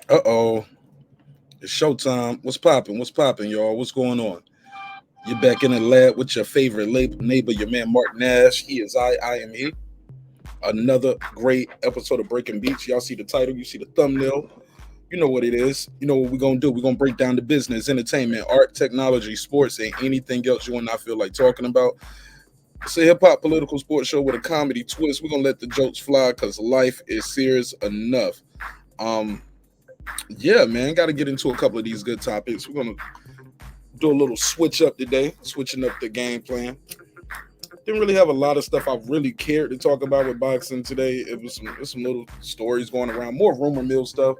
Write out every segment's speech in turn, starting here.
Uh-oh. It's showtime. What's popping? What's popping, y'all? What's going on? You're back in the lab with your favorite neighbor, your man Marq Nash. He is I am he. Another great episode of Breaking Beats. Y'all see the title, you see the thumbnail. You know what it is. You know what we're gonna do. We're gonna break down the business, entertainment, art, technology, sports, and anything else you and I feel like talking about. It's a hip hop political sports show with a comedy twist. We're gonna let the jokes fly because life is serious enough. Um, yeah, man, got to get into a couple of these good topics. We're gonna do a little switch up today, switching up the game plan. Didn't really have a lot of stuff I really cared to talk about with boxing today. It was some little stories going around, more rumor mill stuff.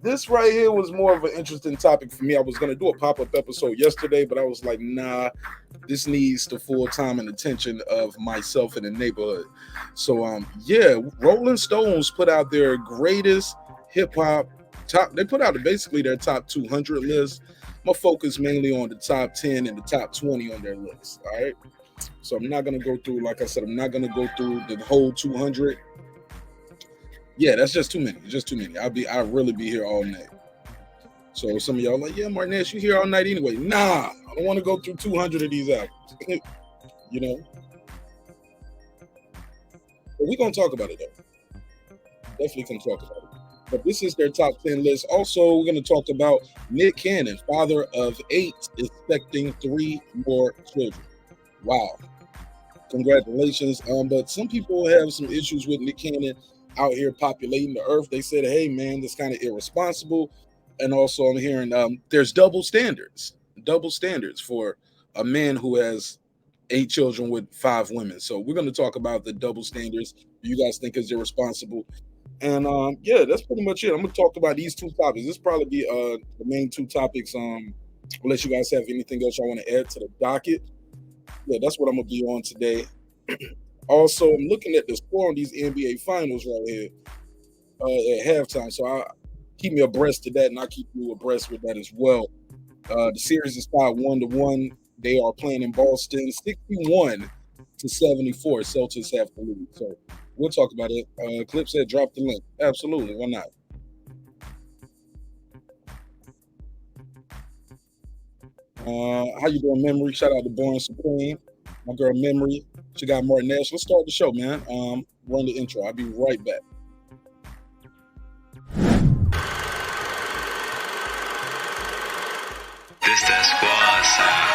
This right here was more of an interesting topic for me. I was gonna do a pop up episode yesterday, but I was like, nah, this needs the full time and attention of myself in the neighborhood. So yeah, Rolling Stones put out their greatest hip hop top. They put out basically their top 200 list. I'm gonna focus mainly on the top 10 and the top 20 on their list. All right. So I'm not gonna go through, like I said, I'm not gonna go through the whole 200. Yeah, that's just too many. Just too many. I really be here all night. So some of y'all like, yeah, Martinez, you here all night anyway. Nah, I don't want to go through 200 of these albums. you know, but we're gonna talk about it though. Definitely can talk about it. But this is their top 10 list. Also, we're gonna talk about Nick Cannon, father of 8, expecting 3 more children. Wow. Congratulations. But some people have some issues with Nick Cannon out here populating the earth. They said, hey man, that's kind of irresponsible. And also I'm hearing there's double standards for a man who has 8 children with 5 women. So we're going to talk about the double standards you guys think is irresponsible. And yeah, that's pretty much it. I'm going to talk about these two topics. This probably be the main two topics. Unless you guys have anything else y'all want to add to the docket. Yeah, that's what I'm gonna be on today. Also, I'm looking at the score on these NBA finals right here at halftime. So I keep me abreast of that, and I keep you abreast with that as well. The series is tied 1-1. They are playing in Boston, 61-74. Celtics have to lose. So we'll talk about it. Clip said drop the link. Absolutely, why not? How you doing, Memory? Shout out to Born Supreme. My girl Memory. She got Martin Nash. Let's start the show, man. Run the intro. I'll be right back. This that squad sound.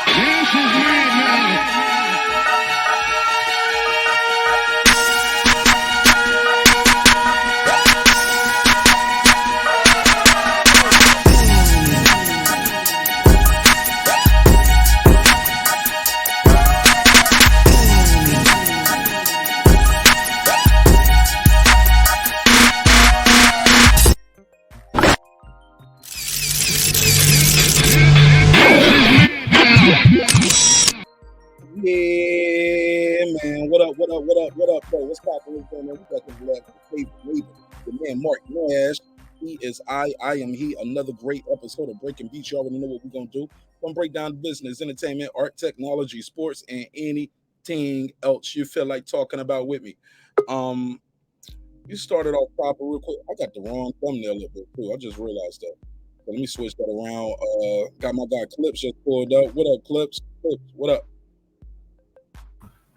Yeah, man. What up? What up? What up? What up, bro? What's poppin'? What's going on? We got the black favorite neighbor, the man Mark Nash. He is I am he. Another great episode of Breaking Beats. You already know what we're gonna do. We're gonna break down business, entertainment, art, technology, sports, and anything else you feel like talking about with me. Um, you started off proper real quick. I got the wrong thumbnail up there too. I just realized that. So let me switch that around. Got my guy Clips just pulled up. What up, Clips? Clips, what up?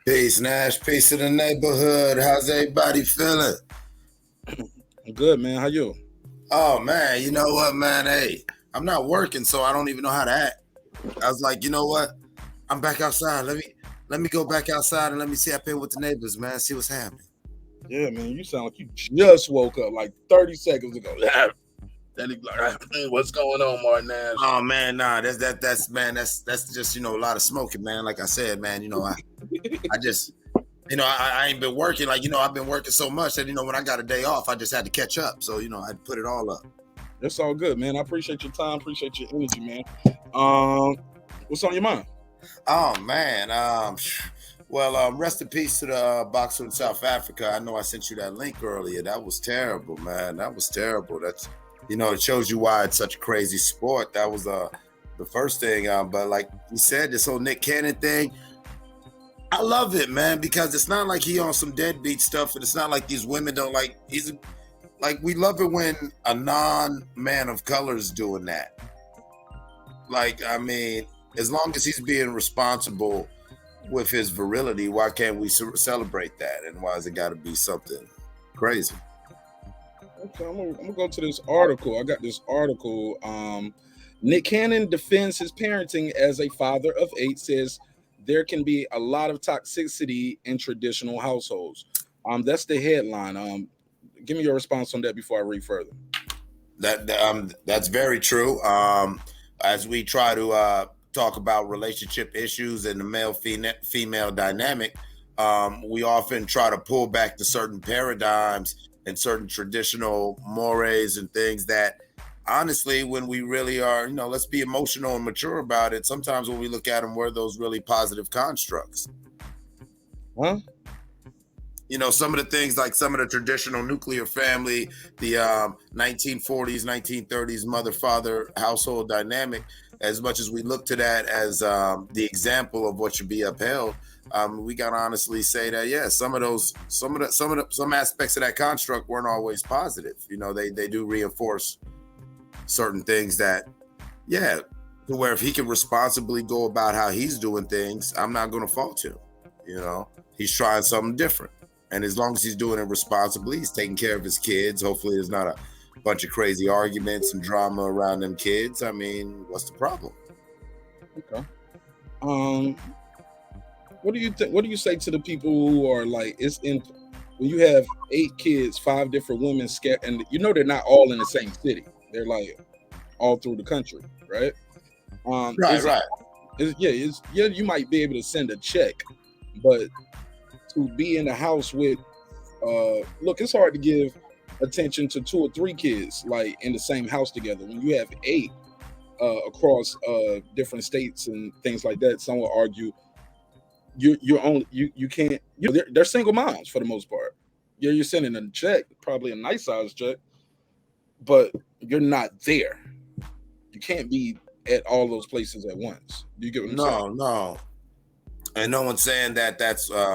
Peace, Nash. Peace to the neighborhood. How's everybody feeling? I'm good, man. How you? Oh man, you know what, man? Hey, I'm not working, so I don't even know how to act. I was like, you know what? I'm back outside. Let me go back outside and let me see up in with the neighbors, man. See what's happening. Yeah, man. You sound like you just woke up like 30 seconds ago. Then he like, hey, what's going on, Martin Nash? Oh man, nah, that's man, that's just a lot of smoking, man. Like I said, man, I just I ain't been working like I've been working so much that when I got a day off, I just had to catch up. So I put it all up. That's all good, man. I appreciate your time, appreciate your energy, man. What's on your mind? Oh man, well, rest in peace to the boxer in South Africa. I know I sent you that link earlier. That was terrible, man. That was terrible. That's it shows you why it's such a crazy sport. That was the first thing. But like you said, this whole Nick Cannon thing, I love it, man, because it's not like he on some deadbeat stuff, and it's not like these women don't like. like we love it when a non-man of color is doing that. Like, I mean, as long as he's being responsible with his virility, why can't we celebrate that? And why has it got to be something crazy? Okay, I'm gonna go to this article. I got this article. Nick Cannon defends his parenting as a father of 8. Says there can be a lot of toxicity in traditional households. That's the headline. Give me your response on that before I read further. That's very true. As we try to talk about relationship issues and the male-female dynamic, we often try to pull back to certain paradigms and certain traditional mores and things that, honestly, when we really are, let's be emotional and mature about it. Sometimes when we look at them, we're those really positive constructs. Huh? Some of the things like some of the traditional nuclear family, the 1940s, 1930s mother-father household dynamic, as much as we look to that as the example of what should be upheld, we gotta honestly say that, yeah, some aspects of that construct weren't always positive. They do reinforce certain things that, yeah, to where if he can responsibly go about how he's doing things, I'm not gonna fault him. He's trying something different. And as long as he's doing it responsibly, he's taking care of his kids. Hopefully there's not a bunch of crazy arguments and drama around them kids. I mean, what's the problem? Okay. What do you think? What do you say to the people who are like, when you have 8 kids, 5 different women scattered, and they're not all in the same city. They're like all through the country, right? Right. You might be able to send a check, but to be in the house with, look, it's hard to give attention to 2 or 3 kids like in the same house together. When you have 8 across different states and things like that, some will argue you can't. They're single moms for the most part. Yeah, you're sending a check, probably a nice size check, but you're not there. You can't be at all those places at once. Do you get what I'm saying? No. And no one's saying that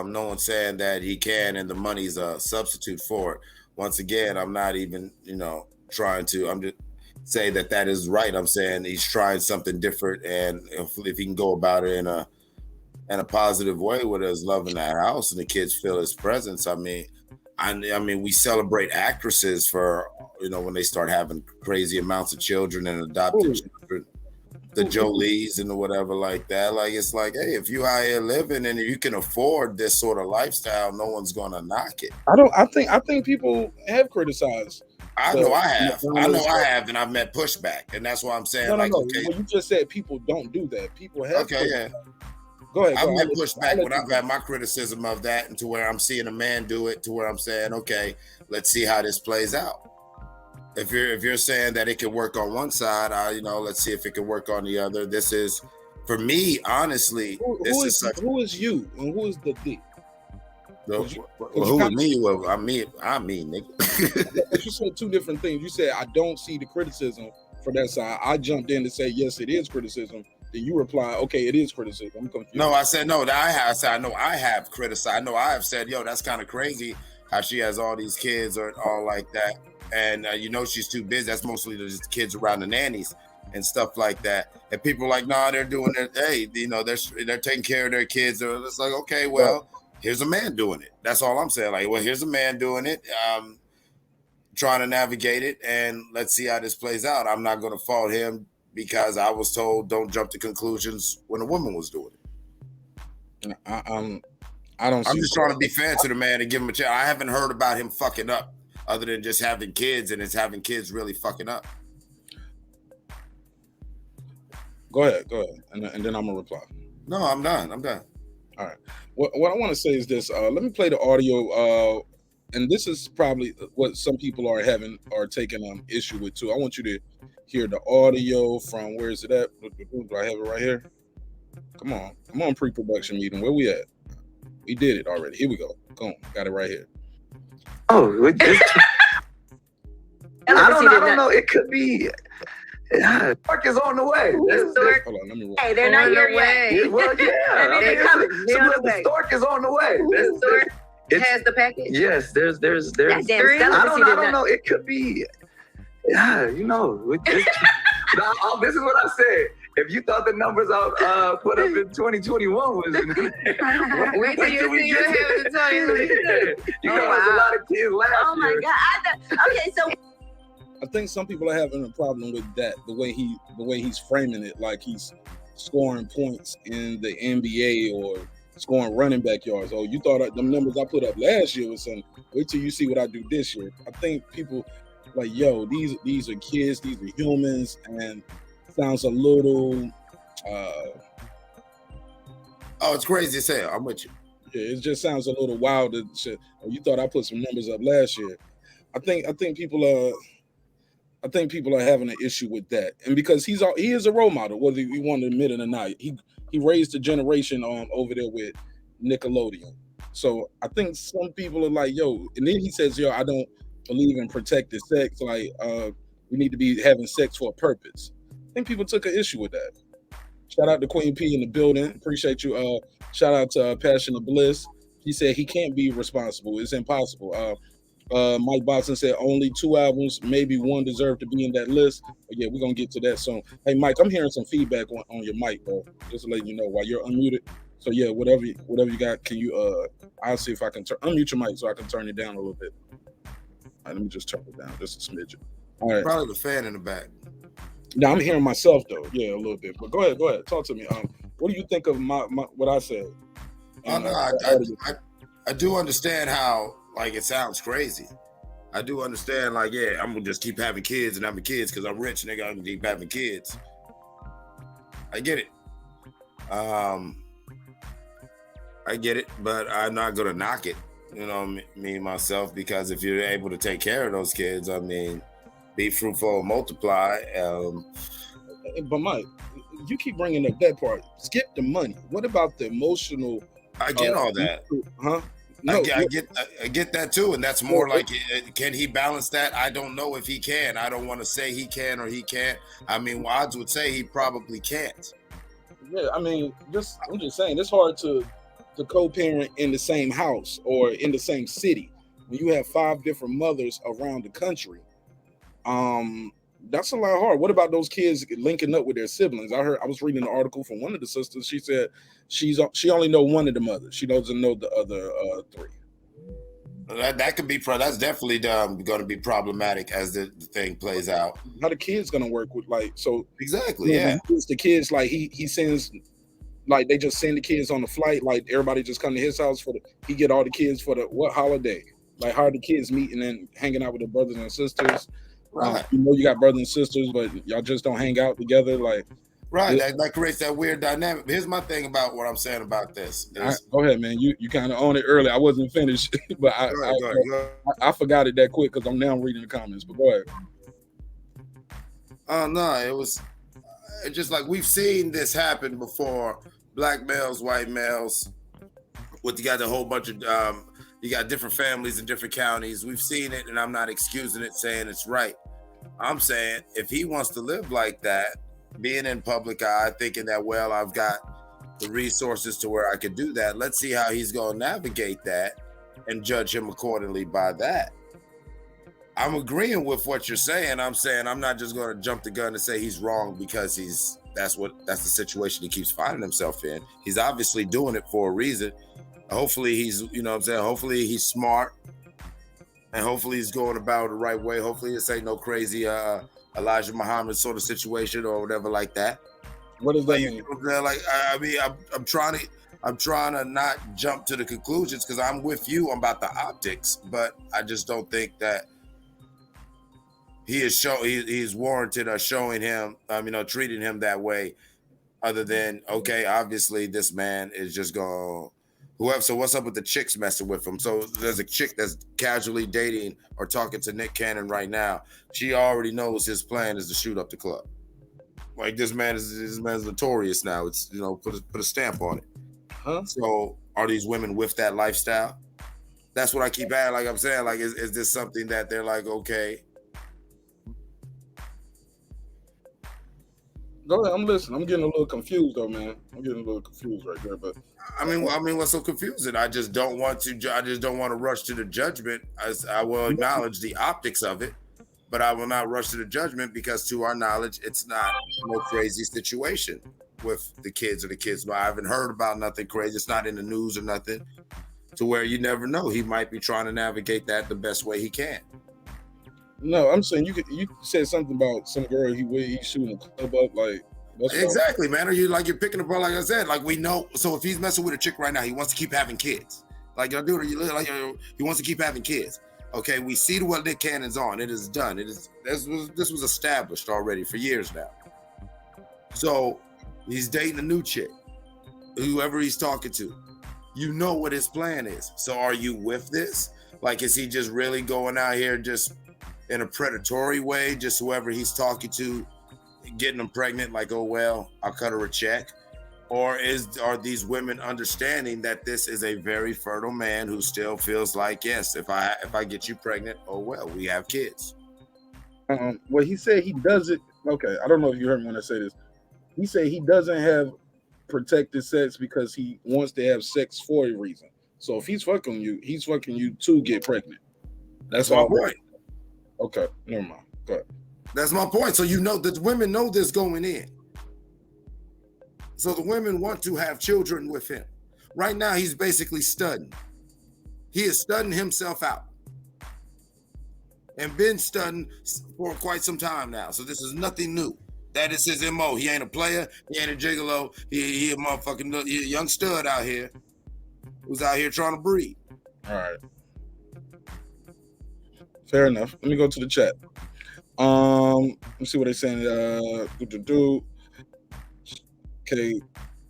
no one's saying that he can and the money's a substitute for it. Once again, I'm not even, trying to, I'm just say that is right. I'm saying he's trying something different, and if he can go about it in a positive way with us loving that house and the kids feel his presence. I mean, we celebrate actresses for, when they start having crazy amounts of children and adopted children. The Jolies and whatever like that. Like, it's like, hey, if you out here living and you can afford this sort of lifestyle, no one's gonna knock it. I think people have criticized. I know I have, and I've met pushback, and that's why I'm saying, okay. Well, you just said people don't do that. People have. Okay, yeah. Go ahead. I've met pushback when I've had my criticism of that, and to where I'm seeing a man do it, to where I'm saying, okay, let's see how this plays out. If you're saying that it can work on one side, let's see if it can work on the other. This is, for me, honestly, who is you and who is the D? Who is me? Well, I mean, nigga. But you said 2 different things. You said I don't see the criticism for that side. I jumped in to say yes, it is criticism. Then you reply, okay, it is criticism. I'm confused. No, I said no. I know I have criticized. I know I have said, yo, that's kind of crazy how she has all these kids or all like that. And she's too busy. That's mostly just kids around the nannies and stuff like that. And people are like, nah, they're doing it. Hey, they're taking care of their kids. It's like, okay, well, here's a man doing it. That's all I'm saying. Like, well, here's a man doing it, trying to navigate it, and let's see how this plays out. I'm not going to fault him because I was told don't jump to conclusions when a woman was doing it. I'm just trying to be fair to the man and give him a chance. I haven't heard about him fucking up, other than just having kids, and it's having kids really fucking up. Go ahead. And then I'm going to reply. No, I'm done. All right. What I want to say is this. Let me play the audio. And this is probably what some people are taking issue with too. I want you to hear the audio from, where is it at? Do I have it right here? Come on. I'm on pre-production meeting. Where we at? We did it already. Here we go. Boom. Got it right here. Oh, I don't know. It could be. Marq is on the way. Hold on, let me. Hey, they're not here yet. Well, yeah. They're coming. They're on the way. Stork is on the way. has the package? Yes, there's Goddamn, three. Stella, I don't know. It could be, you know. This is what I said. If you thought the numbers I put up in 2021 was, Wait till you see what happened in 2022. you know, there's a lot of kids last Oh my year. God. Okay, so I think some people are having a problem with that, the way he's framing it, like he's scoring points in the NBA or scoring running back yards. Oh, you thought them numbers I put up last year was something. Wait till you see what I do this year. I think people like, yo, these are kids, these are humans, and sounds a little it's crazy as hell. I'm with you. Yeah, it just sounds a little wild and shit. Oh, you thought I put some numbers up last year. I think people are having an issue with that, and because he is a role model, whether you want to admit it or not. He raised a generation over there with Nickelodeon. So I think some people are like, yo, and then he says, yo, I don't believe in protected sex. Like, we need to be having sex for a purpose. I think people took an issue with that. Shout out to Queen P in the building. Appreciate you. Shout out to Passion of Bliss. He said he can't be responsible. It's impossible. Mike Boston said only 2 albums, maybe one deserved to be in that list. But yeah, we're gonna get to that soon. Hey Mike, I'm hearing some feedback on your mic, bro. Just to let you know while you're unmuted. So yeah, whatever you got, can you I'll see if I can unmute your mic so I can turn it down a little bit. All right, let me just turn it down just a smidge. All right. Probably the fan in the back. Now I'm hearing myself though, yeah, a little bit. But go ahead, talk to me. What do you think of my what I said? I do understand how, like, it sounds crazy. I do understand, like, yeah, I'm gonna just keep having kids and having kids because I'm rich, nigga. I'm gonna keep having kids. I get it. I get it, but I'm not gonna knock it. You know, me myself, because if you're able to take care of those kids, I mean, be fruitful and multiply. But Mike, you keep bringing up that part. Skip the money. What about the emotional? I get all that. Huh? No, I get that too, and that's more like, can he balance that? I don't know if he can. I don't want to say he can or he can't. I mean, odds would say he probably can't. Yeah, I mean, I'm just saying, it's hard to co-parent in the same house or in the same city when you have 5 different mothers around the country. That's a lot hard. What about those kids linking up with their siblings? I was reading an article from one of the sisters. She said she only know one of the mothers. She doesn't know the other 3. That could be that's definitely going to be problematic as the thing plays out. How the kids going to work with, like, so exactly? Yeah, the kids, like he sends, like, they just send the kids on the flight. Like, everybody just come to his house he get all the kids for the what holiday? Like, how are the kids meeting and hanging out with their brothers and sisters? Right. You know, you got brothers and sisters, but y'all just don't hang out together. Like, right. That creates that weird dynamic. Here's my thing about what I'm saying about this. Go ahead, man. You kind of own it early. I wasn't finished, but I forgot it that quick because I'm now reading the comments. But go ahead. No, it was just like we've seen this happen before. Black males, white males. You got a whole bunch of you got different families in different counties. We've seen it, and I'm not excusing it, saying it's right. I'm saying if he wants to live like that, being in public eye, thinking that, well, I've got the resources to where I could do that. Let's see how he's going to navigate that and judge him accordingly by that. I'm agreeing with what you're saying. I'm saying I'm not just going to jump the gun and say he's wrong because that's the situation he keeps finding himself in. He's obviously doing it for a reason. Hopefully he's, you know what I'm saying? Hopefully he's smart, and hopefully he's going about it the right way. Hopefully this ain't no crazy Elijah Muhammad sort of situation or whatever like that. What does that mean? Like, I mean, I'm trying to not jump to the conclusions because I'm with you about the optics, but I just don't think that he's warranted us showing him, treating him that way, other than, okay, obviously this man is just going. So what's up with the chicks messing with him? So there's a chick that's casually dating or talking to Nick Cannon right now. She already knows his plan is to shoot up the club. Like, this man's notorious now. It's, put a stamp on it. Huh? So are these women with that lifestyle? That's what I keep adding. Like I'm saying, like, is this something that they're like, okay? Go ahead, I'm listening. I'm getting a little confused though, man. I'm getting a little confused right there, but I mean, what's so confusing? I just don't want to rush to the judgment. I will acknowledge the optics of it, but I will not rush to the judgment because, to our knowledge, it's not no crazy situation with the kids or the kids. I haven't heard about nothing crazy. It's not in the news or nothing, to where you never know. He might be trying to navigate that the best way he can. no, I'm saying you said something about some girl he shooting a club up like that's Exactly, man. Are you like you're picking apart? Like I said, like we know. So if he's messing with a chick right now, he wants to keep having kids. Like dude, he wants to keep having kids. Okay, we see what Nick Cannon's on. It is done. It is this was established already for years now. So he's dating a new chick, whoever he's talking to. You know what his plan is. So are you with this? Like, is he just really going out here just in a predatory way, just whoever he's talking to, getting them pregnant, like, oh well, I'll cut her a check? Or are these women understanding that this is a very fertile man who still feels like, yes, if I get you pregnant, oh well, we have kids? Well, he said he doesn't. Okay, I don't know if you heard me when I say this. He said he doesn't have protected sex because he wants to have sex for a reason. So if he's fucking you to get pregnant. That's all right. Okay, never mind. Go ahead. That's my point. So you know that women know this going in. So the women want to have children with him. Right now, he's basically studying. He is studying himself out. And been studying for quite some time now. So this is nothing new. That is his MO. He ain't a player. He ain't a gigolo. He a motherfucking young stud out here who's out here trying to breed. All right. Fair enough. Let me go to the chat. Let's see what they're saying. Okay,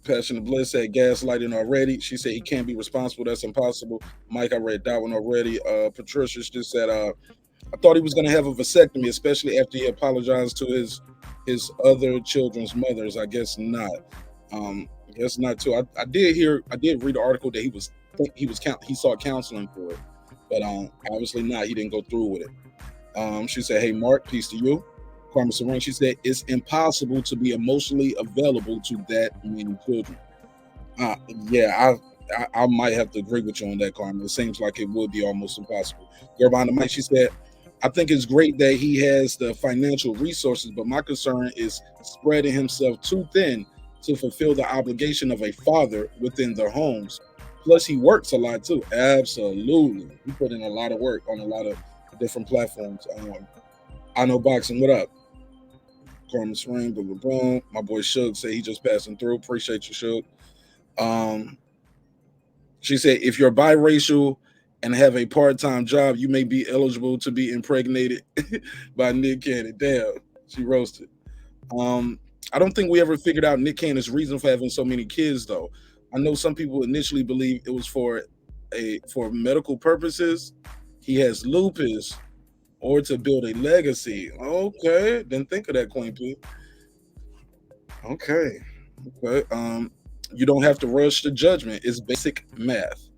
Passion of Bliss said gaslighting already. She said he can't be responsible. That's impossible. Mike, I read that one already. Patricia just said I thought he was gonna have a vasectomy, especially after he apologized to his other children's mothers. I guess not. Guess not too. I did read the article that he sought counseling for it, but obviously not. He didn't go through with it. She said, "Hey Mark, peace to you." Carmen Serene, she said, "It's impossible to be emotionally available to that many children." Yeah, I might have to agree with you on that, Carmen. It seems like it would be almost impossible. Girl behind the mic, she said, "I think it's great that he has the financial resources, but my concern is spreading himself too thin to fulfill the obligation of a father within their homes. Plus, he works a lot too." Absolutely. He put in a lot of work on a lot of different platforms. I know boxing. What up? Carmen Serene, boom, boom, boom. My boy Shug said he just passing through. Appreciate you, Shug. She said, if you're biracial and have a part-time job, you may be eligible to be impregnated by Nick Cannon. Damn, she roasted. I don't think we ever figured out Nick Cannon's reason for having so many kids, though. I know some people initially believe it was for medical purposes. He has lupus, or to build a legacy. Okay, didn't think of that, Queen P. Okay. You don't have to rush to judgment. It's basic math.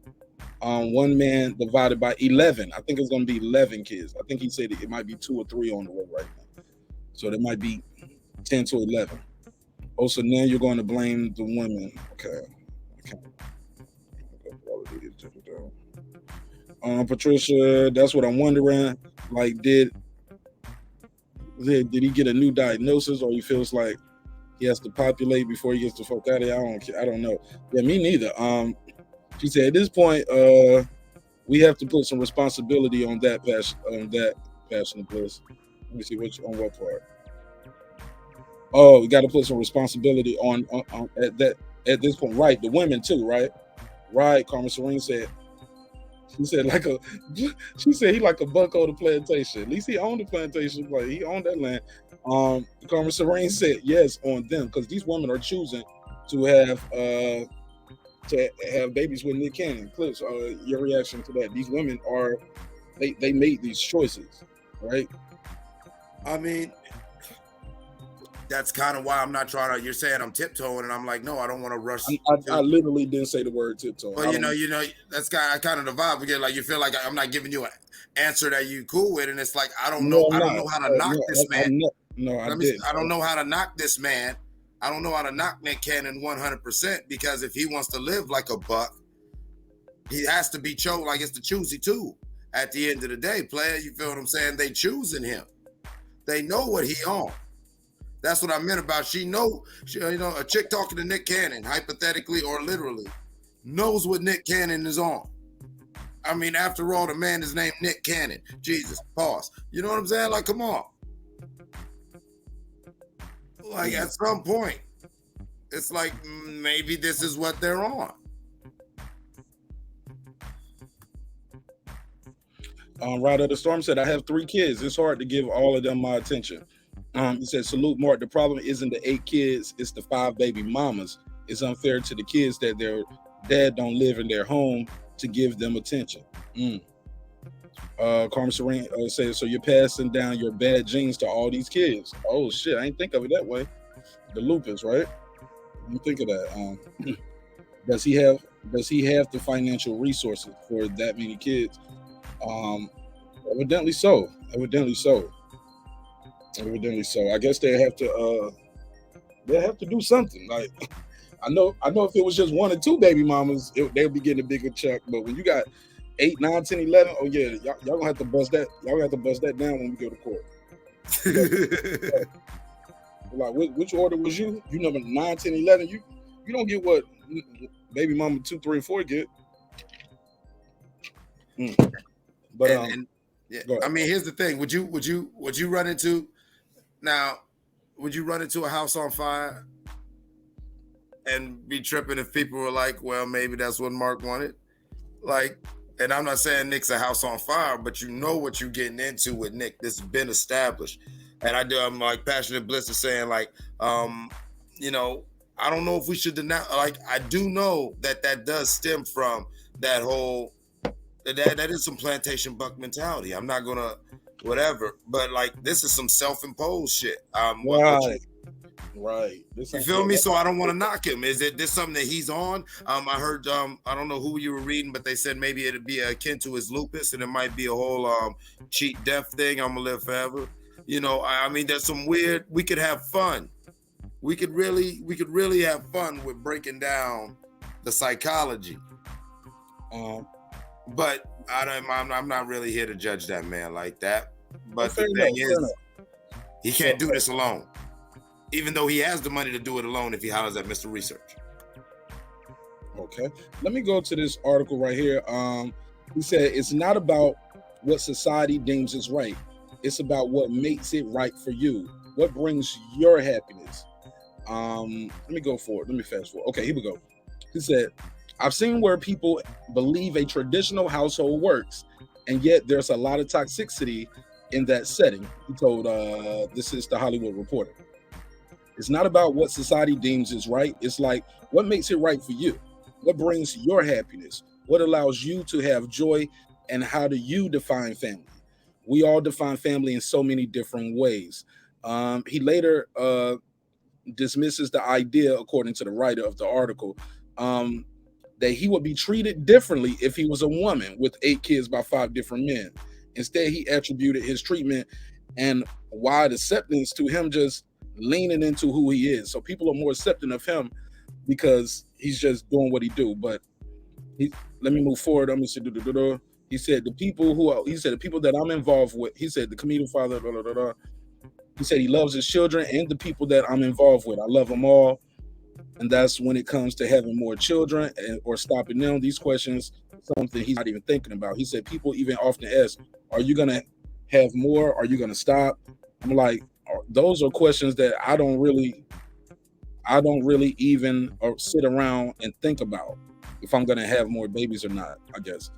One man divided by 11. I think it's going to be 11 kids. I think he said it might be 2 or 3 on the way right now. So there might be 10 to 11. Oh, so now you're going to blame the women. Okay. Patricia, that's what I'm wondering. Like, did he get a new diagnosis, or he feels like he has to populate before he gets the fuck out of here? I don't know. Yeah, me neither. She said at this point, we have to put some responsibility on that passion of bliss. Let me see on what part. Oh, we got to put some responsibility on at this point, right? The women too, right? Right. Carmen Serene said. She said he like a bucko the plantation. At least he owned the plantation, like he owned that land. Carmen Serene said yes on them, because these women are choosing to have babies with Nick Cannon. Clips, your reaction to that? These women they made these choices, right? I mean, that's kind of why I'm not trying to. You're saying I'm tiptoeing, and I'm like, no, I don't want to rush. I literally didn't say the word tiptoe. But you know, that's kind of the vibe we get. Like, you feel like I'm not giving you an answer that you cool with, and it's like I don't know how to knock this man. I don't know how to knock this man I don't know how to knock Nick Cannon 100% because if he wants to live like a buck, he has to be chose like it's the choosy two. At the end of the day, player, you feel what I'm saying? They choosing him. They know what he on. That's what I meant about a chick talking to Nick Cannon, hypothetically or literally, knows what Nick Cannon is on. I mean, after all, the man is named Nick Cannon. Jesus, pause. You know what I'm saying? Like, come on. Like, at some point, it's like, maybe this is what they're on. Rider of the Storm said, I have 3 kids. It's hard to give all of them my attention. He said, salute Marq. The problem isn't the 8 kids, it's the 5 baby mamas. It's unfair to the kids that their dad don't live in their home to give them attention. Carmen Serene says, so you're passing down your bad genes to all these kids. Oh shit, I ain't think of it that way. The lupus, right? I didn't think of that. Does he have the financial resources for that many kids? Evidently so. I guess they have to do something. Like, I know if it was just 1 or 2 baby mamas, they'll be getting a bigger check. But when you got 8, 9, 10, 11, oh yeah, y'all gonna have to bust that. Y'all gonna have to bust that down when we go to court. Like, which order was you? You number 9, 10, 11. You don't get what baby mama 2, 3, and 4 get. But yeah, I mean, here's the thing: would you run into a house on fire and be tripping if people were like, well, maybe that's what Marq wanted? Like, and I'm not saying Nick's a house on fire, but you know what you're getting into with Nick. This has been established, and I'm like Passionate Bliss is saying, like, you know, I don't know if we should deny. Like, I do know that does stem from that whole. That is some plantation buck mentality. I'm not gonna whatever, but like, this is some self-imposed shit. Right. You feel me? So I don't want to knock him. Is this something that he's on? I heard I don't know who you were reading, but they said maybe it'd be akin to his lupus, and it might be a whole cheat death thing. I'm gonna live forever. You know, I mean, there's some weird. We could have fun. We could really have fun with breaking down the psychology. But I'm not really here to judge that man like that. But the thing is, he can't do this alone. Even though he has the money to do it alone if he hollers at Mr. Research. Okay. Let me go to this article right here. He said, it's not about what society deems is right. It's about what makes it right for you. What brings your happiness? Let me go forward. Let me fast forward. Okay, here we go. He said, I've seen where people believe a traditional household works, and yet there's a lot of toxicity in that setting. He told, this is the Hollywood Reporter. It's not about what society deems is right. It's like, what makes it right for you? What brings your happiness? What allows you to have joy? And how do you define family? We all define family in so many different ways. He later dismisses the idea, according to the writer of the article, that he would be treated differently if he was a woman with 8 kids by 5 different men. Instead, he attributed his treatment and wide acceptance to him just leaning into who he is. So people are more accepting of him because he's just doing what he do. But let me move forward. Let me see. He said the people that I'm involved with. He said the comedian father. He said he loves his children and the people that I'm involved with. I love them all. And that's when it comes to having more children or stopping them. These questions, something he's not even thinking about. He said people even often ask, are you going to have more? Are you going to stop? I'm like, those are questions that I don't really even sit around and think about if I'm going to have more babies or not, I guess.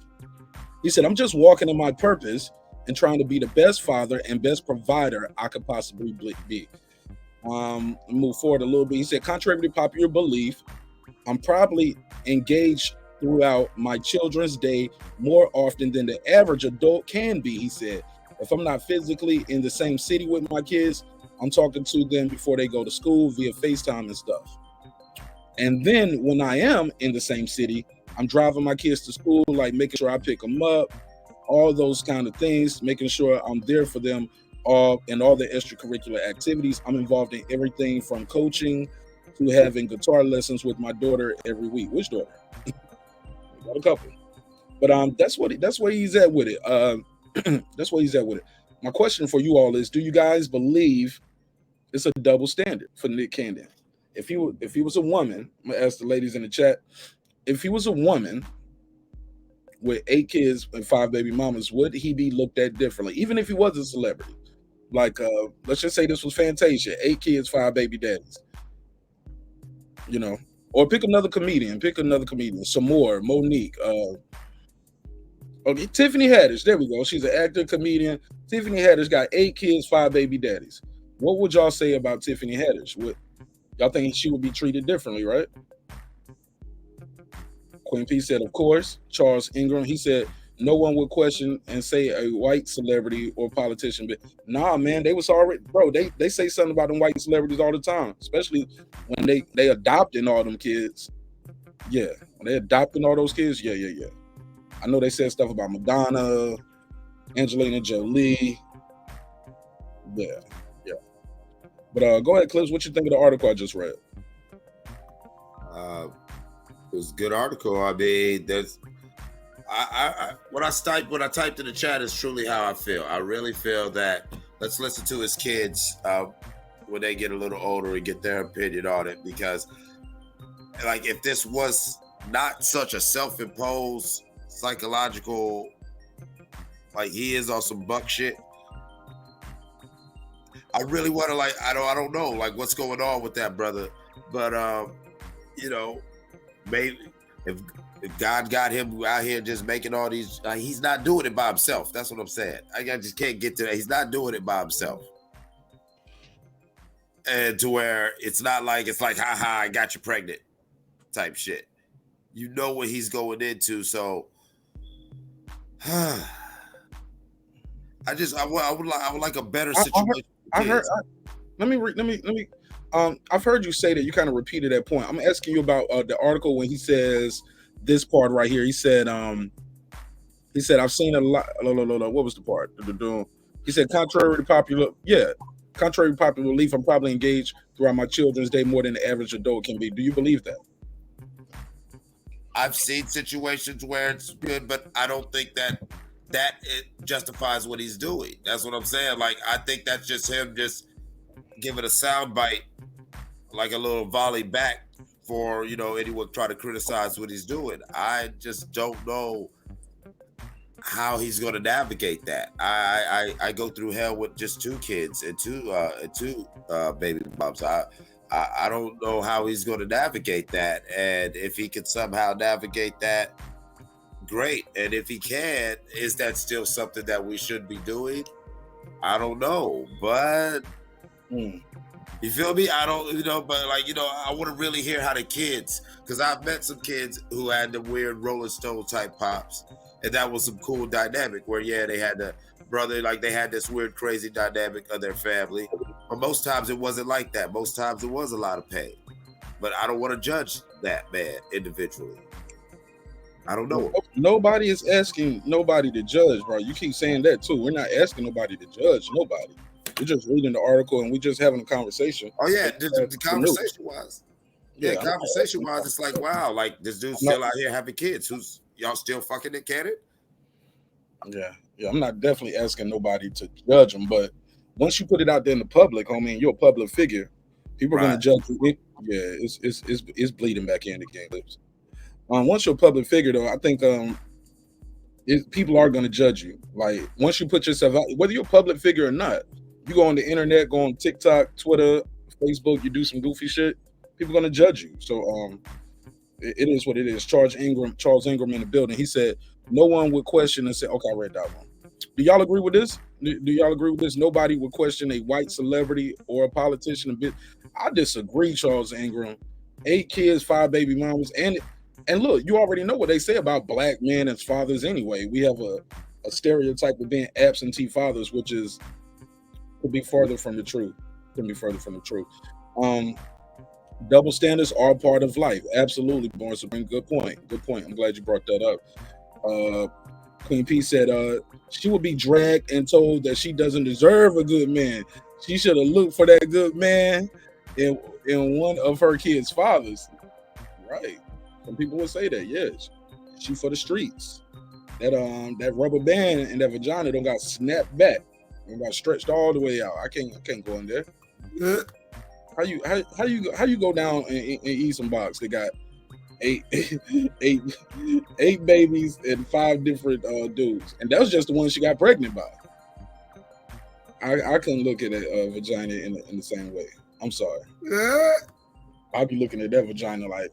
He said, I'm just walking in my purpose and trying to be the best father and best provider I could possibly be. Move forward a little bit. He said, contrary to popular belief, I'm probably engaged throughout my children's day more often than the average adult can be. He said, if I'm not physically in the same city with my kids, I'm talking to them before they go to school via FaceTime and stuff. And then when I am in the same city, I'm driving my kids to school, like making sure I pick them up, all those kind of things, making sure I'm there for them and all the extracurricular activities. I'm involved in everything from coaching to having guitar lessons with my daughter every week. Which daughter? Got a couple. But that's where he's at with it. That's where he's at with it. My question for you all is: do you guys believe it's a double standard for Nick Cannon? If he was a woman, I'm gonna ask the ladies in the chat. If he was a woman with 8 kids and 5 baby mamas, would he be looked at differently? Even if he was a celebrity, like let's just say this was Fantasia, 8 kids, 5 baby daddies. You know, or pick another comedian. Some more, Monique. Okay, Tiffany Haddish. There we go. She's an actor, comedian. Tiffany Haddish got 8 kids, 5 baby daddies. What would y'all say about Tiffany Haddish? Y'all think she would be treated differently, right? Queen P said, of course. Charles Ingram, he said, no one would question and say a white celebrity or politician. But nah, man, they was already, bro, they say something about them white celebrities all the time, especially when they adopting all them kids. Yeah, when they adopting all those kids, yeah. I know they said stuff about Madonna, Angelina Jolie. Yeah. But go ahead, Clips. What you think of the article I just read? It was a good article. I mean, there's what I typed in the chat is truly how I feel. I really feel that let's listen to his kids when they get a little older and get their opinion on it, because like if this was not such a self-imposed psychological, like he is on some buck shit, I really want to I don't know like what's going on with that brother, but you know, maybe if God got him out here just making all these, he's not doing it by himself. That's what I'm saying. I just can't get to that. He's not doing it by himself, and to where it's not like haha, I got you pregnant type shit. You know what he's going into, so I would like a better situation. I've heard you say that. You kind of repeated that point. I'm asking you about the article when he says this part right here. He said I've seen a lot. What was the part? He said contrary to popular belief, I'm probably engaged throughout my children's day more than the average adult can be. Do you believe that? I've seen situations where it's good, but I don't think that it justifies what he's doing. That's what I'm saying. Like, I think that's just him just giving a sound bite, like a little volley back for, anyone try to criticize what he's doing. I just don't know how he's going to navigate that. I go through hell with just 2 kids and two baby moms. I don't know how he's going to navigate that. And if he can somehow navigate that, great. And if he can, is that still something that we should be doing? I don't know. But you feel me? I don't, but I want to really hear how the kids, because I've met some kids who had the weird Rolling Stone type pops. And that was some cool dynamic where, they had the brother, like they had this weird, crazy dynamic of their family. But most times it wasn't like that. Most times it was a lot of pain. But I don't want to judge that man individually. I don't know. Nobody is asking nobody to judge, bro. You keep saying that too. We're not asking nobody to judge nobody. We're just reading the article and we're just having a conversation. Oh yeah, the conversation was. Yeah, conversation wise, it's like, wow, like this dude's still out here having kids. Who's y'all still fucking the Cannon? Yeah. I'm not definitely asking nobody to judge him, but once you put it out there in the public, homie, and you're a public figure, people are gonna judge you. It's bleeding back in the game. Once you're a public figure, though, I think people are gonna judge you. Like once you put yourself out, whether you're a public figure or not, you go on the internet, go on TikTok, Twitter, Facebook, you do some goofy shit, people are gonna judge you. So it is what it is. Charles Ingram in the building. He said no one would question and say, okay, I read that one. Do y'all agree with this? Do y'all agree with this? Nobody would question a white celebrity or a politician. I disagree, Charles Ingram. 8 kids, 5 baby mamas, and look, you already know what they say about black men as fathers anyway. We have a stereotype of being absentee fathers, which could be further from the truth. Double standards are part of life. Absolutely, Born Supreme. Good point. I'm glad you brought that up. Queen P said she would be dragged and told that she doesn't deserve a good man. She should have looked for that good man in one of her kids' fathers. Right. Some people would say that, yes. She for the streets. That rubber band in that vagina don't got snapped back. Don't got stretched all the way out. I can't go in there. How you go down and eat some box that got eight babies and 5 different dudes, and that was just the one she got pregnant by. I couldn't look at a vagina in the same way. I'm sorry. I'll be looking at that vagina like,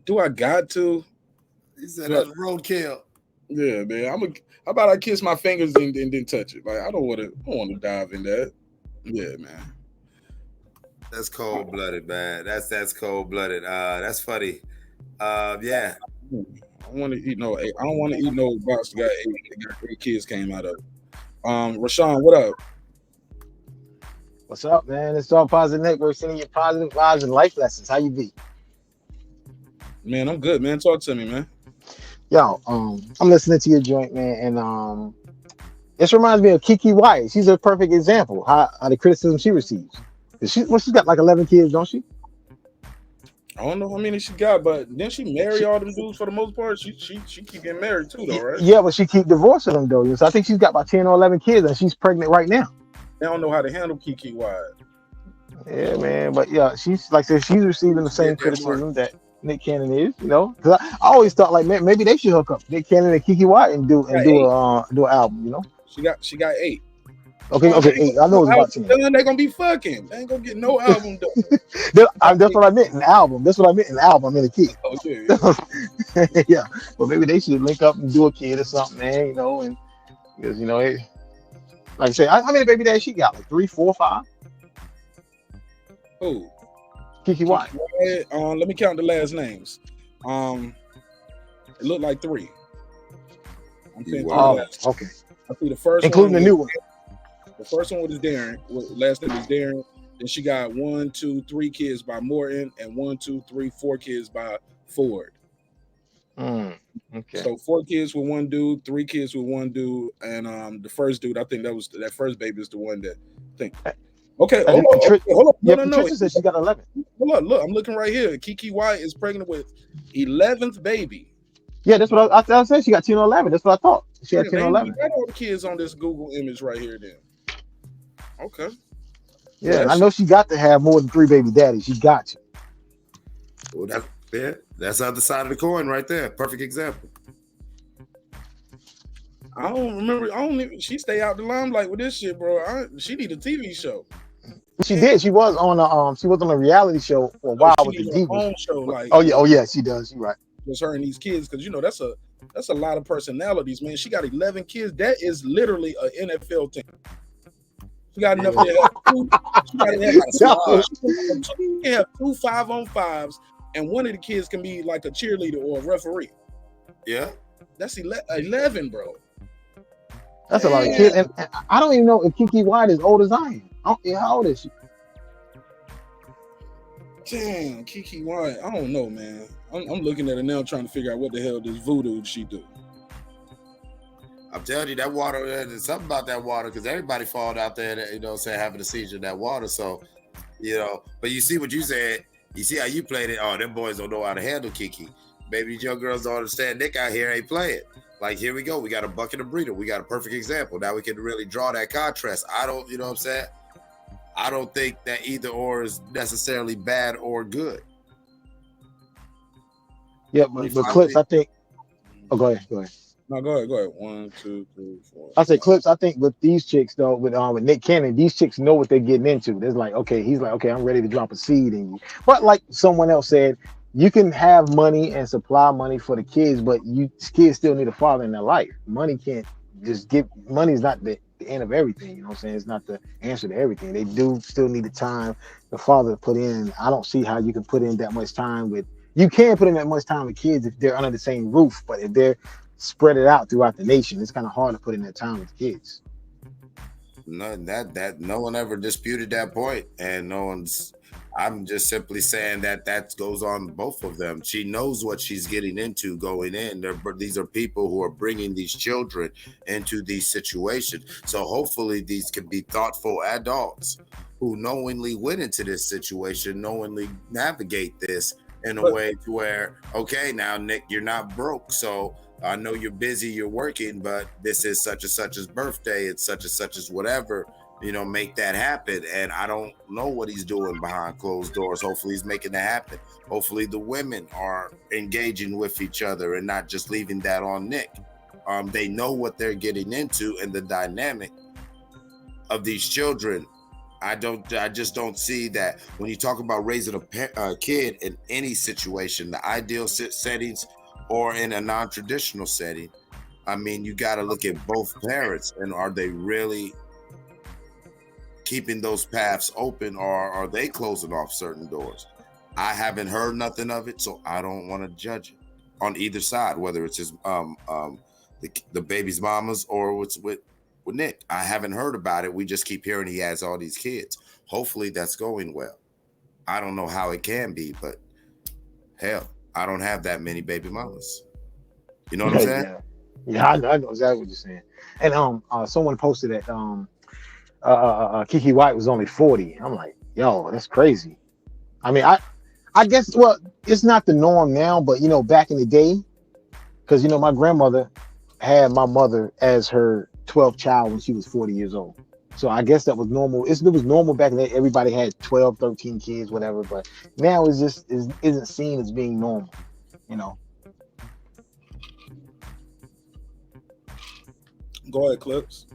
do I got to? He said that's roadkill. Yeah, man. How about I kiss my fingers and then touch it? Like I don't want to dive in that. Yeah, man. That's cold blooded, man. That's cold blooded. That's funny. Yeah. I don't want to eat no box that got 8 kids came out of it. Rashawn, what up? What's up, man? It's all Positive Network, sending you positive vibes and life lessons. How you be? Man, I'm good, man. Talk to me, man. Yo, I'm listening to your joint, man, and this reminds me of Kiki Wyatt. She's a perfect example how the criticism she receives. She's got like 11 kids, don't she? I don't know how many she got, but then she marry all them dudes for the most part. She keep getting married too, though, right? Yeah, but she keep divorcing them though. So I think she's got about 10 or 11 kids, and she's pregnant right now. They don't know how to handle Kiki Wyatt. Yeah, man. But yeah, she's like I said, she's receiving the same criticism that Nick Cannon is. You know, because I always thought like maybe they should hook up, Nick Cannon and Kiki Wyatt, and do an album. You know, she got 8. Okay, 8. I know it's about 10. They're gonna be fucking. They ain't gonna get no album done. That's what I meant in the album. That's what I meant in the album. I mean, a kid. Oh, yeah. Yeah. Well, maybe they should link up and do a kid or something, man. You know, and because like I say, how many baby dads she got? Like 3, 4, 5. Who? Kiki Wyatt. Let me count the last names. It looked like 3. I'm saying okay. I see the first including one. The new one. The first one was Darren. Last name is Darren. Then she got 1, 2, 3 kids by Morton, and 1, 2, 3, 4 kids by Ford. Okay. So 4 kids with 1 dude, 3 kids with 1 dude, and the first dude, I think that first baby is the one that I think. Okay, hold on. No. Patricia said she got 11. Hold on, look, I'm looking right here. Kiki Wyatt is pregnant with 11th baby. Yeah, that's what I said. She got 10 or 11. That's what I thought. She had 10 or 11. Got all the kids on this Google image right here. Then. Okay. Yeah, I know she got to have more than 3 baby daddies. She got to. Well, that's the other side of the coin right there. Perfect example. I don't remember. She stay out the limelight with this shit, bro. She need a TV show. She did. She was on a reality show for a while with the Divas. Show, like, oh yeah, she does. You're right. Just her and these kids, because that's a lot of personalities, man. She got 11 kids. That is literally an NFL team. She got enough to have 2. She got to have 2 5-on-5s, and one of the kids can be like a cheerleader or a referee. Yeah, that's 11, bro. That's a lot of kids, and I don't even know if Kiki Wyatt is old as I am. How old is she? Damn, Kiki Wyatt. I don't know, man. I'm looking at her now, trying to figure out what the hell this voodoo she do. I'm telling you, that water, there's something about that water, because everybody fall out there, having a seizure in that water. So, but you see what you said. You see how you played it. Oh, them boys don't know how to handle Kiki. Maybe these young girls don't understand. Nick out here ain't playing. Like, here we go. We got a bucket of breeder. We got a perfect example. Now we can really draw that contrast. You know what I'm saying? I don't think that either or is necessarily bad or good. Yeah, but Clips, I think. Oh, go ahead. No, go ahead. 1, 2, 3, 4. I say Clips. I think with these chicks though, with Nick Cannon, these chicks know what they're getting into. There's like, okay, he's like, okay, I'm ready to drop a seed in you. But like someone else said, you can have money and supply money for the kids, but kids still need a father in their life. Money can't just give. Money is not the end of everything. You know what I'm saying? It's not the answer to everything. They do still need the time, the father to put in. I don't see how you can put in that much time with. You can put in that much time with kids if they're under the same roof, but if they're spread it out throughout the nation, it's kind of hard to put in that time with kids. No, that no one ever disputed that point, and no one's. I'm just simply saying that goes on both of them. She knows what she's getting into going in. These are people who are bringing these children into these situations. So hopefully these can be thoughtful adults who knowingly went into this situation, knowingly navigate this in a way to where, okay, now Nick, you're not broke. So I know you're busy, you're working, but this is such and such's birthday. It's such and such's whatever. Make that happen. And I don't know what he's doing behind closed doors. Hopefully he's making that happen. Hopefully the women are engaging with each other and not just leaving that on Nick. They know what they're getting into and the dynamic of these children. I just don't see that when you talk about raising a kid in any situation, the ideal settings or in a non-traditional setting. I mean, you got to look at both parents, and are they really keeping those paths open, or are they closing off certain doors? I haven't heard nothing of it, so I don't want to judge it on either side, whether it's his the baby's mamas or it's with Nick. I haven't heard about it. We just keep hearing he has all these kids. Hopefully that's going well. I don't know how it can be, but hell, I don't have that many baby mamas. You know what I'm saying? Yeah, I know exactly what you're saying. And someone posted that Kiki White was only 40. I'm like, yo, that's crazy. I mean, I guess, well, it's not the norm now, but back in the day, because my grandmother had my mother as her 12th child when she was 40 years old. So I guess that was normal. It was normal back then. Everybody had 12, 13 kids, whatever. But now it's just isn't seen as being normal, Go ahead, Clips.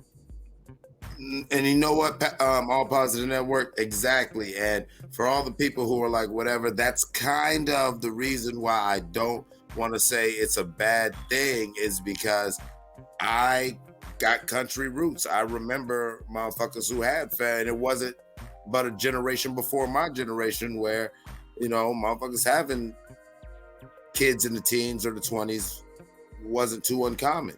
And you know what? All Positive Network, exactly. And for all the people who are like, whatever, that's kind of the reason why I don't want to say it's a bad thing, is because I got country roots. I remember motherfuckers who had and it wasn't but a generation before my generation where, motherfuckers having kids in the teens or the 20s wasn't too uncommon.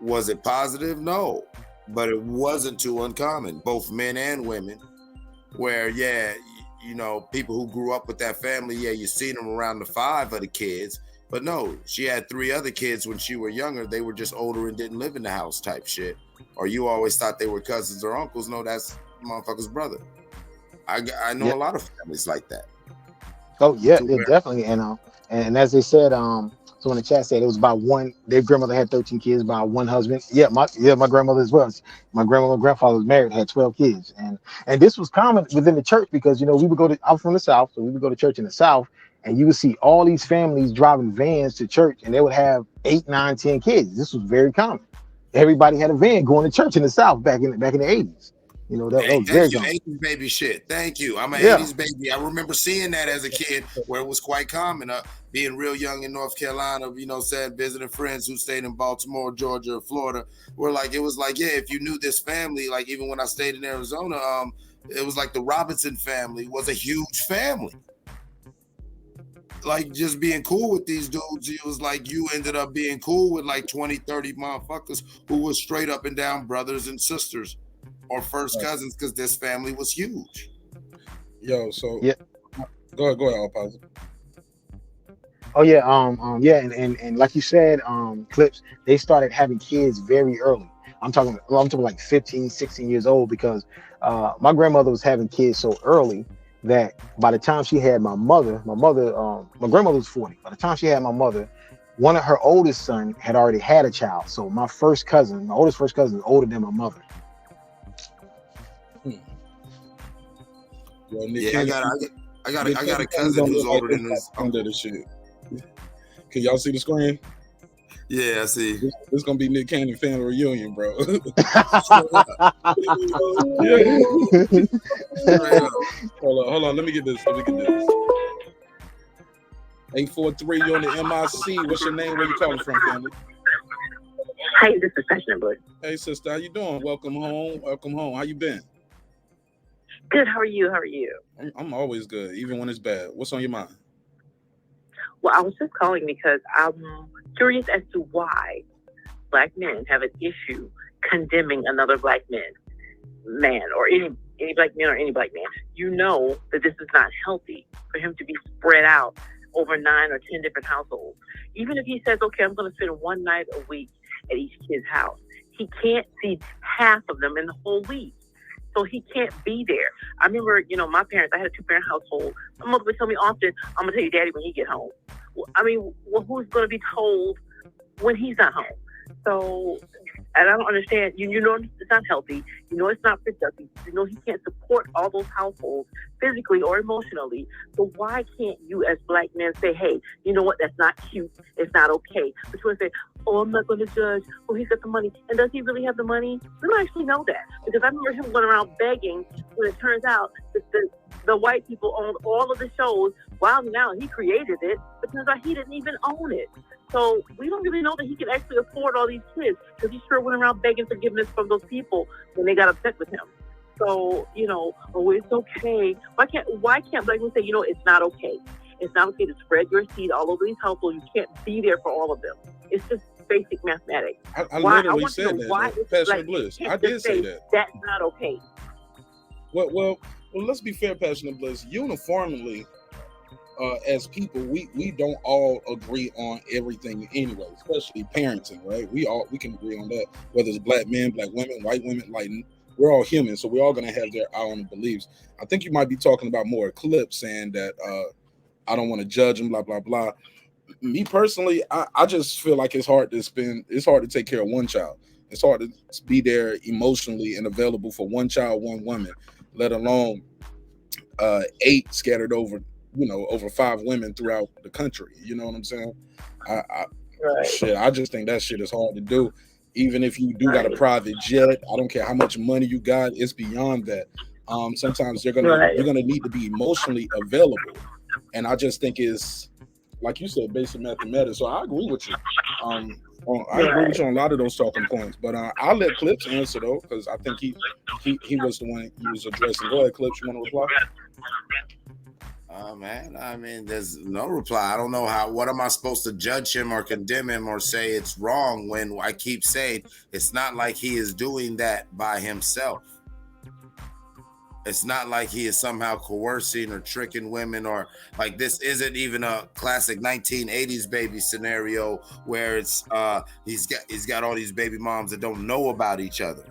Was it positive? No. But it wasn't too uncommon, both men and women, where, people who grew up with that family, you seen them around the 5 of the kids, but no, she had 3 other kids when she were younger. They were just older and didn't live in the house type shit. Or you always thought they were cousins or uncles. No, that's motherfucker's brother. I know a lot of families like that. Oh, yeah, definitely. And as they said, so in the chat said it was about one. Their grandmother had 13 kids by one husband. Yeah, my grandmother as well. My grandmother and grandfather was married, had 12 kids, and this was common within the church because we would go to. I'm from the South, so we would go to church in the South, and you would see all these families driving vans to church, and they would have 8, 9, 10 kids. This was very common. Everybody had a van going to church in the South back in the 80s. That was very common. 80s baby shit. Thank you. I'm an 80s baby. I remember seeing that as a kid where it was quite common. Being real young in North Carolina, visiting friends who stayed in Baltimore, Georgia, Florida, it was like, if you knew this family, like even when I stayed in Arizona, it was like the Robinson family was a huge family. Like just being cool with these dudes, it was like you ended up being cool with like 20, 30 motherfuckers who were straight up and down brothers and sisters or first cousins, because this family was huge. Yo, so yeah. Go ahead, all positive. Oh yeah, and like you said, Clips, they started having kids very early. I'm talking like 15, 16 years old, because my grandmother was having kids so early that by the time she had my grandmother was 40. By the time she had my mother, one of her oldest son had already had a child. So my oldest first cousin is older than my mother. Well, I got a cousin who's older than this. Under the shit. Can y'all see the screen? Yeah, I see. This is gonna be Nick Cannon family reunion, bro. Hold on. Let me get this. 843, you're on the MIC. What's your name? Where you calling from, family? Hey, this is Fashionable. Hey, sister, how you doing? Welcome home. How you been? Good. How are you? I'm always good, even when it's bad. What's on your mind? Well, I was just calling because I'm curious as to why Black men have an issue condemning another Black man or any black man or any black man, you know that this is not healthy for him to be spread out over 9 or 10 different households. Even if he says, okay, I'm going to spend one night a week at each kid's house, he can't see half of them in the whole week. So he can't be there. I remember, my parents, I had a 2-parent household. My mother would tell me often, I'm going to tell your daddy when he get home. Who's going to be told when he's not home? So, and I don't understand. You know it's not healthy. You know it's not productive. You know he can't support all those households physically or emotionally. So why can't you as black men say, hey, you know what? That's not cute. It's not okay. But you want to say, oh, I'm not going to judge. Oh, he's got the money. And does he really have the money? We don't actually know that. Because I remember him going around begging when it turns out that the white people owned all of the shows. Wow, now he created it. But turns out he didn't even own it. So we don't really know that he can actually afford all these kids because he sure went around begging forgiveness from those people when they got upset with him. So, oh, it's okay. Why can't black men say, it's not okay. It's not okay to spread your seed all over these households. You can't be there for all of them. It's just basic mathematics. I literally said that, Passionate Bliss. I did say that. That's not okay. Well, let's be fair, Passionate Bliss. Uniformly, as people, we don't all agree on everything anyway, especially parenting, right? We can agree on that, whether it's black men, black women, white women, like we're all human, so we're all gonna have our own beliefs. I think you might be talking about more clips saying that I don't want to judge them, blah blah blah. Me personally, I just feel like it's hard to take care of one child. It's hard to be there emotionally and available for one child, one woman, let alone 8 scattered over 5 women throughout the country. You know what I'm saying? I just think that shit is hard to do. Even if you do got a private jet, I don't care how much money you got, it's beyond that. Sometimes you're gonna need to be emotionally available. And I just think it's, like you said, basic mathematics. So I agree with you. I agree with you on a lot of those talking points. But I'll let Clips answer though, because I think he was the one he was addressing. Go ahead, Clips, you want to reply? Man, I mean, there's no reply. I don't know what am I supposed to judge him or condemn him or say it's wrong when I keep saying it's not like he is doing that by himself. It's not like he is somehow coercing or tricking women, or like this isn't even a classic 1980s baby scenario where it's he's got all these baby moms that don't know about each other,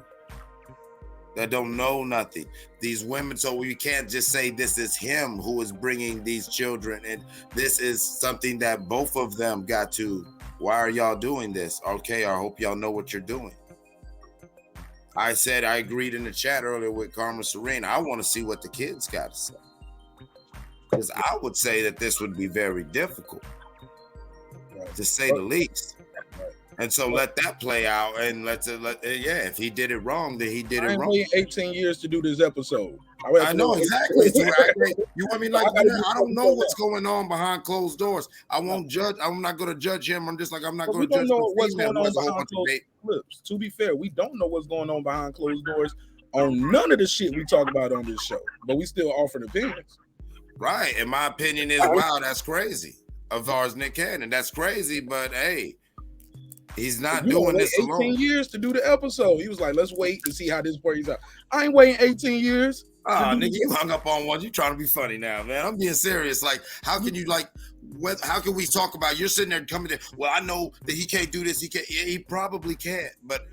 that don't know nothing. These women, so we can't just say this is him who is bringing these children, and this is something that both of them got to. Why are y'all doing this? Okay, I hope y'all know what you're doing. I said I agreed in the chat earlier with Karma Serene. I want to see what the kids got to say, because I would say that this would be very difficult, to say the least. And so let that play out, and if he did it wrong, then he did it wrong. Waiting 18 years to do this episode. I know exactly. You want me like I don't know what's going on behind closed doors. I won't judge. I'm not going to judge him. I'm just like I'm not going to judge what's going on behind closed doors. To be fair, we don't know what's going on behind closed doors on none of the shit we talk about on this show, but we still offer opinions. Right, and my opinion is, wow, that's crazy. As far as Nick Cannon, that's crazy. But hey, he's not doing this alone. 18 years to do the episode. He was like, let's wait to see how this plays out. I ain't waiting 18 years. Nigga, you hung up on one. You trying to be funny now, man. I'm being serious. Like, how can you how can we talk about, you're sitting there coming in, well, I know that he can't do this. He probably can't, but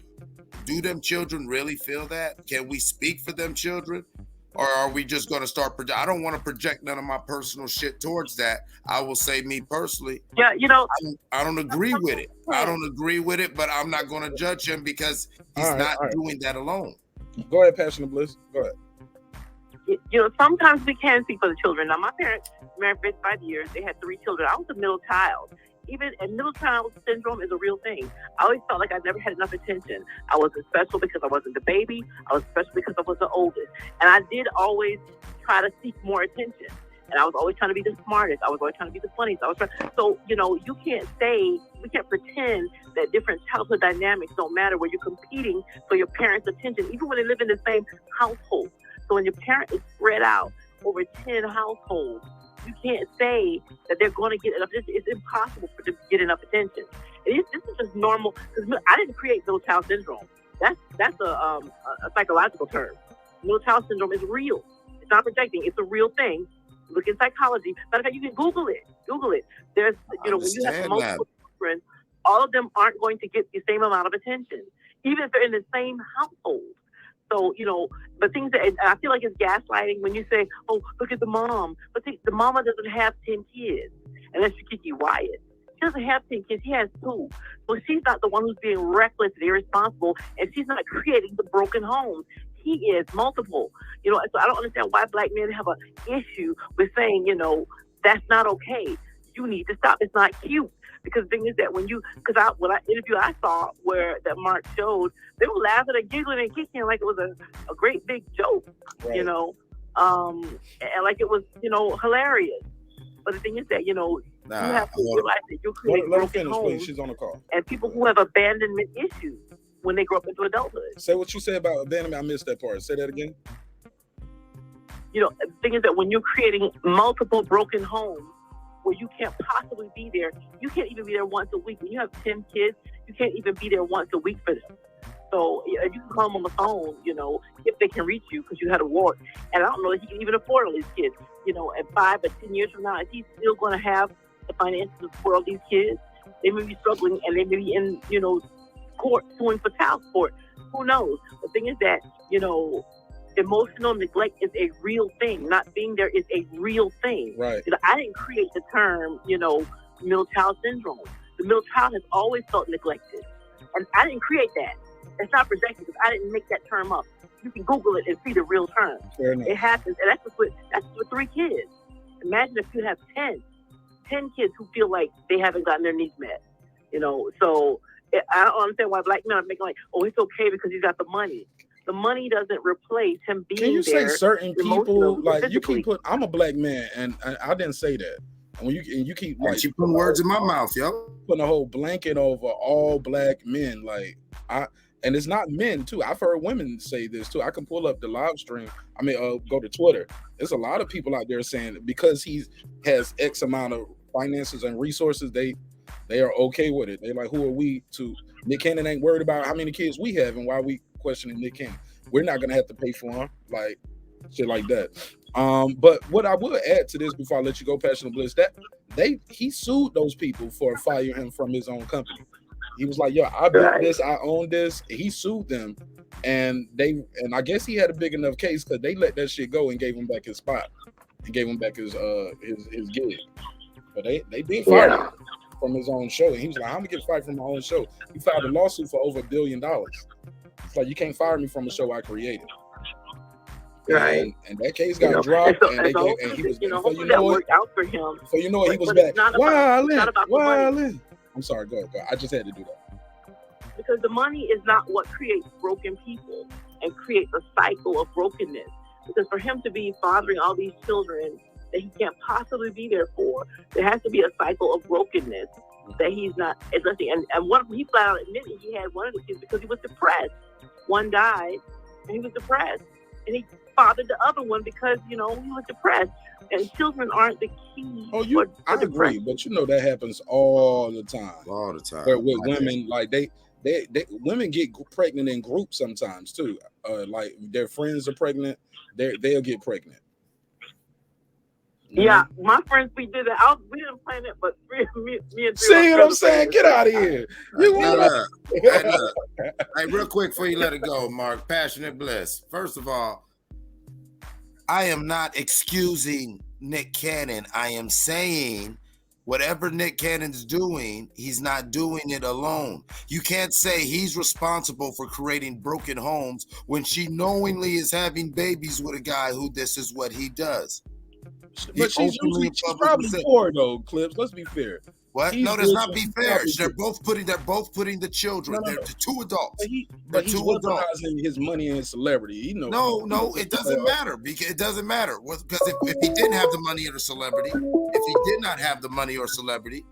do them children really feel that? Can we speak for them children? Or are we just going to start I don't want to project none of my personal shit towards that. I will say, me personally, yeah, I don't agree with it. I don't agree with it, but I'm not going to judge him because he's not doing that alone. Go ahead, Passionate Bliss. Go ahead. Sometimes we can speak for the children. Now, my parents married for 5 years. They had 3 children. I was a middle child. And middle child syndrome is a real thing. I always felt like I never had enough attention. I wasn't special because I wasn't the baby. I was special because I was the oldest. And I did always try to seek more attention. And I was always trying to be the smartest. I was always trying to be the funniest. So, you can't we can't pretend that different childhood dynamics don't matter where you're competing for your parents' attention, even when they live in the same household. So when your parent is spread out over 10 households, you can't say that they're going to get enough. It's impossible for them to get enough attention. This is just normal, because I didn't create middle child syndrome. That's a psychological term. middle child syndrome is real. It's not projecting. It's a real thing. Look in psychology. Matter of fact, you can Google it. Google it. There's, when you have multiple children, all of them aren't going to get the same amount of attention, even if they're in the same household. So, but things that, and I feel like it's gaslighting when you say, oh, look at the mom. But the mama doesn't have 10 kids, unless you Kiki Wyatt. She doesn't have 10 kids. She has 2. So she's not the one who's being reckless and irresponsible, and she's not creating the broken homes. He is multiple. So I don't understand why black men have an issue with saying, that's not okay. You need to stop. It's not cute. Because the thing is that when interview I saw where that Marq showed, they were laughing and giggling and kicking like it was a great big joke, right. And like it was, hilarious. But the thing is that, you have to realize that you're creating broken homes. She's on the call. And people who have abandonment issues when they grow up into adulthood. Say what you said about abandonment. I missed that part. Say that again. The thing is that when you're creating multiple broken homes where you can't possibly be there, you can't even be there once a week. When you have 10 kids, you can't even be there once a week for them. So if you can call them on the phone, if they can reach you because you had a ward. And I don't know if he can even afford all these kids. At 5 or 10 years from now, is he still going to have the finances to support all these kids? They may be struggling and they may be in, court suing for child support. Who knows? The thing is that, emotional neglect is a real thing. Not being there is a real thing. Right. I didn't create the term, middle child syndrome. The middle child has always felt neglected. And I didn't create that. It's not projected because I didn't make that term up. You can Google it and see the real term. It happens. And that's with 3 kids. Imagine if you have 10 kids who feel like they haven't gotten their needs met. So I don't understand why black men are making like, oh, it's okay because he's got the money. The money doesn't replace him being there. Can you say certain people, like you keep putting, I'm a black man, and I didn't say that. And when you keep like you put words in my mouth, yo. Putting a whole blanket over all black men, and it's not men too. I've heard women say this too. I can pull up the live stream. Go to Twitter. There's a lot of people out there saying because he has X amount of finances and resources, they are okay with it. They're like, who are we to? Nick Cannon ain't worried about how many kids we have and why we questioning Nick Cannon. We're not gonna have to pay for him, like shit like that. But what I will add to this before I let you go, Passionate Bliss, that he sued those people for firing him from his own company. He was like, yo, I built this, I own this. He sued them, and I guess he had a big enough case because they let that shit go and gave him back his spot and gave him back his gig. But they did fire him from his own show, and he was like, I'm gonna get fired from my own show. He filed a lawsuit for over $1 billion. It's like, you can't fire me from a show I created. Right. And that case got dropped, and he was, hopefully that worked out for him. So he was back. Wildin'. I'm sorry, go ahead. I just had to do that. Because the money is not what creates broken people and creates a cycle of brokenness. Because for him to be fathering all these children that he can't possibly be there for, there has to be a cycle of brokenness that he's not addressing. And he flat out admitted he had one of the kids because he was depressed. One died, and he was depressed. And he fathered the other one because, he was depressed. And children aren't the key. Oh, I agree, but that happens all the time. All the time. With women, like they women get pregnant in groups sometimes too. Like their friends are pregnant, they'll get pregnant. Yeah, my friends, we did it. We didn't plan it, but me and three. See what I'm saying? Get out of here. Hey, real quick before you let it go, Marq, Passionate Bliss. First of all, I am not excusing Nick Cannon. I am saying whatever Nick Cannon's doing, he's not doing it alone. You can't say he's responsible for creating broken homes when she knowingly is having babies with a guy who this is what he does. But she's probably poor though, Clips. Let's be fair. What? No, that's not be fair. They're both putting the children. They're the 2 adults. But he's weaponizing his money and his celebrity. No, it doesn't matter. Because it doesn't matter. Because if he didn't have the money or the celebrity, if he did not have the money or celebrity,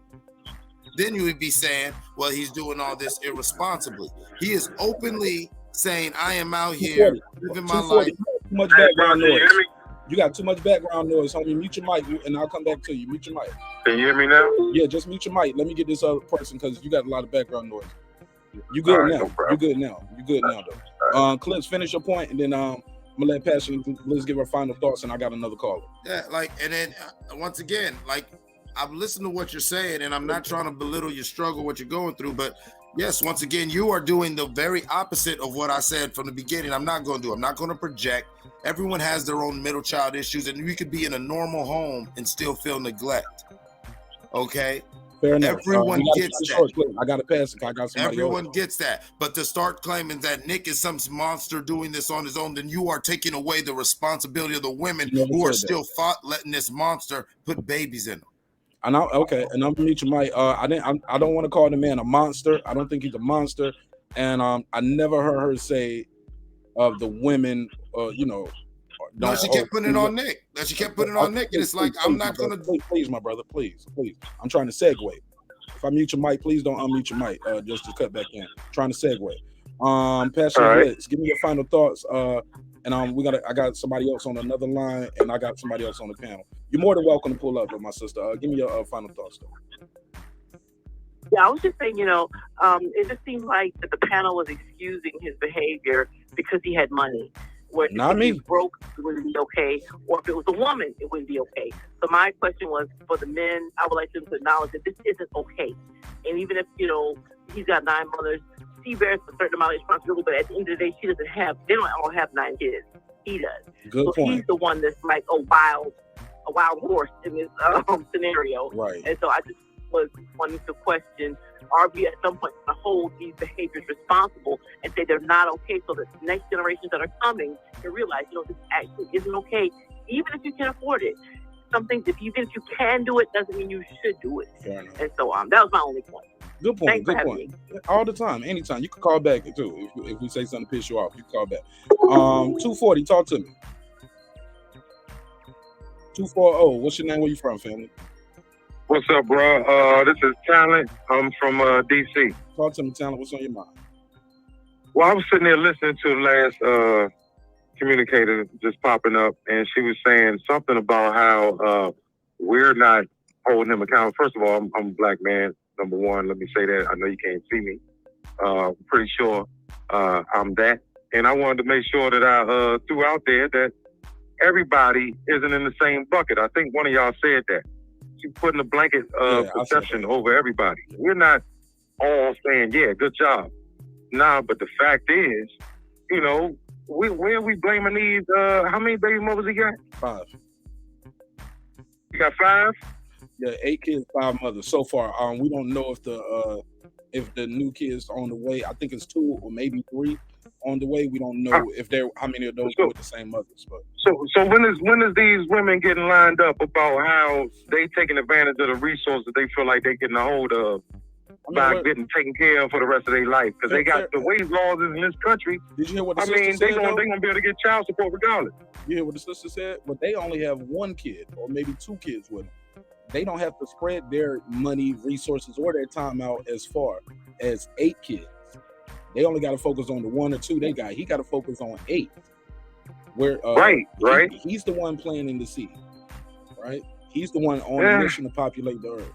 then you would be saying, well, he's doing all this irresponsibly. He is openly saying, I am out here living my life. Too much background noise. You got too much background noise, homie. Mute your mic, and I'll come back to you. Mute your mic. Can you hear me now? Yeah, just mute your mic. Let me get this other person because you got a lot of background noise. You good now? You good now? You good now, though? Clips, finish your point, and then gonna let Passion Bliss give her final thoughts, and I got another caller. Yeah, like, and then once again, like, I've listened to what you're saying, and I'm not trying to belittle your struggle, what you're going through, but yes, once again, you are doing the very opposite of what I said from the beginning. I'm not going to project. Everyone has their own middle child issues, and we could be in a normal home and still feel neglect. Okay? Fair enough. Everyone gets that. I got to pass it. I got somebody Everyone else. gets that. But to start claiming that Nick is some monster doing this on his own, then you are taking away the responsibility of the women who are still letting this monster put babies in them. And I'm gonna mute your mic. I don't want to call the man a monster. I don't think he's a monster. And I never heard her say of the women, No, she kept putting it on Nick. She kept putting it on Nick, and it's like, I'm not gonna. Please, my brother, please. I'm trying to segue. If I mute your mic, please don't unmute your mic. Just to cut back in. I'm trying to segue. Pastor Blitz, give me your final thoughts. And I got somebody else on another line, and I got somebody else on the panel. You're more than welcome to pull up with my sister. Give me your final thoughts, though. Yeah, I was just saying, it just seemed like that the panel was excusing his behavior because he had money. Where Not me. If he was broke, it wouldn't be okay. Or if it was a woman, it wouldn't be okay. So my question was, for the men, I would like them to acknowledge that this isn't okay. And even if, he's got 9 mothers, she bears a certain amount of responsibility, but at the end of the day, they don't all have 9 kids. He does. Good point. He's the one that's like a wild horse in this scenario. Right. And so I just was wanting to question, are we at some point going to hold these behaviors responsible and say they're not okay, so that the next generations that are coming can realize, this actually isn't okay, even if you can afford it. Even if you can do it, doesn't mean you should do it. And so that was my only point. Good point. Good point. All the time, anytime. You can call back too. If we say something to piss you off, you can call back. 240, talk to me. 240. What's your name? Where you from, family? What's up, bro? This is Talent. I'm from DC. Talk to me, Talent. What's on your mind? Well, I was sitting there listening to the last communicator just popping up, and she was saying something about how we're not holding him accountable. First of all, I'm a black man. Number one, let me say that. I know you can't see me. Pretty sure I'm that. And I wanted to make sure that I threw out there that everybody isn't in the same bucket. I think one of y'all said that. She's putting a blanket perception over everybody. We're not all saying, yeah, good job. Nah, but the fact is, where are we blaming these? How many baby mothers he got? 5. You got 5? Yeah, 8 kids, 5 mothers so far. We don't know if the new kids on the way. I think it's 2 or maybe 3 on the way. We don't know how many of those go with the same mothers. But so when is these women getting lined up about how they taking advantage of the resources they feel like they getting a hold of by getting taken care of for the rest of their life? Because they got the wage laws in this country. Did you hear what the sister said? They're gonna be able to get child support regardless. You hear what the sister said? But they only have 1 kid or maybe 2 kids with them. They don't have to spread their money, resources, or their time out as far as 8 kids. They only got to focus on the 1 or 2 they got. He got to focus on 8. Where right. He's the one planting the seed, right? He's the one on a mission to populate the earth.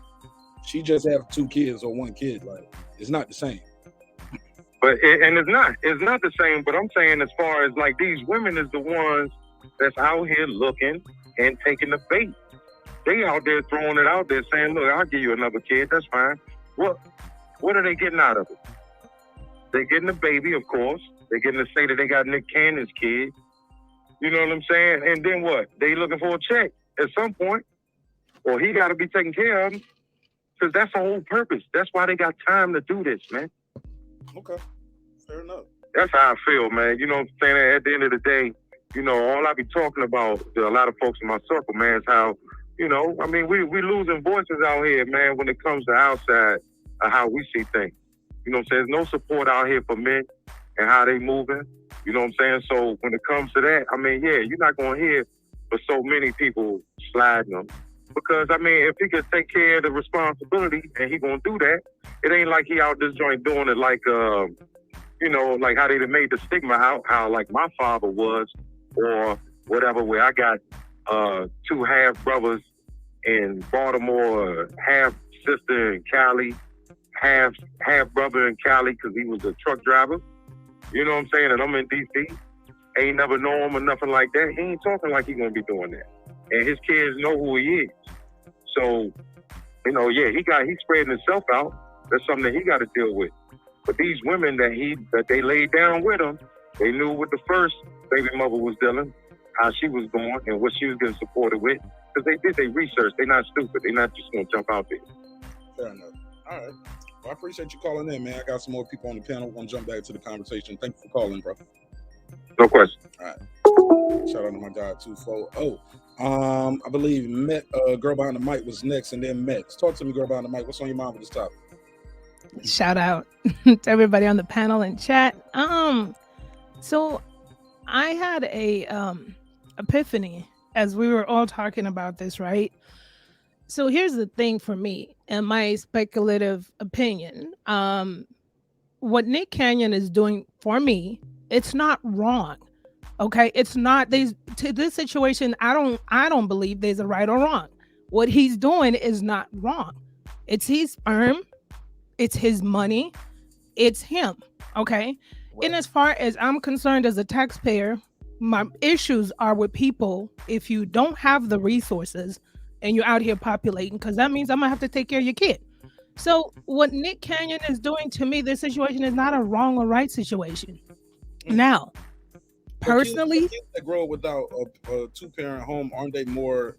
She just have 2 kids or 1 kid. Like, it's not the same. But it's not the same. But I'm saying, as far as like these women is the ones that's out here looking and taking the bait. They out there throwing it out there saying, look, I'll give you another kid. That's fine. What are they getting out of it? They're getting a baby, of course. They're getting to say that they got Nick Cannon's kid. You know what I'm saying? And then what? They looking for a check at some point. Or he got to be taken care of. Because that's the whole purpose. That's why they got time to do this, man. Okay. Fair enough. That's how I feel, man. You know what I'm saying? At the end of the day, all I be talking about to a lot of folks in my circle, man, is how, we losing voices out here, man, when it comes to outside of how we see things. You know what I'm saying? There's no support out here for men and how they moving. You know what I'm saying? So when it comes to that, you're not going to hear for so many people sliding them. Because, if he could take care of the responsibility and he going to do that, it ain't like he out this joint doing it like, like how they made the stigma out, how like my father was or whatever, where I got 2 half brothers in Baltimore, half sister in Cali, half brother in Cali because he was a truck driver. You know what I'm saying? And I'm in DC. ain't never know him or nothing like that. He ain't talking like he gonna be doing that. And his kids know who he is. So, you know, yeah, he's spreading himself out. That's something that he got to deal with. But these women that they laid down with him, they knew what the first baby mother was dealing, how she was going, and what she was getting supported with. Because they did their research. They're not stupid. They're not just gonna jump out there. Fair enough. All right. Well, I appreciate you calling in, man. I got some more people on the panel. We're gonna jump back to the conversation. Thank you for calling, bro. No question. All right. Shout out to my guy 240. I believe Girl Behind the Mic was next, and then Mex. Talk to me, Girl Behind the Mic. What's on your mind with this topic? Shout out to everybody on the panel and chat. So I had a epiphany as we were all talking about this, right? So here's the thing for me and my speculative opinion. What Nick Cannon is doing for me, it's not wrong. Okay, it's not this situation. I don't believe there's a right or wrong. What he's doing is not wrong. It's his sperm, it's his money, it's him. Okay, and as far as I'm concerned as a taxpayer, my issues are with people. If you don't have the resources and you're out here populating, because that means I'm gonna have to take care of your kid. So what Nick Cannon is doing to me, this situation is not a wrong or right situation. Now, personally, kids that grow up without a two-parent home, aren't they more,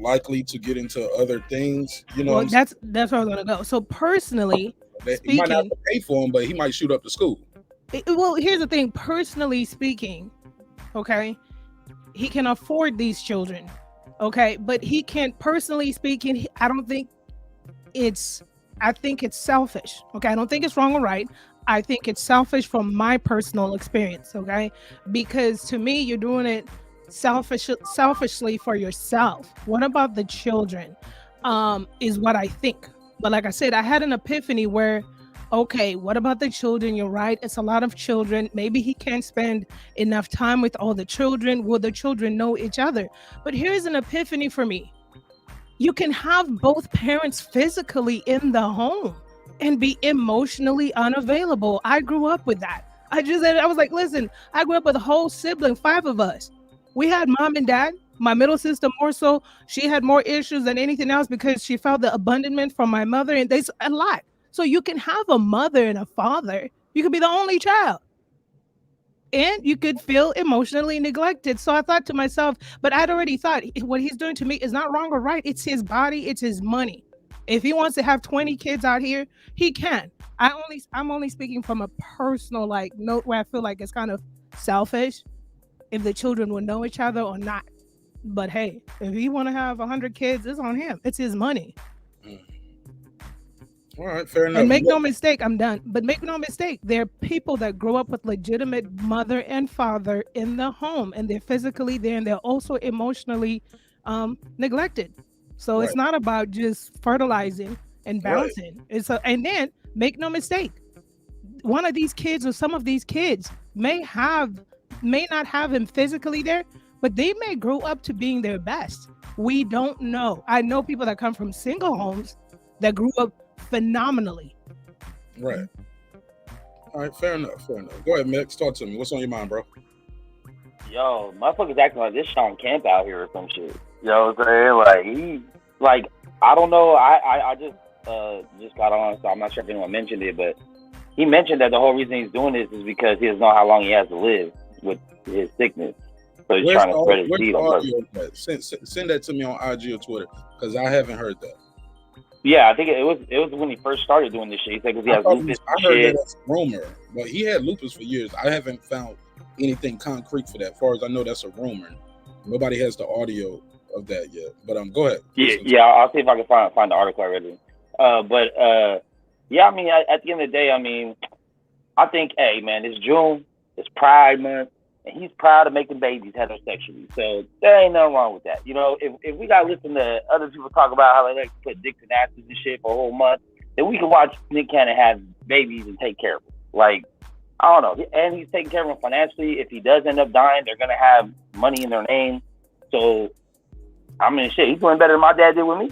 likely to get into other things? Well, that's where I was gonna go. So personally, he might not have to pay for him, but he might shoot up the school. Well, here's the thing. Personally speaking, okay, he can afford these children, okay, but he can't. Personally speaking, I think it's selfish. Okay, I don't think it's wrong or right. I think it's selfish from my personal experience, okay? Because to me, you're doing it selfishly for yourself. What about the children? Is what I think. But like I said, I had an epiphany where, okay, what about the children? You're right. It's a lot of children. Maybe he can't spend enough time with all the children. Will the children know each other? But here's an epiphany for me. You can have both parents physically in the home and be emotionally unavailable. I grew up with that. I was like, listen, I grew up with a whole sibling, 5 of us. We had mom and dad. My middle sister more so, she had more issues than anything else because she felt the abandonment from my mother, and there's a lot. So you can have a mother and a father. You could be the only child. And you could feel emotionally neglected. So I thought to myself, but I'd already thought what he's doing to me is not wrong or right. It's his body, it's his money. If he wants to have 20 kids out here, he can. I'm only speaking from a personal note where I feel like it's kind of selfish if the children will know each other or not. But hey, if he want to have 100 kids, it's on him. It's his money. All right, fair enough. And make no mistake, I'm done. But make no mistake, there are people that grow up with legitimate mother and father in the home, and they're physically there, and they're also emotionally neglected. So It's not about just fertilizing and bouncing. Right. And then make no mistake, one of these kids or some of these kids may not have him physically there, but they may grow up to being their best. We don't know. I know people that come from single homes that grew up phenomenally. Right. All right, fair enough. Go ahead, Mex. Talk to me. What's on your mind, bro? Yo, motherfuckers acting like this Sean Kemp out here or some shit. You know what I'm saying? I don't know. I just got on, so I'm not sure if anyone mentioned it, but he mentioned that the whole reason he's doing this is because he doesn't know how long he has to live with his sickness. So he's trying to spread his seed on purpose. Send that to me on IG or Twitter, because I haven't heard that. Yeah, I think it was when he first started doing this shit. He said because he has lupus. I heard that as a rumor, but he had lupus for years. I haven't found anything concrete for that. As far as I know, that's a rumor. Nobody has the audio of that yet. But go ahead. Yeah, I'll see if I can find the article I read it. Yeah, I mean, at the end of the day, I mean, I think, hey, man, it's June, it's Pride Month, and he's proud of making babies heterosexually. So there ain't nothing wrong with that. You know, if we got to listen to other people talk about how they like to put dicks in asses and shit for a whole month, then we can watch Nick Cannon have babies and take care of them. Like, I don't know. And he's taking care of them financially. If he does end up dying, they're going to have money in their name. So, I mean, shit, he's doing better than my dad did with me.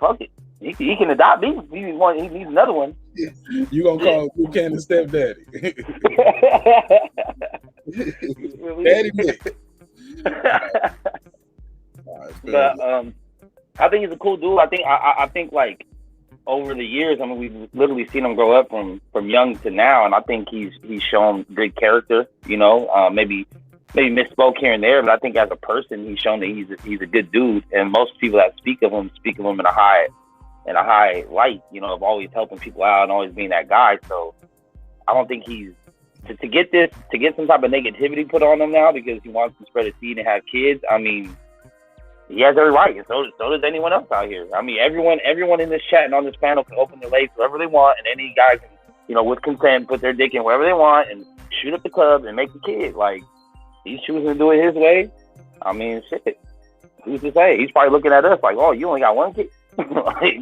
Fuck it. He can adopt me. He needs another one. You gonna call Nick Cannon stepdaddy? Daddy Nick. But I think he's a cool dude. I think like over the years, I mean, we've literally seen him grow up from young to now, and I think he's shown good character. You know, maybe misspoke here and there, but I think as a person, he's shown that he's a good dude. And most people that speak of him in a high light. You know, of always helping people out and always being that guy. So I don't think he's to get some type of negativity put on him now because he wants to spread a seed and have kids. I mean, he has every right, and so does anyone else out here. I mean, everyone in this chat and on this panel can open their legs wherever they want, and any guy can, you know, with consent, put their dick in wherever they want and shoot up the club and make a kid. Like, he's choosing to do it his way. I mean, shit. Who's to say? He's probably looking at us like, oh, you only got one kid? Like,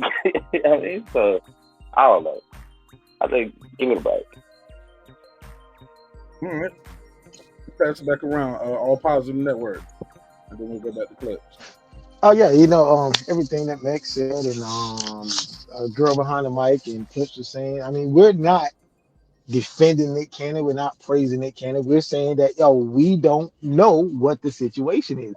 I mean, so, I don't know. I think, give it a break. All right. Pass it back around. All Positive Network. And then we'll go back to clips. Oh yeah, you know, everything that Max said, and girl behind the mic and Clips was saying. I mean, we're not defending Nick Cannon. We're not praising Nick Cannon. We're saying that we don't know what the situation is.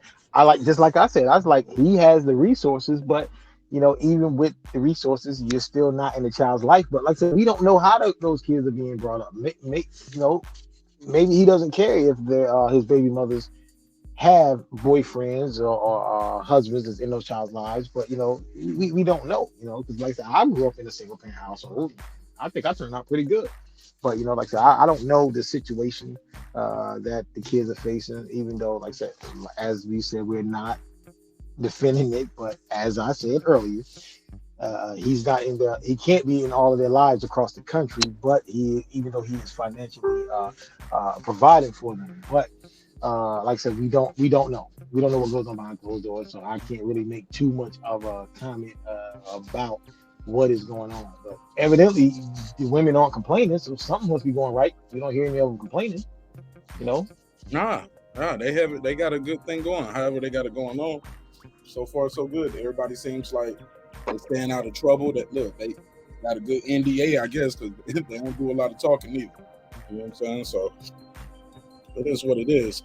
Just like I said, I was like, he has the resources, but you know, even with the resources, you're still not in the child's life. But like I said, we don't know how those kids are being brought up. You know, maybe he doesn't care if his baby mothers have boyfriends or husbands that's in those child's lives, but you know, we don't know, you know, because like I said, I grew up in a single parent household. I think I turned out pretty good, but you know, like I said, I don't know the situation that the kids are facing, even though, like I said, as we said, we're not defending it, but as I said earlier, he's not he can't be in all of their lives across the country, but even though he is financially providing for them, but like I said, we don't know. We don't know what goes on behind closed doors, so I can't really make too much of a comment about what is going on. But evidently, the women aren't complaining, so something must be going right. We don't hear any of them complaining, you know. Nah, they have it. They got a good thing going. However, they got it going on. So far, so good. Everybody seems like they're staying out of trouble. That look, they got a good NDA, I guess, because they don't do a lot of talking either. You know what I'm saying? So. It is what it is.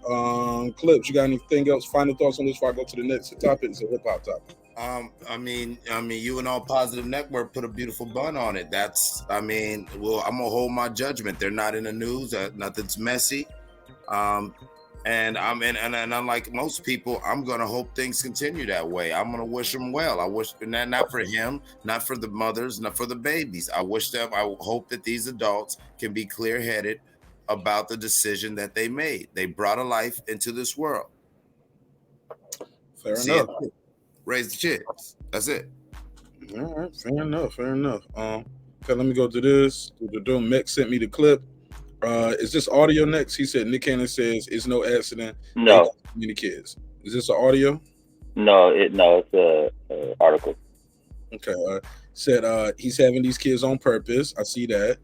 Clips, you got anything else? Final thoughts on this before I go to the next topic? It's a hip hop topic. I mean, you and All Positive Network put a beautiful bun on it. I'm gonna hold my judgment. They're not in the news. Nothing's messy. And unlike most people, I'm gonna hope things continue that way. I'm gonna wish them well. I wish, not for him, not for the mothers, not for the babies. I hope that these adults can be clear-headed about the decision that they made. They brought a life into this world. Fair enough. Raise the kids. That's it. All right, fair enough. Okay, let me go to this. Mick sent me the clip. Is this audio next? He said Nick Cannon says it's no accident. No. Many kids. Is this an audio? No, it's a article. Okay. Said he's having these kids on purpose. I see that.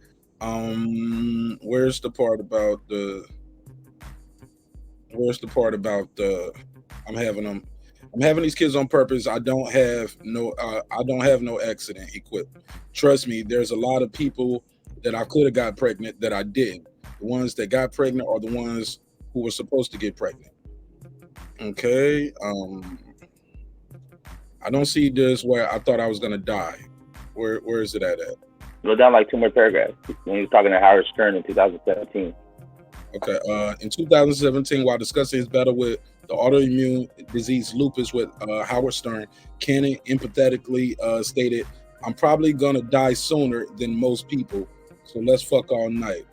Where's the part about the I'm having these kids on purpose. I don't have no accident equipped. Trust me, there's a lot of people that I could have got pregnant that I didn't. The ones that got pregnant are the ones who were supposed to get pregnant. Okay. I don't see this where I thought I was gonna die. Where is it at? Go down like 2 more paragraphs when he was talking to Howard Stern in 2017. Okay. In 2017, while discussing his battle with the autoimmune disease lupus with Howard Stern, Cannon empathetically stated, "I'm probably gonna die sooner than most people, so let's fuck all night.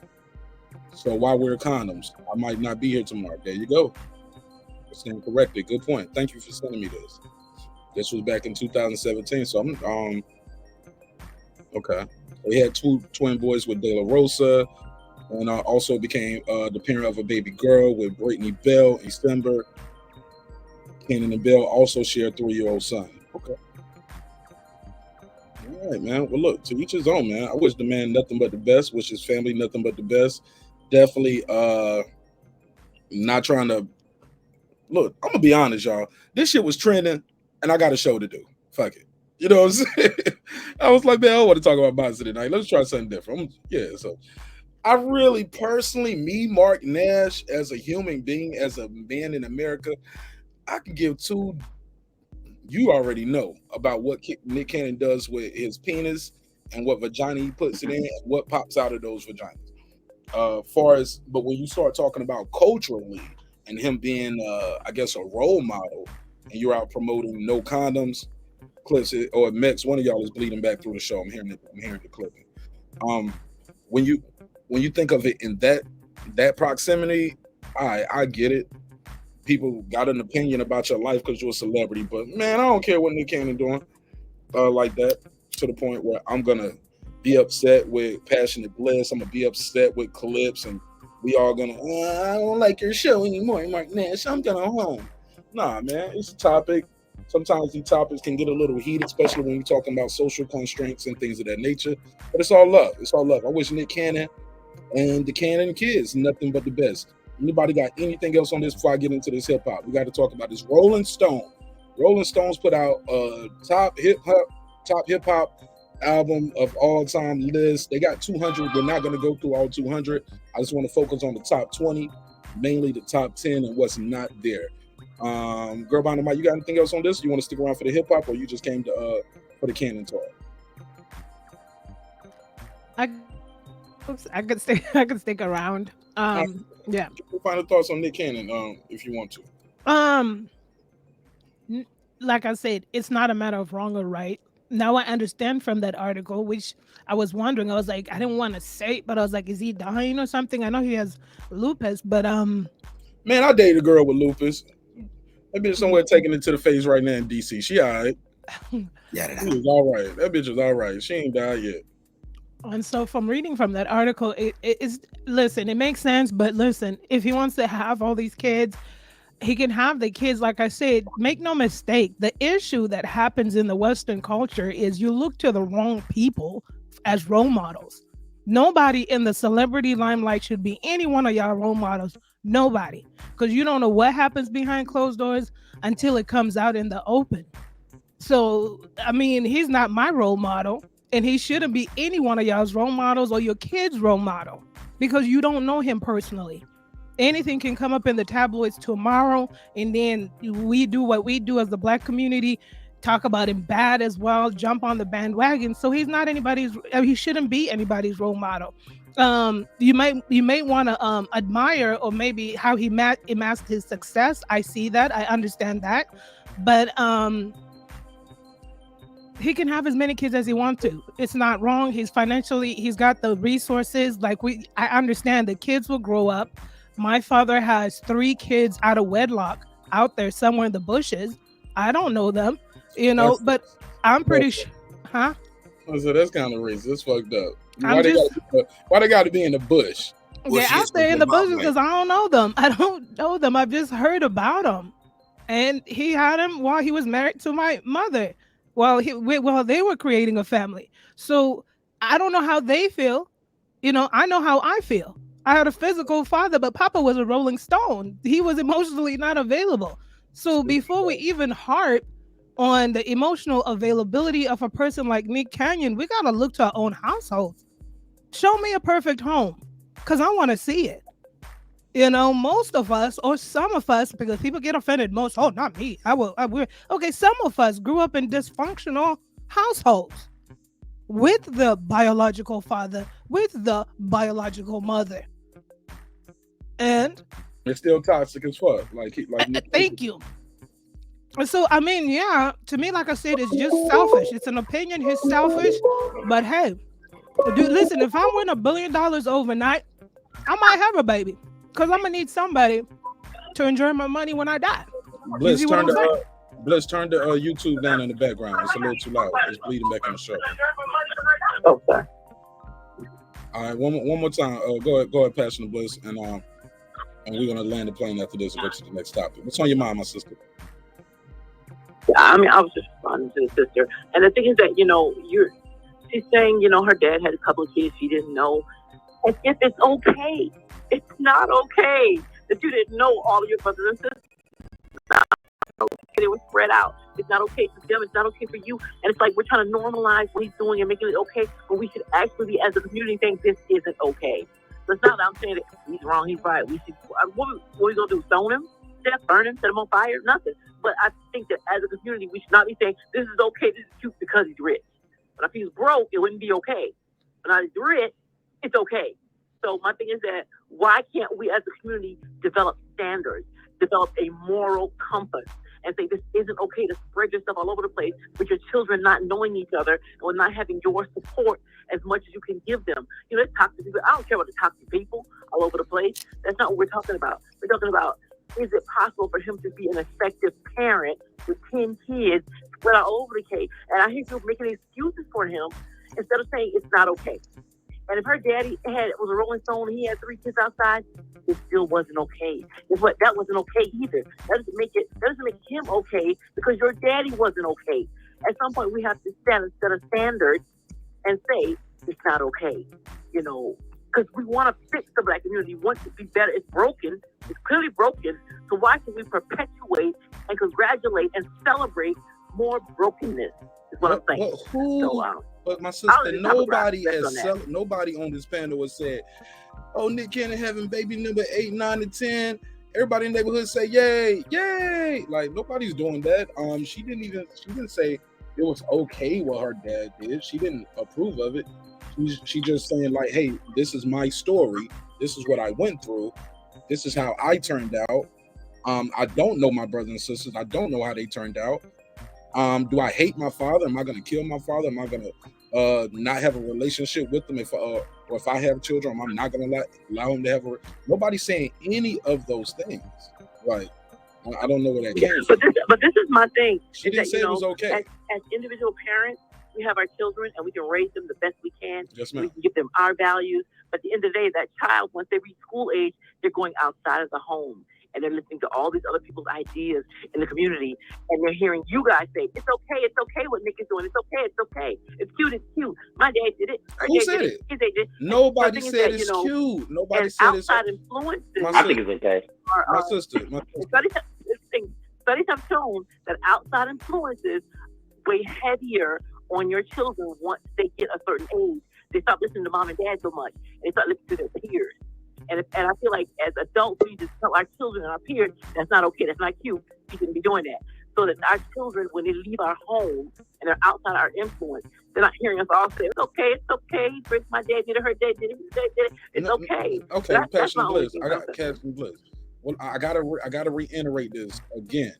So why wear condoms? I might not be here tomorrow." There you go. Stand corrected. Good point. Thank you for sending me this. This was back in 2017. So I'm okay. He had 2 twin boys with De La Rosa, and also became the parent of a baby girl with Brittany Bell in December. Cannon and Bell also share a 3-year-old son. Okay. All right, man. Well, look, to each his own, man. I wish the man nothing but the best. Wish his family nothing but the best. Definitely not trying to... Look, I'm going to be honest, y'all. This shit was trending, and I got a show to do. Fuck it. You know what I'm saying? I was like, man, I don't want to talk about boxing tonight. Let's try something different. So I really personally, me, Marq Nash, as a human being, as a man in America, I can give two. You already know about what Nick Cannon does with his penis and what vagina he puts it in and what pops out of those vaginas. But when you start talking about culturally and him being, I guess, a role model, and you're out promoting no condoms, clips or Mex, one of y'all is bleeding back through the show. I'm hearing the clipping. When you think of it in that proximity, I get it. People got an opinion about your life because you're a celebrity, but man, I don't care what Nick Cannon doing like that, to the point where I'm gonna be upset with Passionate Bliss. I'm gonna be upset with Clips, and we all gonna I don't like your show anymore, Marq Nash. I'm gonna home. Nah, man, it's a topic. Sometimes these topics can get a little heated, especially when you're talking about social constraints and things of that nature. But it's all love. It's all love. I wish Nick Cannon and the Cannon kids nothing but the best. Anybody got anything else on this before I get into this hip hop? We got to talk about this. Rolling Stone. Rolling Stones put out a top hip hop album of all time list. They got 200. We're not going to go through all 200. I just want to focus on the top 20, mainly the top 10 and what's not there. Girl behind the mic, you got anything else on this? You want to stick around for the hip hop, or you just came to for the Cannon talk? I could stick around. Yeah. Final thoughts on Nick Cannon, if you want to. Like I said, it's not a matter of wrong or right. Now I understand from that article, which I was wondering. I was like, I didn't want to say it, but I was like, is he dying or something? I know he has lupus, but man, I dated a girl with lupus. That bitch somewhere taking it to the face right now in DC. She all right. Yeah, she was all right. That bitch was all right. She ain't died yet. And so from reading from that article, listen, it makes sense, but listen, if he wants to have all these kids, he can have the kids. Like I said, make no mistake, the issue that happens in the Western culture is you look to the wrong people as role models. Nobody in the celebrity limelight should be any one of y'all role models. Nobody. Because you don't know what happens behind closed doors until it comes out in the open. So, I mean, he's not my role model. And he shouldn't be any one of y'all's role models or your kid's role model, because you don't know him personally. Anything can come up in the tabloids tomorrow, and then we do what we do as the Black community, talk about him bad as well, jump on the bandwagon. So he's not he shouldn't be anybody's role model. You may want to admire or maybe how he amassed his success. I see that, I understand that, but he can have as many kids as he wants to. It's not wrong. He's got the resources. I understand the kids will grow up. My father has 3 kids out of wedlock out there somewhere in the bushes. I don't know them, but I'm pretty sure. Huh? So that's kind of racist. That's fucked up. Why they got to be in the bush? They're out there in the bushes because I don't know them. I've just heard about them. And he had him while he was married to my mother. While they were creating a family. So I don't know how they feel. I know how I feel. I had a physical father, but Papa was a Rolling Stone. He was emotionally not available. So before we even harp on the emotional availability of a person like Nick Cannon, we got to look to our own households. Show me a perfect home, because I want to see it. Most of us, or some of us, because people get offended most. Oh, not me. Okay, some of us grew up in dysfunctional households with the biological father, with the biological mother, and it's still toxic as fuck. Thank you. So I mean, yeah, to me, like I said, it's just selfish. It's an opinion. He's selfish, but hey, dude, listen. If I win $1 billion overnight, I might have a baby. Because I'm going to need somebody to enjoy my money when I die. Bliss, turn the YouTube down in the background. It's a little too loud. It's bleeding back in the show. Okay. All right, one more time. Go ahead, Passionate Bliss, and we're going to land the plane after this and go to the next topic. What's on your mind, my sister? I mean, I was just responding to the sister. And the thing is that, she's saying, her dad had a couple of kids she didn't know. As if it's okay. It's not okay that you didn't know all of your brothers and sisters. It's not okay. They were spread out. It's not okay for them. It's not okay for you. And it's like we're trying to normalize what he's doing and making it okay, but we should actually be, as a community, saying this isn't okay. it's not that I'm saying that he's wrong, he's right. We should, what are we gonna do? Stone him? Burn him? Set him on fire? Nothing. But I think that as a community, we should not be saying this is okay, this is cute because he's rich. But if he's broke, it wouldn't be okay. But now he's rich, it's okay. So my thing is that why can't we as a community develop standards, develop a moral compass, and say this isn't okay to spread yourself all over the place with your children not knowing each other or not having your support as much as you can give them. You know, there's toxic people. I don't care about the toxic people all over the place. That's not what we're talking about. We're talking about, is it possible for him to be an effective parent with 10 kids spread out all over the case? And I hear people making excuses for him instead of saying it's not okay. And if her daddy was a Rolling Stone and he had 3 kids outside, it still wasn't okay. Guess what? That wasn't okay either. That doesn't make him okay because your daddy wasn't okay. At some point, we have to set a standard and say it's not okay. You know, because we want to fix the Black community. We want it to be better. It's broken. It's clearly broken. So why should we perpetuate and congratulate and celebrate more brokenness? Is what I'm saying. But my sister, nobody on this panel has said, "Oh, Nick Cannon having baby number 8, 9, and 10." Everybody in the neighborhood say, "Yay, yay!" Like nobody's doing that. She didn't say it was okay what her dad did. She didn't approve of it. She just saying like, "Hey, this is my story. This is what I went through. This is how I turned out. I don't know my brothers and sisters. I don't know how they turned out. Do I hate my father? Am I going to kill my father? Am I going to not have a relationship with them or if I have children? I'm not going to allow him to have Nobody's saying any of those things. Like, I don't know where that came from. But this is my thing. She didn't say it was okay. As individual parents, we have our children and we can raise them the best we can. Yes, ma'am. We can give them our values. But at the end of the day, that child, once they reach school age, they're going outside of the home. And they're listening to all these other people's ideas in the community. And they're hearing you guys say, it's okay what Nick is doing. It's okay. It's cute. My dad did it. Who said it? His dad did it. Nobody said it's cute. Nobody said it's outside influences. I think it's okay. My sister. Studies have shown that outside influences weigh heavier on your children once they get a certain age. They stop listening to mom and dad so much. And they start listening to their peers. And I feel like as adults, we just tell our children and our peers, that's not okay, that's not cute, you shouldn't be doing that. So that our children, when they leave our home and they're outside our influence, they're not hearing us all say, it's okay, my dad did it, her dad did it, his dad did it, it's okay. Okay, Passion Bliss. I got Passion Bliss. Well, I gotta reiterate this again.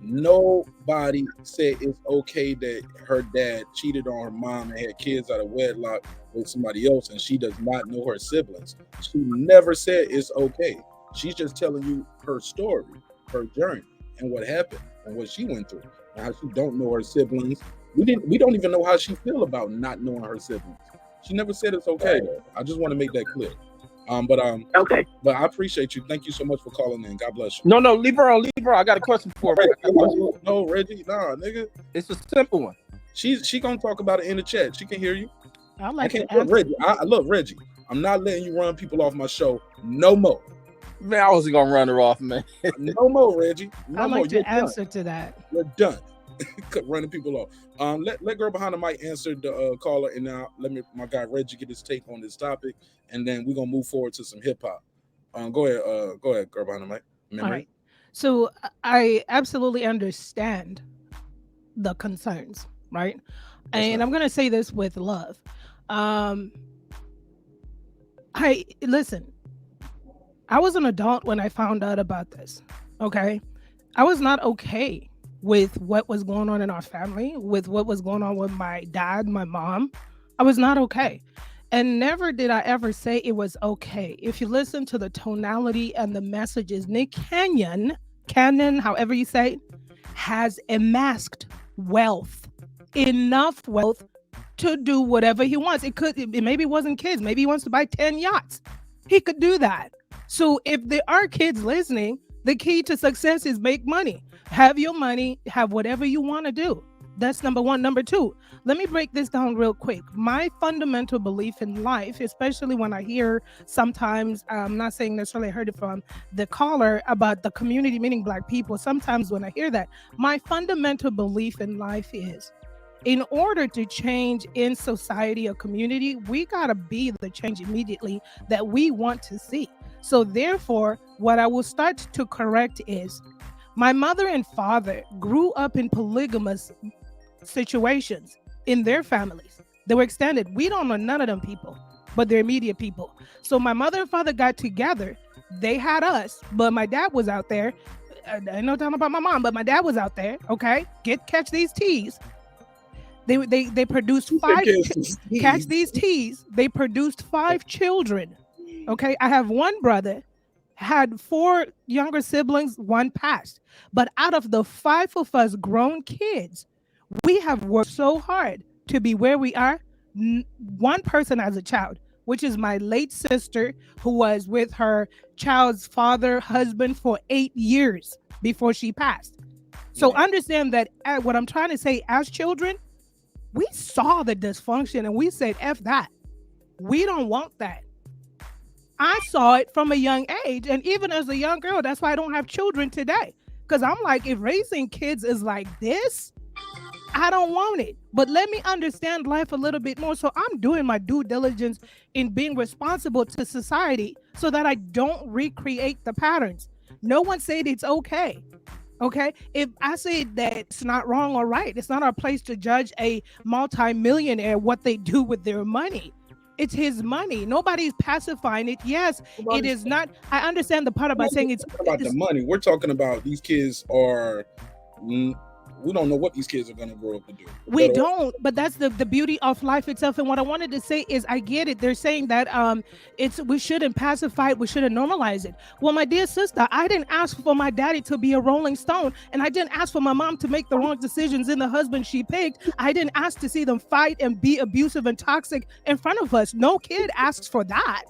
Nobody said it's okay that her dad cheated on her mom and had kids out of wedlock with somebody else and she does not know her siblings. She never said it's okay. She's just telling you her story, her journey, and what happened and what she went through and how she don't know her siblings. We don't even know how she feel about not knowing her siblings. She never said it's okay. I just want to make that clear. Okay. But I appreciate you. Thank you so much for calling in. God bless you. No, leave her on. I got a question for her. No, Reggie, nah, nigga. It's a simple one. She gonna talk about it in the chat. She can hear you. Reggie. I love Reggie. I'm not letting you run people off my show no more. Man, I wasn't gonna run her off, man. No more, Reggie. I'd like to answer to that. We're done. Running people off. Let girl behind the mic answer the caller, and now let my guy Reggie get his take on this topic, and then we're gonna move forward to some hip hop. Go ahead, girl behind the mic. All right. So I absolutely understand the concerns, right? And I'm gonna say this with love. Listen. I was an adult when I found out about this. Okay, I was not okay with what was going on in our family, with what was going on with my dad, my mom. I was not okay. And never did I ever say it was okay. If you listen to the tonality and the messages, Nick Cannon, however you say it, has amassed wealth, enough wealth to do whatever he wants. Maybe it wasn't kids. Maybe he wants to buy 10 yachts. He could do that. So if there are kids listening, the key to success is make money. Have your money, have whatever you want to do. That's number one. Number two, let me break this down real quick. My fundamental belief in life, especially when I hear sometimes, I'm not saying necessarily I heard it from the caller about the community, meaning Black people. Sometimes when I hear that, my fundamental belief in life is in order to change in society or community, we got to be the change immediately that we want to see. So therefore, what I will start to correct is my mother and father grew up in polygamous situations in their families. They were extended. We don't know none of them people, but they're immediate people. So my mother and father got together. They had us, but my dad was out there. I know talking about my mom, but my dad was out there. Okay, catch these T's. They produced five. Catch these T's. They produced 5 children. Okay, I have one brother, had 4 younger siblings, 1 passed. But out of the 5 of us grown kids, we have worked so hard to be where we are. One person as a child, which is my late sister, who was with her child's father, husband for 8 years before she passed. So understand that what I'm trying to say, as children, we saw the dysfunction and we said, F that. We don't want that. I saw it from a young age. And even as a young girl, that's why I don't have children today. Because I'm like, if raising kids is like this, I don't want it. But let me understand life a little bit more. So I'm doing my due diligence in being responsible to society so that I don't recreate the patterns. No one said it's okay. Okay, if I say that it's not wrong or right, it's not our place to judge a multi-millionaire what they do with their money. It's his money. Nobody's pacifying it. Yes, it is not. I understand the part about saying it's about the money. We're talking about these kids are. We don't know what these kids are going to grow up to do. We don't, but that's the beauty of life itself. And what I wanted to say is, I get it. They're saying that we shouldn't pacify it, we shouldn't normalize it. Well, my dear sister, I didn't ask for my daddy to be a Rolling Stone, and I didn't ask for my mom to make the wrong decisions in the husband she picked. I didn't ask to see them fight and be abusive and toxic in front of us. No kid asks for that.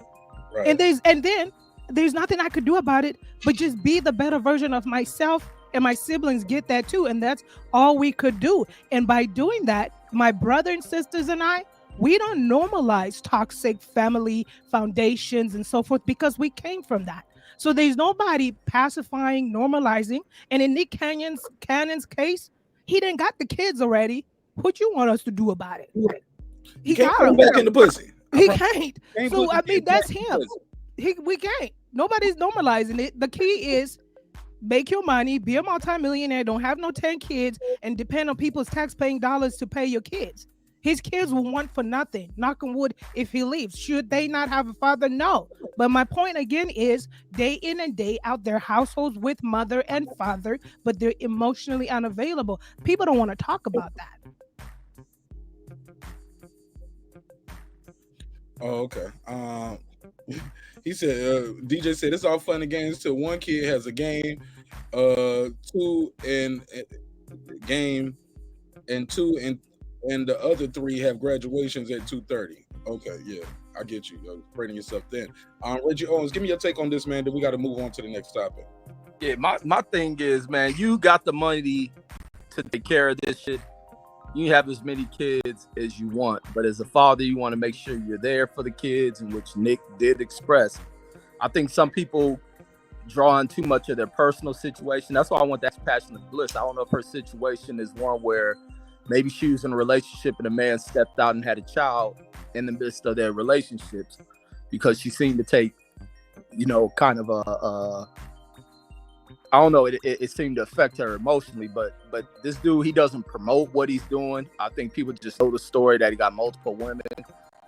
Right. And then there's nothing I could do about it, but just be the better version of myself. And my siblings get that too. And that's all we could do. And by doing that, my brother and sisters and I, we don't normalize toxic family foundations and so forth because we came from that. So there's nobody pacifying, normalizing. And in Nick Cannon's case, he didn't got the kids already. What you want us to do about it? He can't come back in the pussy. He can't. So I mean, that's him. We can't. Nobody's normalizing it. The key is make your money, be a multimillionaire, don't have no 10 kids, and depend on people's tax-paying dollars to pay your kids. His kids will want for nothing, knock on wood, if he leaves. Should they not have a father? No. But my point again is, day in and day out, their households with mother and father, but they're emotionally unavailable. People don't want to talk about that. Oh, okay. He said, DJ said, it's all fun and games till one kid has a game, 2 and game, and 2 and the other 3 have graduations at 2:30. Okay, yeah, I get you. You're spreading yourself thin. Reggie Owens, give me your take on this, man. Then we got to move on to the next topic. Yeah, my thing is, man, you got the money to take care of this shit. You have as many kids as you want, but as a father, you want to make sure you're there for the kids, in which Nick did express. I think some people draw on too much of their personal situation. That's why I want that passionate bliss. I don't know if her situation is one where maybe she was in a relationship and a man stepped out and had a child in the midst of their relationships, because she seemed to take, kind of I don't know, it seemed to affect her emotionally, but this dude, he doesn't promote what he's doing. I think people just know the story that he got multiple women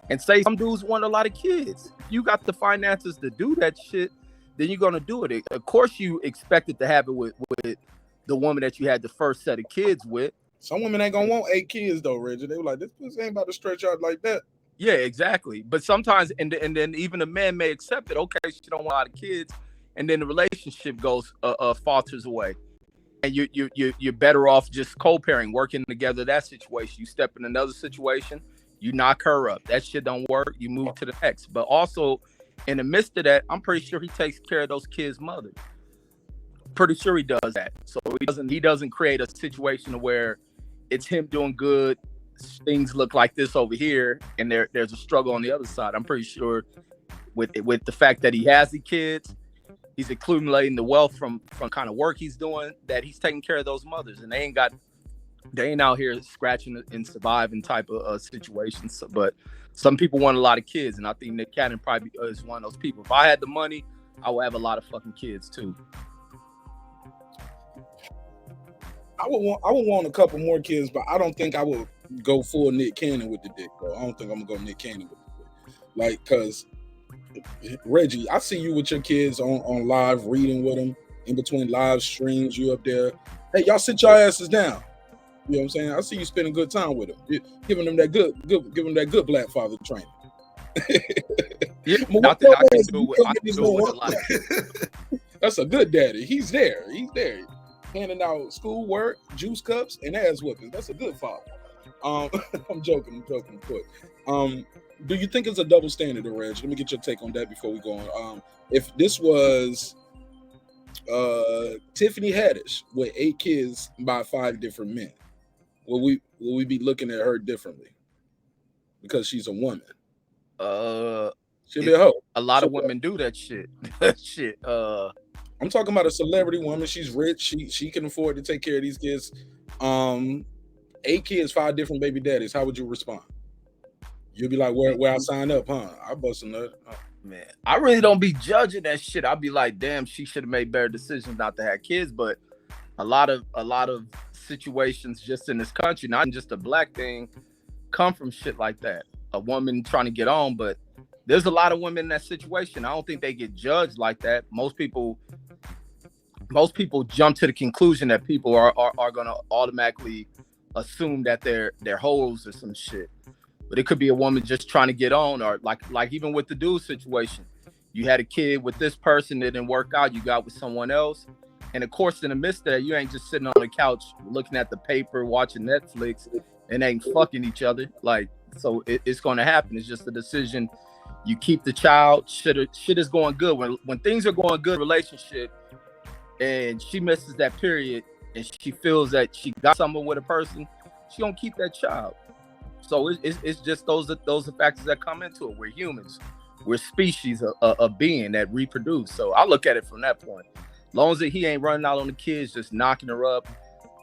and say some dudes want a lot of kids. If you got the finances to do that shit, then you're going to do it. Of course, you expected to have it with the woman that you had the first set of kids with. Some women ain't going to want 8 kids though, Reggie. They were like, this pussy ain't about to stretch out like that. Yeah, exactly. But sometimes, and then even a man may accept it. Okay, she don't want a lot of kids. And then the relationship goes falters away, and you're better off just co-parenting, working together. That situation, you step in another situation, you knock her up. That shit don't work. You move to the next. But also, in the midst of that, I'm pretty sure he takes care of those kids' mother. Pretty sure he does that. So he doesn't create a situation where it's him doing good, things look like this over here, and there's a struggle on the other side. I'm pretty sure with the fact that he has the kids, he's accumulating the wealth from kind of work he's doing, that he's taking care of those mothers, and they ain't got They ain't out here scratching and surviving type of situations. So, but some people want a lot of kids, and I think Nick Cannon probably is one of those people. If I had the money, I would have a lot of fucking kids too. I would want a couple more kids, but I don't think I would go full Nick Cannon with the dick, bro. I don't think I'm gonna go Nick Cannon with the dick. Like, cause Reggie, I see you with your kids on live reading with them in between live streams. You up there, hey, y'all sit your asses down. You know what I'm saying? I see you spending good time with them, giving them that good black father training. Yeah, not that I can do it. I can do it with a lot of kids. That's a good daddy. He's there. Handing out school work, juice cups, and ass whippings. That's a good father. I'm joking, of course. Do you think it's a double standard, Reg? Let me get your take on that before we go on. If this was Tiffany Haddish with 8 kids by 5 different men, will we be looking at her differently because she's a woman? She'll be a hoe. A lot of women do that shit. Shit. I'm talking about a celebrity woman. She's rich. She can afford to take care of these kids. 8 kids, 5 different baby daddies. How would you respond? You'll be like, where I sign up, huh? I bust a nut. Man, I really don't be judging that shit. I'll be like, damn, she should have made better decisions not to have kids. But a lot of situations just in this country, not just a black thing, come from shit like that. A woman trying to get on, but there's a lot of women in that situation. I don't think they get judged like that. Most people jump to the conclusion that people are gonna automatically assume that they're hoes or some shit. But it could be a woman just trying to get on, or like even with the dude situation. You had a kid with this person that didn't work out, you got with someone else. And of course, in the midst of that, you ain't just sitting on the couch looking at the paper, watching Netflix, and ain't fucking each other. Like, so it's gonna happen. It's just a decision. You keep the child. Shit is going good. When things are going good in a relationship and she misses that period and she feels that she got something with a person, she gonna keep that child. So it's just those are factors that come into it. We're humans. We're species of being that reproduce. So I look at it from that point. As long as he ain't running out on the kids, just knocking her up,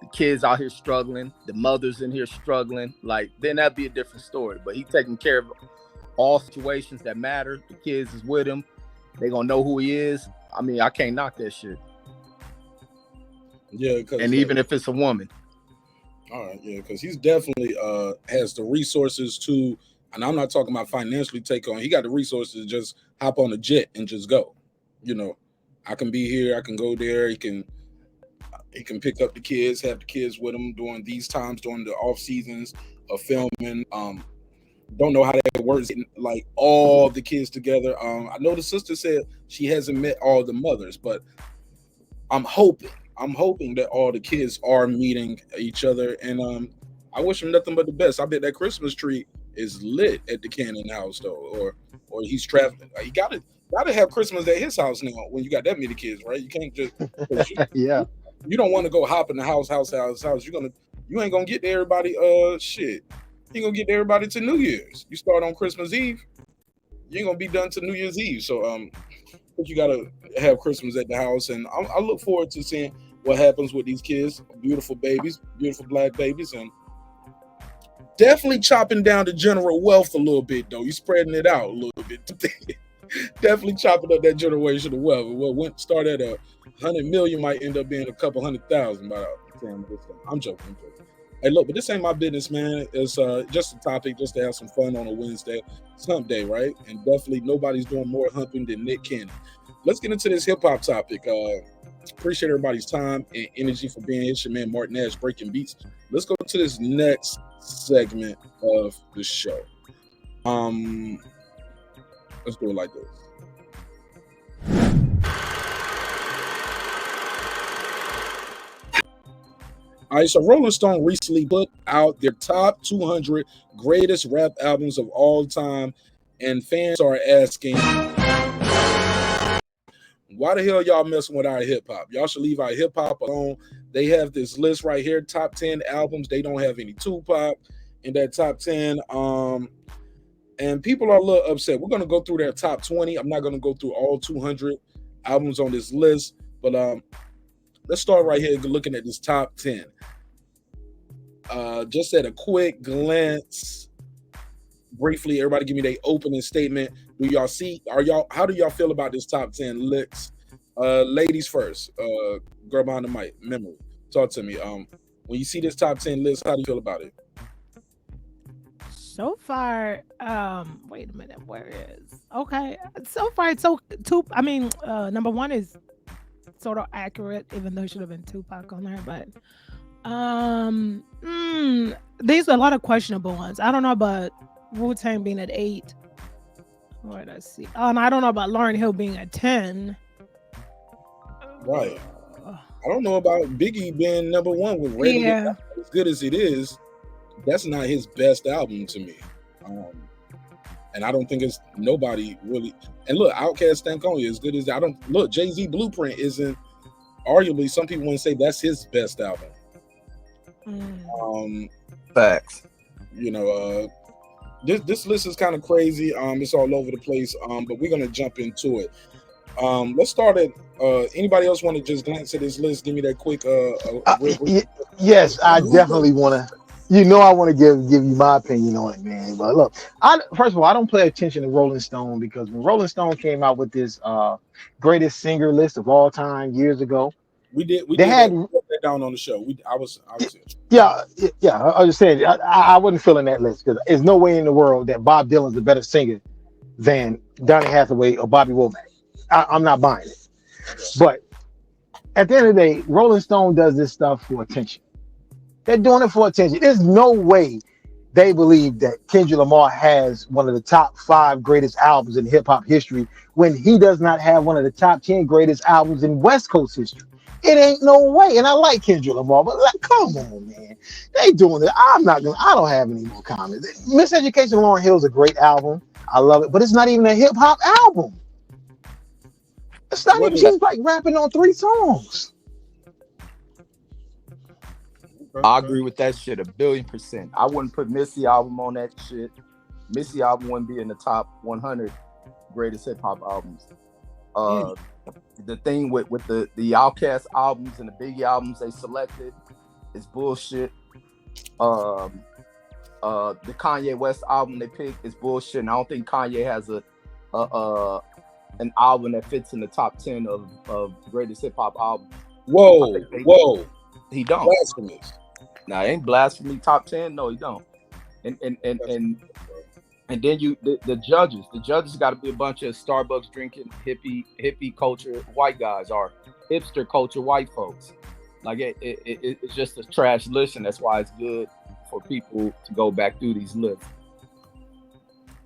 the kids out here struggling, the mothers in here struggling, like, then that'd be a different story. But he taking care of all situations that matter. The kids is with him. They gonna know who he is. I mean, I can't knock that shit. Yeah, and even if it's a woman. All right, yeah, because he's definitely has the resources to, and I'm not talking about financially take on. He got the resources to just hop on a jet and just go. You know, I can be here, I can go there. He can pick up the kids, have the kids with him during these times, during the off seasons of filming. Don't know how that works, like all the kids together. I know the sister said she hasn't met all the mothers, but I'm hoping that all the kids are meeting each other, and I wish him nothing but the best. I bet that Christmas tree is lit at the Cannon house though, or he's traveling. You gotta have Christmas at his house now when you got that many kids, right? You can't just yeah. You don't want to go hop in the house. You ain't gonna get to everybody. Shit. You ain't gonna get to everybody to New Year's. You start on Christmas Eve. You ain't gonna be done to New Year's Eve. So you gotta have Christmas at the house, and I look forward to seeing what happens with these kids. Beautiful babies, beautiful black babies, and definitely chopping down the general wealth a little bit though. You spreading it out a little bit. Definitely chopping up that generational wealth. Well, start at 100 million, might end up being a couple 100,000 by the time this time. I'm joking. Hey, look, but this ain't my business, man. It's just a topic, just to have some fun on a Wednesday. It's hump day, right? And definitely nobody's doing more humping than Nick Cannon. Let's get into this hip hop topic. Appreciate everybody's time and energy for being here. It's your man Marq Nash, Breaking Beats. Let's go to this next segment of the show. Let's do it like this. All right, so Rolling Stone recently put out their top 200 greatest rap albums of all time, and fans are asking, why the hell y'all messing with our hip hop? Y'all should leave our hip hop alone. They have this list right here, top 10 albums. They don't have any Tupac in that top 10. And people are a little upset. We're going to go through their top 20. I'm not going to go through all 200 albums on this list, but let's start right here looking at this top 10. Just at a quick glance, briefly, everybody give me their opening statement. Do y'all see? How do y'all feel about this top 10 licks? Ladies first. Girl behind the mic. Memory. Talk to me. When you see this top 10 list, how do you feel about it? So far, wait a minute, where is okay? So far, it's so two. I mean, number one is sort of accurate, even though it should have been Tupac on there. But these are a lot of questionable ones. I don't know about Wu-Tang being at 8. What did I see? And I don't know about Lauryn Hill being at 10. Right. I don't know about Biggie being number 1 with Ready. Yeah. As good as it is, that's not his best album to me. And I don't think it's nobody really. And look, Outkast Stankonia, as good as I don't look, Jay-Z Blueprint isn't arguably, some people want to say that's his best album. Facts. You know, this list is kind of crazy. It's all over the place. But we're gonna jump into it. Let's start at anybody else want to just glance at this list? Give me that quick yes, I definitely want to. You know, I want to give you my opinion on it, man. But look, first of all, I don't pay attention to Rolling Stone because when Rolling Stone came out with this greatest singer list of all time years ago, we did that down on the show. I was yeah. I was just saying I wasn't feeling that list because there's no way in the world that Bob Dylan's a better singer than Donny Hathaway or Bobby Womack. I'm not buying it. But at the end of the day, Rolling Stone does this stuff for attention. They're doing it for attention. There's no way they believe that Kendrick Lamar has one of the top 5 greatest albums in hip hop history when he does not have one of the top 10 greatest albums in West Coast history. It ain't no way. And I like Kendrick Lamar, but like, come on, man. They doing it. I don't have any more comments. Miseducation of Lauryn Hill is a great album. I love it, but it's not even a hip hop album. It's not even, she's like rapping on 3 songs. I agree with that shit 1,000,000,000%. I wouldn't put Missy album on that shit. Missy album wouldn't be in the top 100 greatest hip hop albums. The thing with the Outkast albums and the Biggie albums they selected is bullshit. The Kanye West album they picked is bullshit. And I don't think Kanye has an album that fits in the top 10 of greatest hip hop albums. Whoa. He don't. Blasphemous. Nah, ain't blasphemy top 10. No, he don't. And then the judges got to be a bunch of Starbucks drinking hippie culture white guys or hipster culture white folks. Like it's just a trash list, and that's why it's good for people to go back through these lists.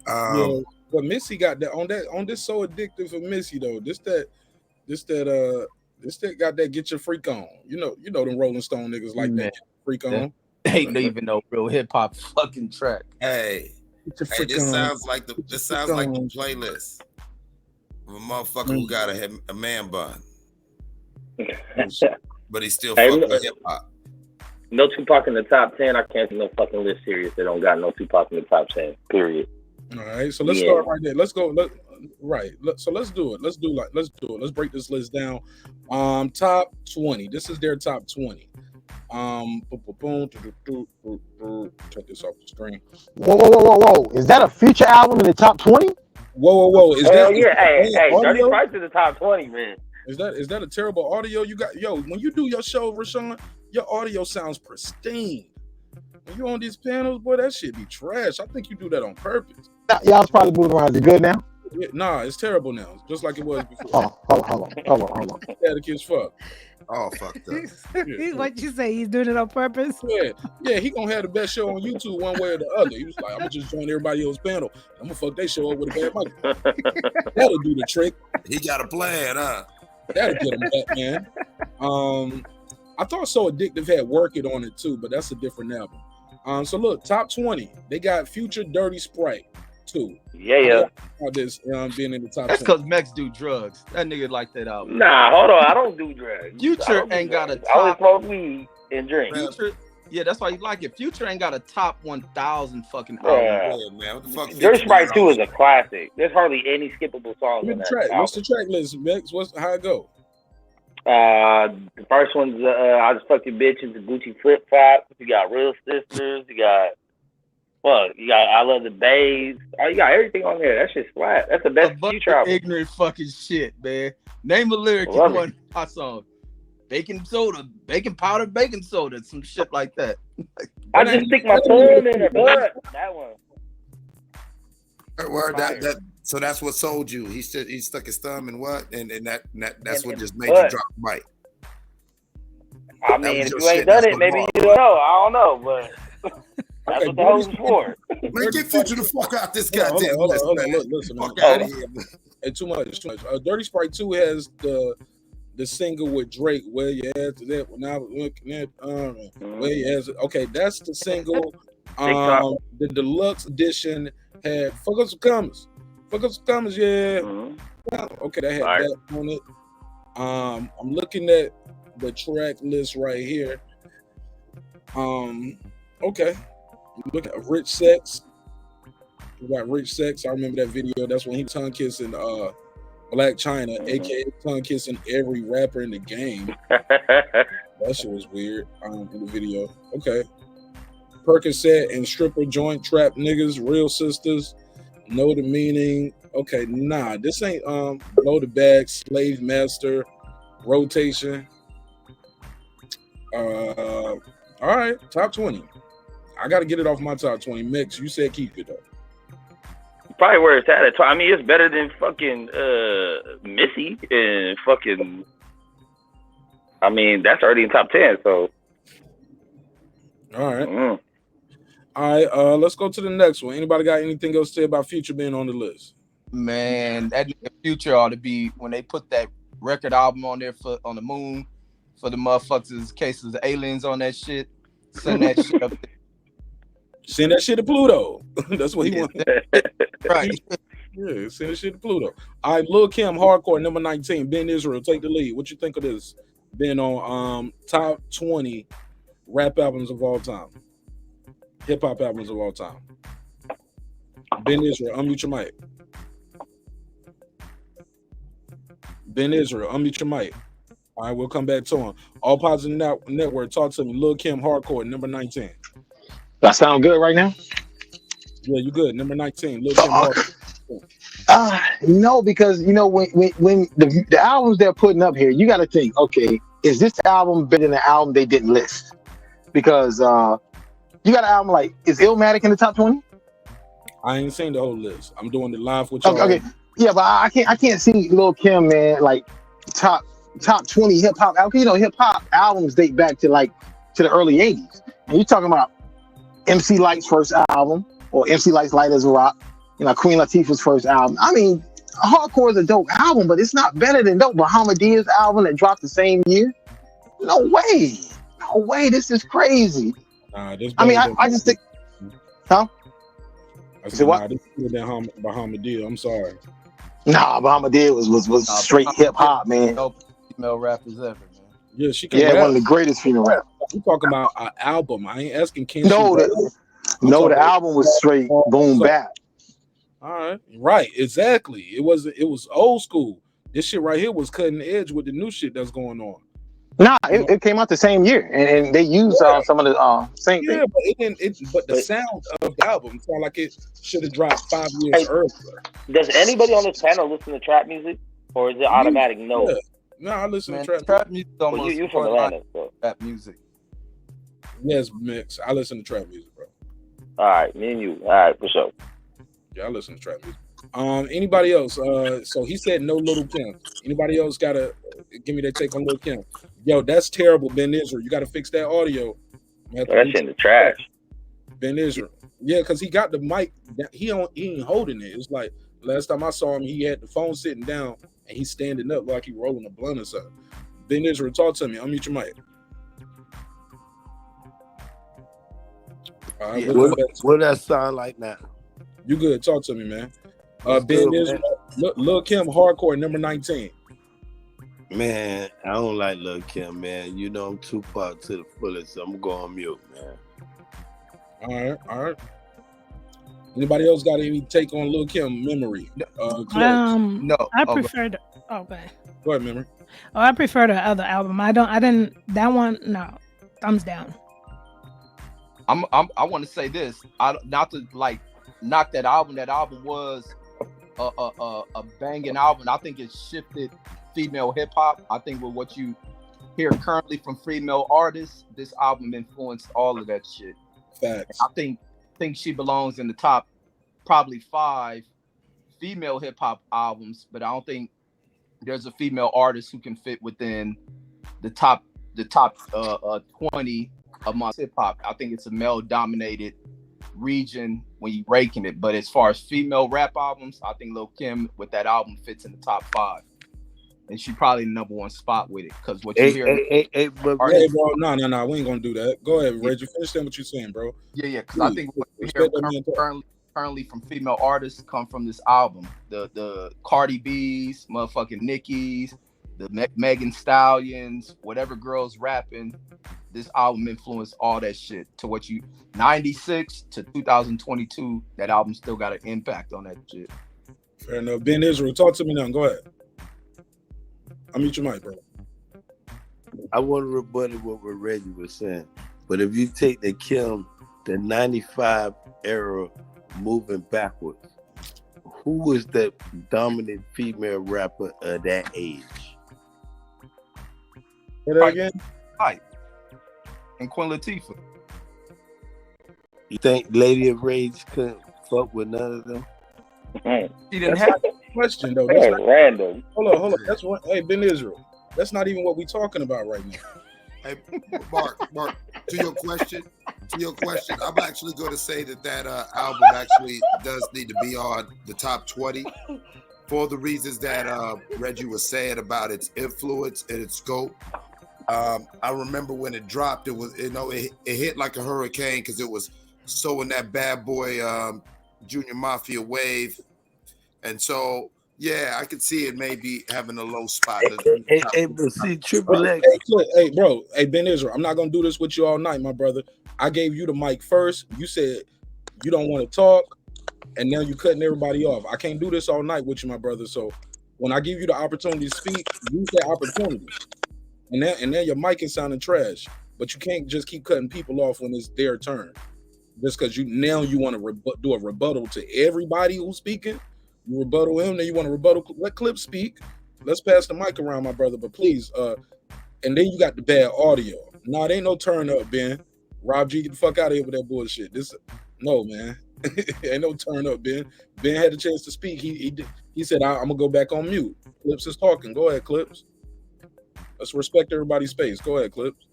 Yeah, but Missy got that on this so addictive for Missy though. This got that get your freak on. You know them Rolling Stone niggas like that freak on. They don't even know real hip hop fucking track. Hey, this sounds like the playlist of a motherfucker who got a man bun, but he still fucking with hip hop. No Tupac in the top 10. I can't do no fucking list serious. They don't got no Tupac in the top 10. Period. All right, so let's start right there. Let's go. So let's do it. Let's break this list down. Top 20. This is their top 20. Check this off the screen. Whoa. Is that a Future album in the top 20? Whoa. Is that hey, Dirty Price in the top 20, man. Is that a terrible audio you got? Yo, when you do your show, Rashawn, your audio sounds pristine. When you on these panels, boy, that shit be trash. I think you do that on purpose. Y'all's probably moving around. Is it good now? Yeah, nah, it's terrible now. It's just like it was before. Hold on. Static as fuck. Oh, fucked up. What you say? He's doing it on purpose? Yeah, he gonna have the best show on YouTube one way or the other. He was like, I'm gonna just join everybody else's panel. I'm gonna fuck they show up with a bad mic. That'll do the trick. He got a plan, huh? That'll get him back, man. I thought So Addictive had Work It on it too, but that's a different album. So look, top 20. They got Future Dirty Sprite too. Yeah. This being in the top. That's because Mex do drugs. That nigga like that album. Nah, hold on. I don't do drugs. Future ain't got a top. I only smoke weed and drink. Future, yeah, that's why you like it. Future ain't got a top 1,000 fucking album. Yeah, man. What the fuck? Dirty Sprite 2 is a classic. There's hardly any skippable songs on that. What's the track list, Mex? How it go? The first one's I just fuck your bitches, the Gucci flip flop. You got Real Sisters. You got I Love the Babes. Oh, you got everything on there. That shit's flat. That's the best future album. Ignorant fucking shit, man. Name a lyric in one of my songs. Baking soda, baking powder, baking soda, some shit like that. I just stick my tongue in her butt. That one. Word, so that's what sold you. He stuck his thumb in what, and that's what just made you drop the mic. I mean, if you ain't done it, maybe you don't know. I don't know, but that's what the hell is for. Man, get Future the fuck out this goddamn Hold list, on, man. listen, man. Fuck out of here, man. Hey, too much. Dirty Sprite 2 has the single with Drake, Where You At to That, when I was looking at Where You At. Okay, that's the single. The deluxe edition had Fuck Up Some Commas. Fuck Up Some Commas, yeah. Okay, that had that on it. I'm looking at the track list right here. Okay. Look at Rich Sex. We got Rich Sex. I remember that video. That's when he tongue kissing Black China, aka tongue kissing every rapper in the game. That shit was weird in the video. Okay. Percocet and stripper joint trap niggas, Real Sisters, Know the Meaning. Okay, nah, this ain't Blow the Bag, Slave Master, Rotation. All right, top 20. I gotta get it off my top 20. Mix, you said keep it though. Probably where it's at. I mean, it's better than fucking Missy and fucking. I mean, that's already in top 10. So. All right. All right. Let's go to the next one. Anybody got anything else to say about Future being on the list? Man, that Future ought to be when they put that record album on there on the moon for the motherfuckers cases of aliens on that shit. Send that shit up there. Send that shit to Pluto. That's what he wants. Right. Yeah, send that shit to Pluto. All right, Lil Kim, Hardcore, number 19. Ben Israel, take the lead. What you think of this? Been on top 20 rap albums of all time. Hip hop albums of all time. Ben Israel, unmute your mic. Ben Israel, unmute your mic. All right, we'll come back to him. All Positive Network, talk to me. Lil Kim, Hardcore, number 19. That sound good right now? Yeah, you good. Number 19. Lil Kim, Hardcore. No, because when the albums they're putting up here, you got to think, okay, is this album better than the album they didn't list? Because you got an album like, is Illmatic in the top 20? I ain't seen the whole list. I'm doing the live with y'all. Okay. Yeah, but I can't see Lil Kim, man, like top 20 hip hop. Hip hop albums date back to the early 80s. And you're talking about MC Light's first album, or MC Light's Light as a Rock, Queen Latifah's first album. I mean, Hardcore is a dope album, but it's not better than Dope Bahamadee's album that dropped the same year. No way. This is crazy. I just think, huh? I said, what? This is better than Bahamadia. I'm sorry. Nah, Bahamadia was straight hip hop, man. Female rappers ever, man. Yeah, she can. Yeah, one of the greatest female rappers. I'm talking about an album. I ain't asking. The album was straight boom bap. All right, exactly. It was old school. This shit right here was cutting edge with the new shit that's going on. Nah, it came out the same year, and they used some of the same thing. Yeah, but it didn't. But the sound of the album sound like it should have dropped 5 years earlier. Does anybody on this panel listen to trap music, or is it automatic no? Yeah. No, I listen to trap music. Almost you from Atlanta, so. Trap music. Yes, Mix. I listen to trap music, bro. All right, me and you. All right, for sure. Yeah, I listen to trap music. Anybody else? So he said no Little Kim. Anybody else gotta give me their take on Lil Kim? Yo, that's terrible, Ben Israel. You gotta fix that audio. That shit in the trash. Ben Israel. Yeah, because he got the mic. He ain't holding it. It's like last time I saw him, he had the phone sitting down and he's standing up like he rolling a blunt or something. Ben Israel, talk to me. Unmute your mic. All right, what that sound like now? You good? Talk to me, man. Ben Israel, Lil Kim, Hardcore, number 19. Man, I don't like Lil Kim, man. I'm Tupac to the fullest, so I'm going on mute, man. All right. Anybody else got any take on Lil Kim memory? No. I prefer the. Oh, go ahead. Go ahead, memory. Oh, I prefer the other album. I didn't. That one, no. Thumbs down. I want to say this. Not to like knock that album. That album was a banging album. I think it shifted female hip hop. I think with what you hear currently from female artists, this album influenced all of that shit. Facts. I think she belongs in the top probably 5 female hip hop albums, but I don't think there's a female artist who can fit within the top 20 amongst hip hop. I think it's a male dominated region when you ranking it. But as far as female rap albums, I think Lil Kim with that album fits in the top 5. And she probably the number 1 spot with it. Because what you hear. Hey, bro, no, we ain't gonna do that. Go ahead, Reggie. Finish saying what you're saying, bro. Yeah, because I think what you hear currently from female artists come from this album. The Cardi B's, motherfucking Nicki's, the Megan Stallions, whatever girls rapping. This album influenced all that shit to what you 96 to 2022. That album still got an impact on that shit. Fair enough. Ben Israel, talk to me now. Go ahead. I'll mute your mic, bro. I want to rebut what Reggie was saying, but if you take the Kim, the 95 era moving backwards, who was the dominant female rapper of that age? Say that again? Hi. And Queen Latifah. You think Lady of Rage couldn't fuck with none of them? She didn't have a question though. That's random. Hold on. That's what. Hey, Ben Israel. That's not even what we're talking about right now. Hey, Mark. To your question, I'm actually going to say that album actually does need to be on the top 20 for the reasons that Reggie was saying about its influence and its scope. I remember when it dropped, it was it hit like a hurricane because it was so in that bad boy Junior Mafia wave, and so yeah, I could see it maybe having a low spot. But see, Triple X. Hey, bro. Hey, Ben Israel. I'm not gonna do this with you all night, my brother. I gave you the mic first. You said you don't want to talk, and now you cutting everybody off. I can't do this all night with you, my brother. So when I give you the opportunity to speak, use that opportunity. And then your mic is sounding trash. But you can't just keep cutting people off when it's their turn. Just because you want to do a rebuttal to everybody who's speaking. You rebuttal him, then you want to rebuttal. Let Clip speak. Let's pass the mic around, my brother. But please, and then you got the bad audio. No, it ain't no turn up, Ben. Rob G, get the fuck out of here with that bullshit. No, man. Ain't no turn up, Ben. Ben had a chance to speak. He said, I'm gonna go back on mute. Clips is talking. Go ahead, Clips. Let's respect everybody's space. Go ahead, Clips.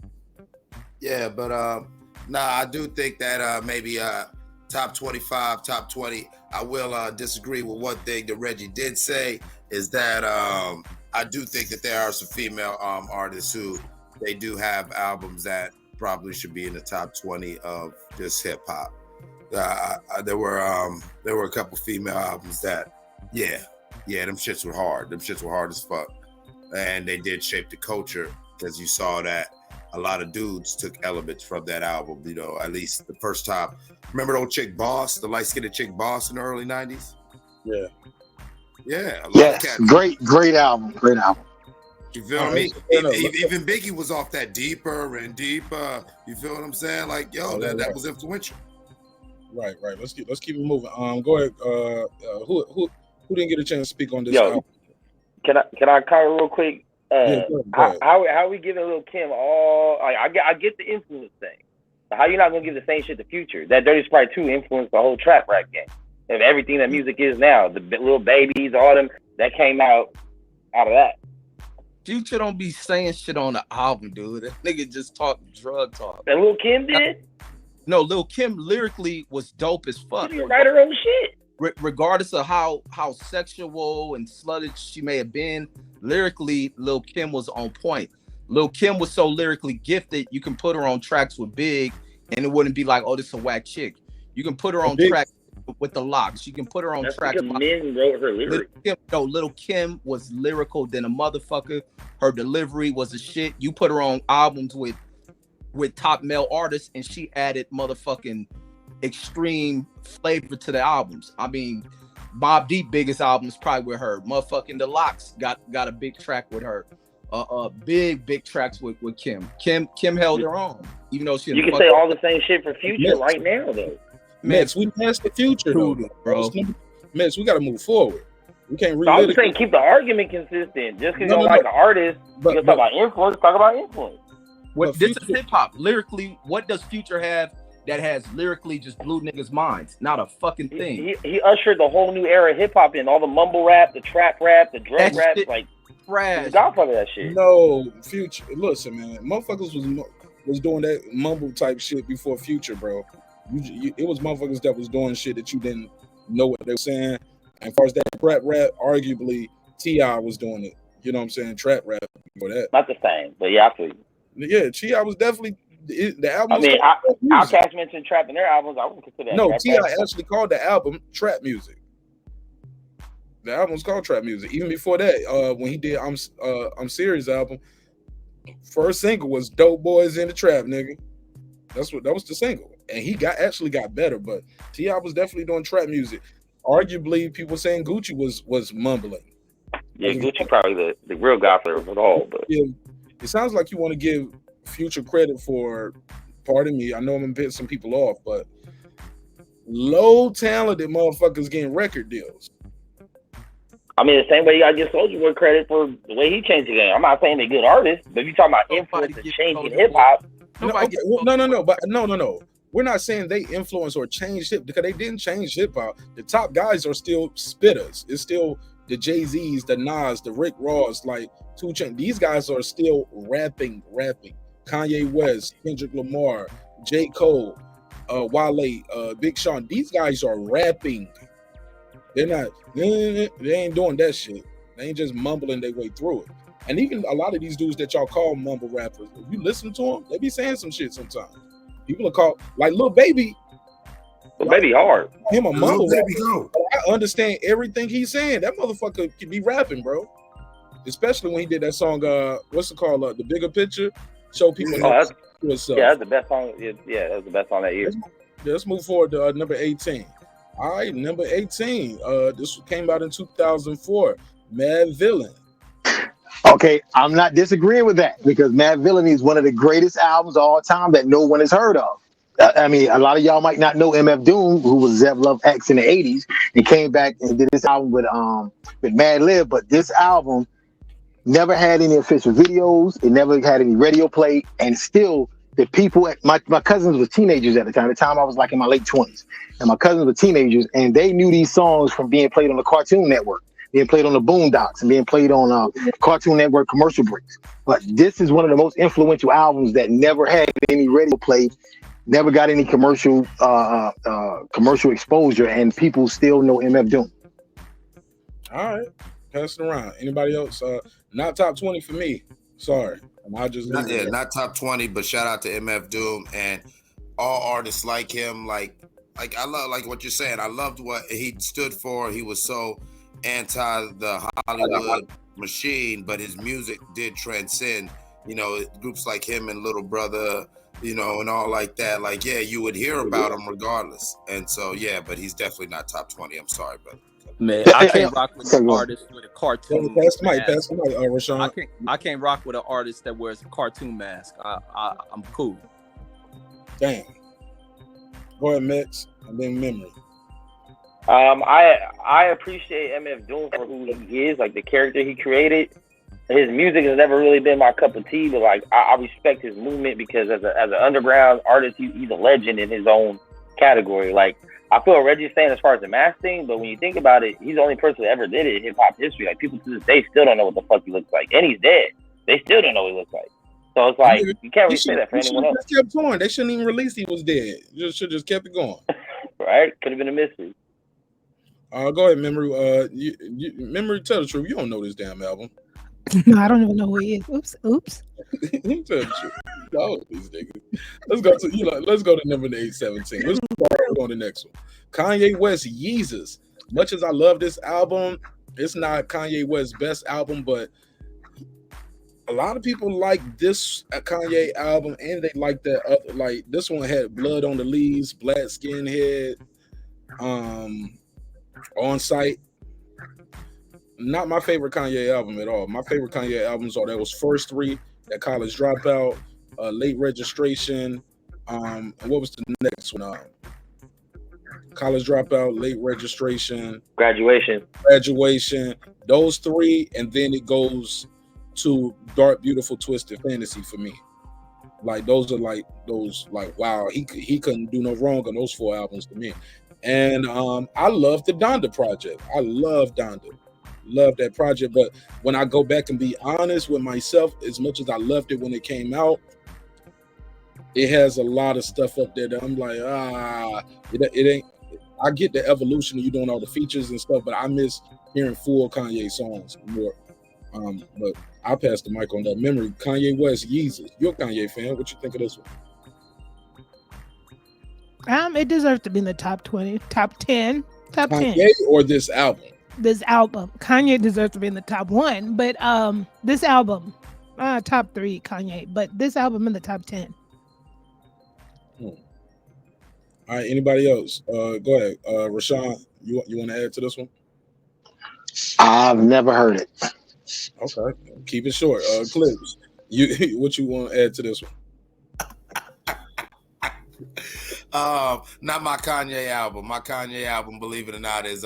Yeah, but I do think that maybe top 25, top 20. I will disagree with one thing that Reggie did say is that I do think that there are some female artists who they do have albums that probably should be in the top 20 of just hip hop. There were a couple female albums that, yeah, them shits were hard. Them shits were hard as fuck, and they did shape the culture because you saw that a lot of dudes took elements from that album. You know, at least the first time. Remember the old chick Boss, the light-skinned chick Boss in the early 90s? Yeah. Yeah. Yes. Great album. Great album. You feel me? Even Biggie was off that deeper and deeper. You feel what I'm saying? Like, yo, that was influential. Right. Let's keep it moving. Go ahead. Who didn't get a chance to speak on this? Yo, can I comment real quick? Go ahead. How are we giving Lil Kim all? I get the influence thing. But how you not gonna give the same shit to Future? That Dirty Sprite 2 influenced the whole trap rap game and everything that music is now. The little babies, all them that came out of that. Future don't be saying shit on the album, dude. That nigga just talk drug talk. And Lil Kim did? No, Lil Kim lyrically was dope as fuck. She write her own shit. Regardless of how sexual and slutted she may have been, lyrically, Lil Kim was on point. Lil Kim was so lyrically gifted, you can put her on tracks with Big, and it wouldn't be like, oh, this is a whack chick. You can put her on track with the Locks. You can put her on track. Men wrote her lyrics. Lil Kim was lyrical than a motherfucker. Her delivery was a shit. You put her on albums with top male artists, and she added motherfucking extreme flavor to the albums. I mean, Mobb Deep biggest album is probably with her. Motherfucking The Locks got a big track with her. big tracks with Kim. Kim held her own, even though she. You can say all the same shit for Future right now, though. Mets, we passed the Future, though, bro. Mets, we got to move forward. We can't So I'm relive just saying, keep the argument consistent. Just because you don't No. like an artist, But- you can talk about influence. Talk about influence. What this is hip hop. Lyrically, what does Future have that has lyrically just blew niggas' minds? Not a fucking thing. He ushered the whole new era of hip hop in. All the mumble rap, the trap rap, the drug rap, like trash. he's the godfather of that shit. No, Future. Listen, man, motherfuckers was doing that mumble type shit before Future, bro. It was motherfuckers that was doing shit that you didn't know what they were saying. And as far as that trap rap, arguably T.I. was doing it. You know what I'm saying? Trap rap before that. Not the same, but yeah, I feel you. Yeah, T.I. was definitely the album. I mean, Outkast mentioned trap in their albums. I wouldn't consider that. No, trap T.I. rap. actually called the album Trap Music. The album was called Trap Music. Even before that, when he did I'm Serious album, first single was Dope Boys in the Trap, nigga. That was the single. And he actually got better, but T.I. was definitely doing trap music. Arguably, people saying Gucci was mumbling. Yeah, Gucci probably the real godfather of it all. But yeah, it sounds like you want to give Future credit for, pardon me, I know I'm gonna piss some people off, but low talented motherfuckers getting record deals. I mean, the same way you gotta give Soulja Boy credit for the way he changed the game. I'm not saying they're good artists, but if you're talking about influence and changing hip hop, No. We're not saying they influence or change hip, because they didn't change hip hop. The top guys are still spitters. It's still the Jay-Z's, the Nas, the Rick Ross, like 2 Chainz. These guys are still rapping. Kanye West, Kendrick Lamar, J. Cole, Wale, Big Sean. These guys are rapping. They're not. They ain't doing that shit. They ain't just mumbling their way through it. And even a lot of these dudes that y'all call mumble rappers, if you listen to them, they be saying some shit sometimes. People are called like Lil Baby. Lil Baby hard. Him a mumble Lil Baby rapper. I understand everything he's saying. That motherfucker can be rapping, bro. Especially when he did that song. What's it called? The Bigger Picture. Show people. that's the best song. Yeah, that was the best song that year. Let's move forward to number 18. All right, number 18. This came out in 2004. Mad Villain. Okay, I'm not disagreeing with that, because Mad Villainy is one of the greatest albums of all time that no one has heard of. I mean, a lot of y'all might not know MF Doom, who was Zev Love X in the 80s, and came back and did this album with Mad Lib, but this album never had any official videos, it never had any radio play, and still the people, my cousins were teenagers at the time I was like in my late 20s, and my cousins were teenagers, and they knew these songs from being played on the Cartoon Network, being played on the Boondocks, and being played on Cartoon Network commercial breaks. But this is one of the most influential albums that never had any radio play, never got any commercial exposure, and people still know MF Doom. All right, pass it around. Anybody else? Not top 20 for me. Sorry, I'll just not top 20, but shout out to MF Doom and all artists like him. Like I love like what you're saying. I loved what he stood for. He was so anti the Hollywood machine, but his music did transcend, groups like him and Little Brother, and all like that. Like, yeah, you would hear about him regardless. And so, yeah, but he's definitely not top 20. I'm sorry, brother. Man, I can't rock with an artist with a cartoon mask. Rashawn. I can't rock with an artist that wears a cartoon mask. I'm cool. Damn. Go ahead, Mix, and then Memory. I appreciate MF Doom for who he is, like the character he created. His music has never really been my cup of tea, but like I respect his movement, because as an underground artist, he's a legend in his own category. Like, I feel Reggie's saying as far as the mask thing, but when you think about it, he's the only person that ever did it in hip hop history. Like, people to this day still don't know what the fuck he looks like, and he's dead. They still don't know what he looks like. So it's like, you can't really say that for anyone else. Kept going. They shouldn't even release he was dead. Should just kept it going. Right? Could have been a mystery. Go ahead, Memory. Memory, tell the truth. You don't know this damn album. No, I don't even know who he is. Oops. Tell the truth. No, these niggas. Let's go to number 817. Let's go on the next one. Kanye West, Yeezus. Much as I love this album, it's not Kanye West's best album, but a lot of people like this Kanye album, and they like that other. Like, this one had Blood on the Leaves, Black Skinhead, On Site. Not my favorite Kanye album at all. My favorite Kanye albums are those first three: that College Dropout, Late Registration, and what was the next one? College Dropout, Late Registration, Graduation. Those three, and then it goes to Dark, Beautiful, Twisted Fantasy for me. Like those are like wow, he couldn't do no wrong on those 4 albums to me. And I love the Donda project. I love Donda. Love that project. But when I go back and be honest with myself, as much as I loved it when it came out, it has a lot of stuff up there that I'm like, it ain't. I get the evolution of you doing all the features and stuff, but I miss hearing full Kanye songs more. But I'll pass the mic on that. Memory, Kanye West, Yeezus. You're a Kanye fan. What you think of this one? It deserves to be in the top 20, top 10, top Kanye 10. Or this album? This album. Kanye deserves to be in the top 1, but this album, top 3 Kanye, but this album in the top 10. All right, anybody else? Go ahead. Rashawn, you want to add to this one? I've never heard it. Okay, keep it short. Clips, what you want to add to this one? Not my Kanye album. My Kanye album, believe it or not, is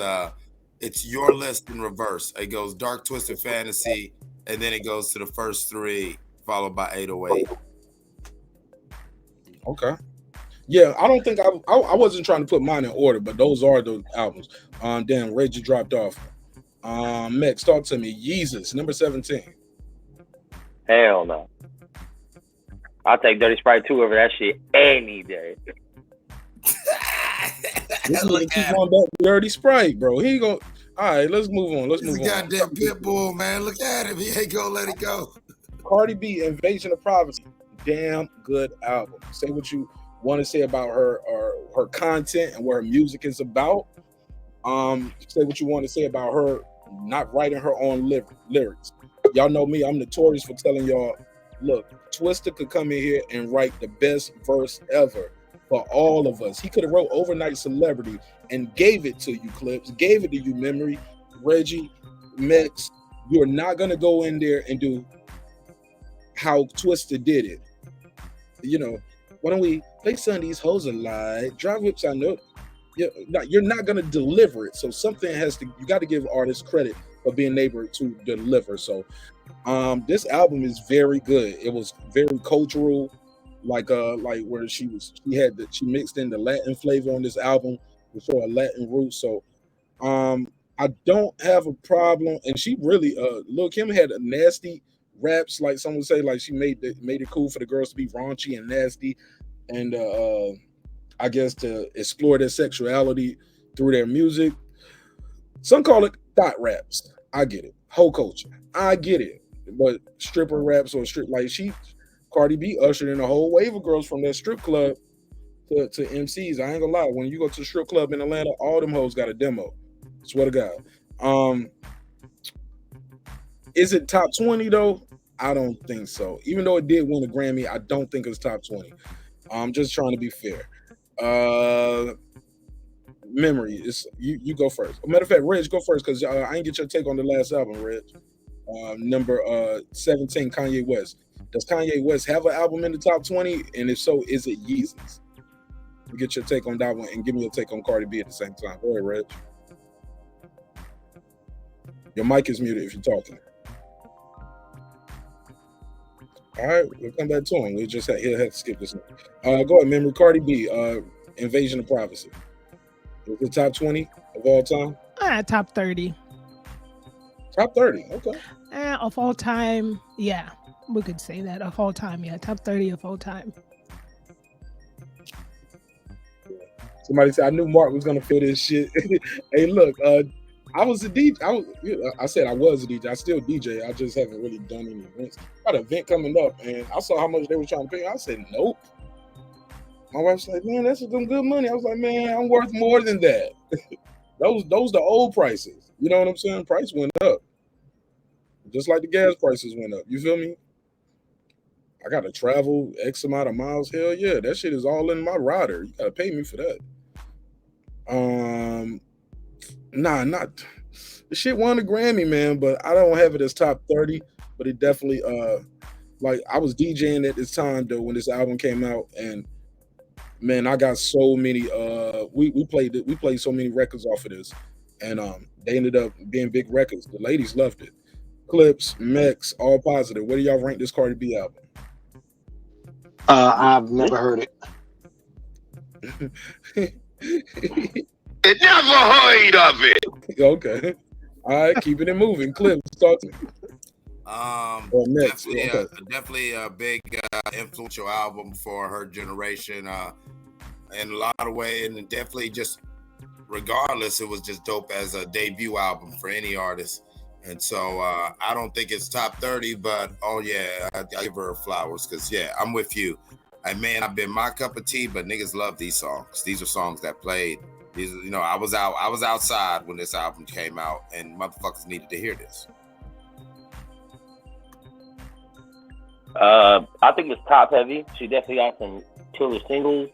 it's Your List in reverse. It goes Dark Twisted Fantasy, and then it goes to the first 3, followed by 808. Okay. Yeah, I don't think I wasn't trying to put mine in order, but those are the albums. Damn, Reggie dropped off. Max, talk to me. Yeezus, number 17. Hell no. I'll take Dirty Sprite 2 over that shit any day. This nigga keep going back to Dirty Sprite, bro. He go. All right, let's move on. Let's move on. Goddamn pit bull, man. Look at him. He ain't gonna let it go. Cardi B, Invasion of Privacy. Damn good album. Say what you want to say about her or her content and what her music is about. Say what you want to say about her not writing her own lyrics. Y'all know me. I'm notorious for telling y'all, look, Twista could come in here and write the best verse ever for all of us. He could have wrote Overnight Celebrity and gave it to you, Clips, gave it to you, Memory, Reggie, Mex. You're not going to go in there and do how Twista did it. You know, why don't we play some of these hoes a lie, drive whips, I know. You're not going to deliver it. So something you got to give artists credit for being able to deliver. So this album is very good. It was very cultural, like where she mixed in the Latin flavor on this album to show a Latin root. So I don't have a problem. And she really Lil' Kim had a nasty raps, like someone say, like she made it cool for the girls to be raunchy and nasty, and I guess to explore their sexuality through their music. Some call it thought raps. I get it. Whole culture. I get it. But stripper raps or Cardi B ushered in a whole wave of girls from that strip club to MCs. I ain't gonna lie. When you go to the strip club in Atlanta, all them hoes got a demo. Swear to God. Is it top 20 though? I don't think so. Even though it did win a Grammy, I don't think it's top 20. I'm just trying to be fair. Memory, you go first. Matter of fact, Reg, go first because I ain't get your take on the last album, Reg. Number 17, Kanye West. Does Kanye West have an album in the top 20? And if so, is it Yeezus? You get your take on that one and give me your take on Cardi B at the same time. Go ahead, Reg. Your mic is muted if you're talking. All right, we'll come back to him. He'll have to skip this one. Go ahead, Memory. Cardi B, Invasion of Privacy. Is it top 20 of all time? Top 30. Top 30, okay. Of all time, yeah. We could say that. Of all time, yeah. Top 30 of all time. Somebody said, I knew Mark was going to feel this shit. Hey, look, I was a DJ. I said I was a DJ. I still DJ. I just haven't really done any events. I got an event coming up, and I saw how much they were trying to pay. I said, nope. My wife's like, man, that's some good money. I was like, man, I'm worth more than that. those the old prices. You know what I'm saying? Price went up. Just like the gas prices went up. You feel me? I got to travel X amount of miles. Hell yeah. That shit is all in my rider. You got to pay me for that. Nah, not The shit won a Grammy, man, but I don't have it as top 30. But it definitely, like I was DJing at this time though when this album came out, and man, I got so many. We played so many records off of this, and they ended up being big records. The ladies loved it. Clips, Mex, all positive. Where do y'all rank this Cardi B album? I've never heard it. It never heard of it. Okay. All right, keeping it moving. Clips, start. Definitely a big influential album for her generation in a lot of ways, and definitely just regardless, it was just dope as a debut album for any artist. And so I don't think it's top 30, but oh yeah, I give her flowers because yeah, I'm with you. And man, I've been my cup of tea, but niggas love these songs. These are songs that played. These, you know, I was outside when this album came out, and motherfuckers needed to hear this. I think it's top heavy. She definitely got some killer singles.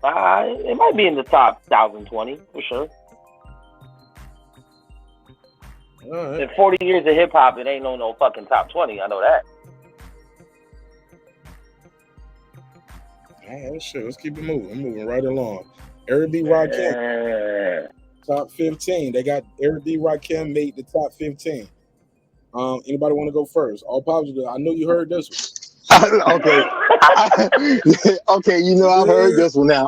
It might be in the top 1,020 for sure. Right. In 40 years of hip hop, it ain't no fucking top 20. I know that. All right, shit. Let's keep it moving. I'm moving right along. Eric B. Rakim, top 15. They got Eric B. Rakim made the top 15. Anybody want to go first? All positive. I know you heard this one. Okay. Okay, you know I've heard this one now.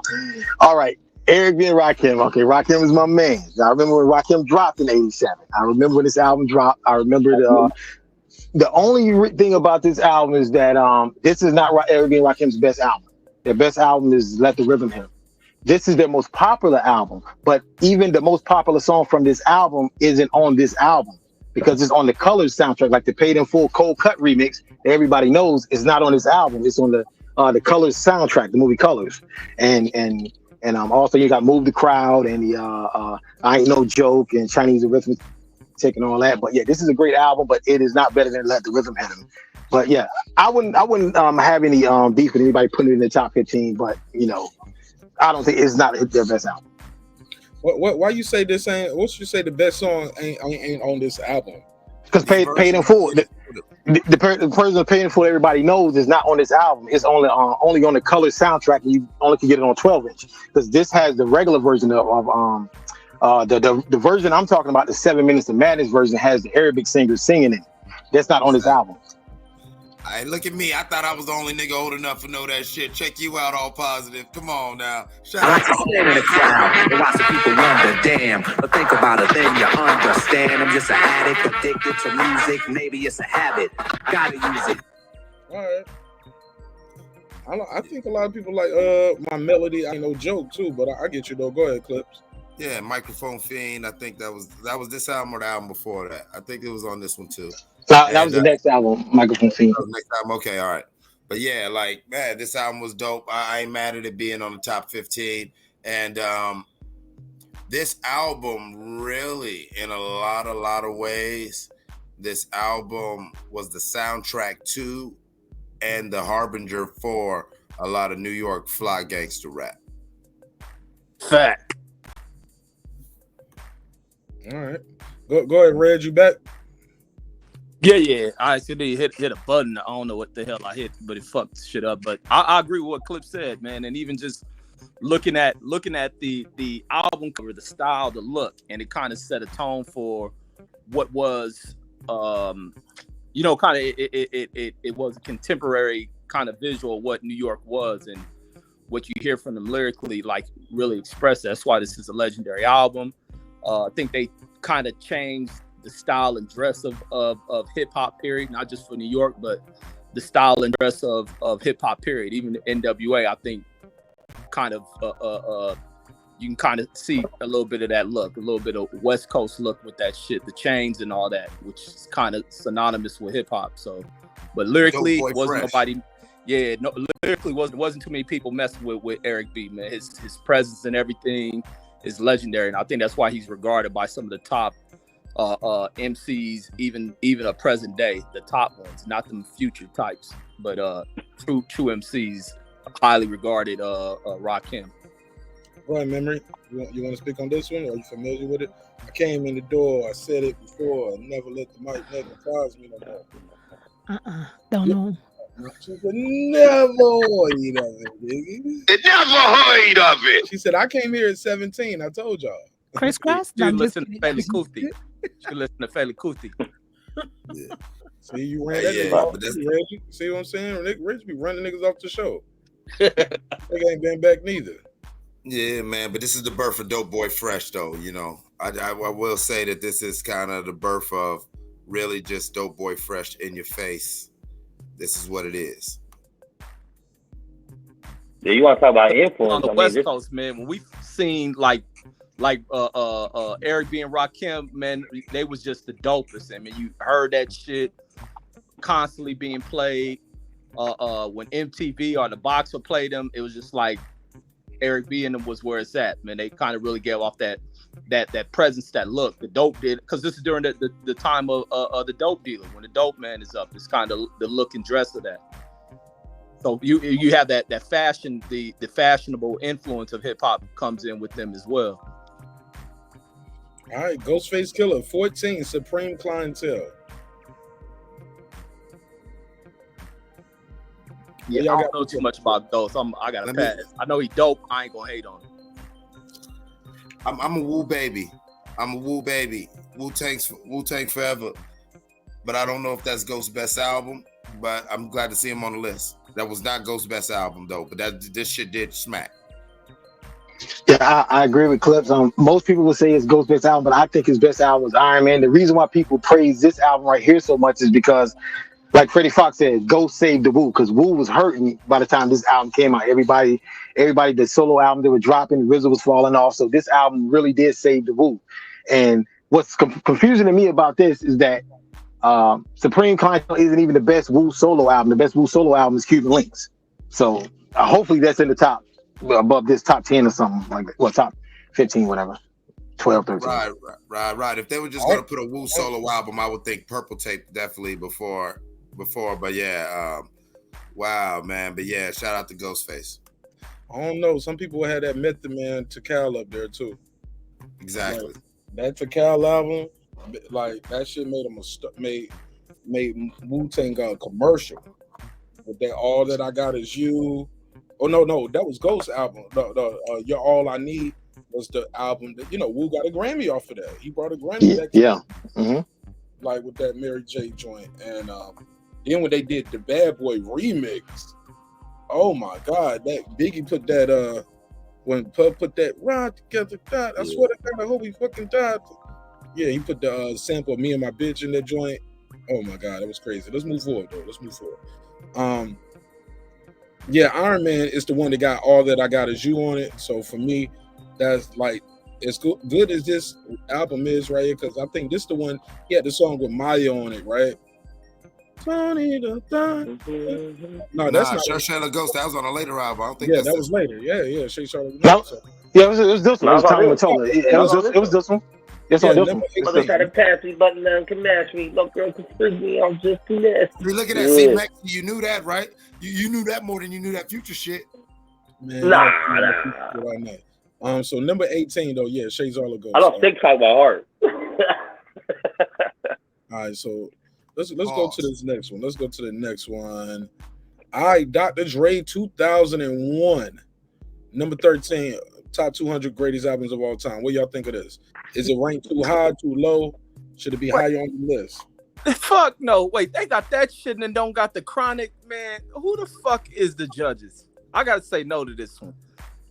All right. Eric B. and Rakim. Okay, Rakim is my man. I remember when Rakim dropped in 87. I remember when this album dropped. I remember the only thing about this album is that this is not Eric B. and Rakim's best album. Their best album is Let the Rhythm Hit. This is their most popular album, but even the most popular song from this album isn't on this album because it's on the Colors soundtrack, like the Paid in Full Cold Cut remix that everybody knows is not on this album. It's on the Colors soundtrack, the movie Colors, and also you got Move the Crowd and the I Ain't No Joke and Chinese Arithmetic and all that. But yeah, this is a great album, but it is not better than Let the Rhythm Hit Him. But yeah, I wouldn't have any beef with anybody putting it in the top 15. But you know, I don't think it's not their best album. Why you say this ain't? What you say the best song ain't on this album? Because Paid in Full, the person Paid in Full everybody knows is not on this album. It's only on the Color soundtrack, and you only can get it on 12-inch. Because this has the regular version of the version I'm talking about, the 7 Minutes of Madness version, has the Arabic singer singing it. That's not on this album. Hey, look at me. I thought I was the only nigga old enough to know that shit. Check you out, all positive. Come on now. Shout out to stand in the crowd and watch the people wonder, damn. But think about it, then you understand. I'm just an addict, addicted to music. Maybe it's a habit. Gotta use it. All right. I think a lot of people like my melody. I Ain't No Joke too, but I get you though. Go ahead, Clips. Yeah, Microphone Fiend. I think that was this album or the album before that. I think it was on this one too. That was the next album, Microphone Fiend. Next album, okay, all right. But yeah, like man, this album was dope. I ain't mad at it being on the top 15. And this album really, in a lot of ways, this album was the soundtrack to and the harbinger for a lot of New York fly gangster rap. Fact. All right. Go ahead, Red, you back? Yeah. I actually hit a button. I don't know what the hell I hit, but it fucked shit up. But I agree with what Clip said, man. And even just looking at the album cover, the style, the look, and it kind of set a tone for what was, kind of it was a contemporary kind of visual of what New York was, and what you hear from them lyrically, like really express. That's why this is a legendary album. I think they kind of changed the style and dress of hip hop period, not just for New York, but the style and dress of hip hop period. Even the NWA, I think, kind of you can kind of see a little bit of that look, a little bit of West Coast look with that shit, the chains and all that, which is kind of synonymous with hip hop. So, but lyrically, wasn't nobody. Yeah, no, lyrically wasn't too many people messing with Eric B. Man, his presence and everything is legendary, and I think that's why he's regarded by some of the top MCs, even a present day, the top ones, not them future types, but true MCs, highly regarded Rakim. Go ahead, Memory. You want to speak on this one? Are you familiar with it? I came in the door. I said it before. Never let the mic magnetize me no more. Don't know. She said, never heard of it, nigga. Never heard of it. She said, I came here at 17. I told y'all. Crisscross? You listen to Feli Kuti. You listen to Feli Kuti. Yeah. See, you ran that nigga off. Reggie. See what I'm saying? Reggie be running niggas off the show. Nigga ain't been back neither. Yeah, man, but this is the birth of Dope Boy Fresh, though. You know, I will say that this is kind of the birth of really just Dope Boy Fresh in your face. This is what it is. Yeah, you want to talk about influence on the West Coast, man? When we've seen like Eric B and Rakim, man, they was just the dopest. I mean, you heard that shit constantly being played. When MTV or the Boxer played them, it was just like Eric B and them was where it's at, man. They kind of really gave off that presence, that look. The dope did, because this is during the time of the dope dealer. When the dope man is up, it's kind of the look and dress of that. So you have that fashion, the fashionable influence of hip hop comes in with them as well. All right, Ghostface Killer, 14, Supreme Clientele. Yeah, I don't know too much about Ghost. I gotta pass. I know he dope. I ain't gonna hate on him. I'm a Wu baby. I'm a Wu baby. Wu-Tang forever. But I don't know if that's Ghost's best album. But I'm glad to see him on the list. That was not Ghost's best album though. But this shit did smack. Yeah, I agree with Clips. Most people would say it's Ghost's best album, but I think his best album was Iron Man. The reason why people praise this album right here so much is because, like Freddie Fox said, Ghost saved the Wu, because Wu was hurting by the time this album came out. Everybody, the solo album they were dropping, RZA was falling off. So this album really did save the Wu. And what's confusing to me about this is that Supreme Clientele isn't even the best Wu solo album. The best Wu solo album is Cuban Links. So hopefully that's in the top, above this top 10 or something like that. Well, top 15, whatever. 12, 13. Right. If they were just going to put a Wu solo album, I would think Purple Tape definitely before. But yeah, wow, man. But yeah, shout out to Ghostface. I don't know. Some people had that Method Man Tikal up there too. Exactly. Like, that Tikal album, like that shit made him made Wu-Tang a commercial. With that All That I Got Is You. Oh no, that was Ghost's album. You're All I Need was the album that Wu got a Grammy off of that. He brought a Grammy back. Yeah. Mm-hmm. Like with that Mary J joint, and then when they did the Bad Boy remix, oh my God, that Biggie put that when Pub put that ride together, God, I swear to God, I hope he fucking died. Yeah, he put the sample of Me and My Bitch in that joint. Oh my God, that was crazy. Let's move forward though. Yeah, Iron Man is the one that got All That I Got Is You on it. So for me, that's like as good as this album is right here, because I think this is the one he had the song with Maya on it, right? No, that's not Shay Charlotte Ghost. That was on a later album. I don't think that was later. Yeah, Shay Charlotte Ghost. Yeah, it was this one. It was Tommy Mottola. It was this one. It's on this one. Mother try to pass me, but none can match me. No girl can freak me. I'm just too nasty. Look at that. See, Max, you knew that, right? You knew that more than you knew that Future shit. Man, nah. So number 18 though, yeah, Shay's All Ghost. I don't think talk about heart. All right, so let's go to this next one. Let's go to the next one. All right, Dr. Dre 2001, number 13, top 200 greatest albums of all time. What y'all think of this? Is it ranked too high, too low? Should it be higher on the list? Fuck no. Wait, they got that shit and don't got the Chronic, man. Who the fuck is the judges? I gotta say no to this one.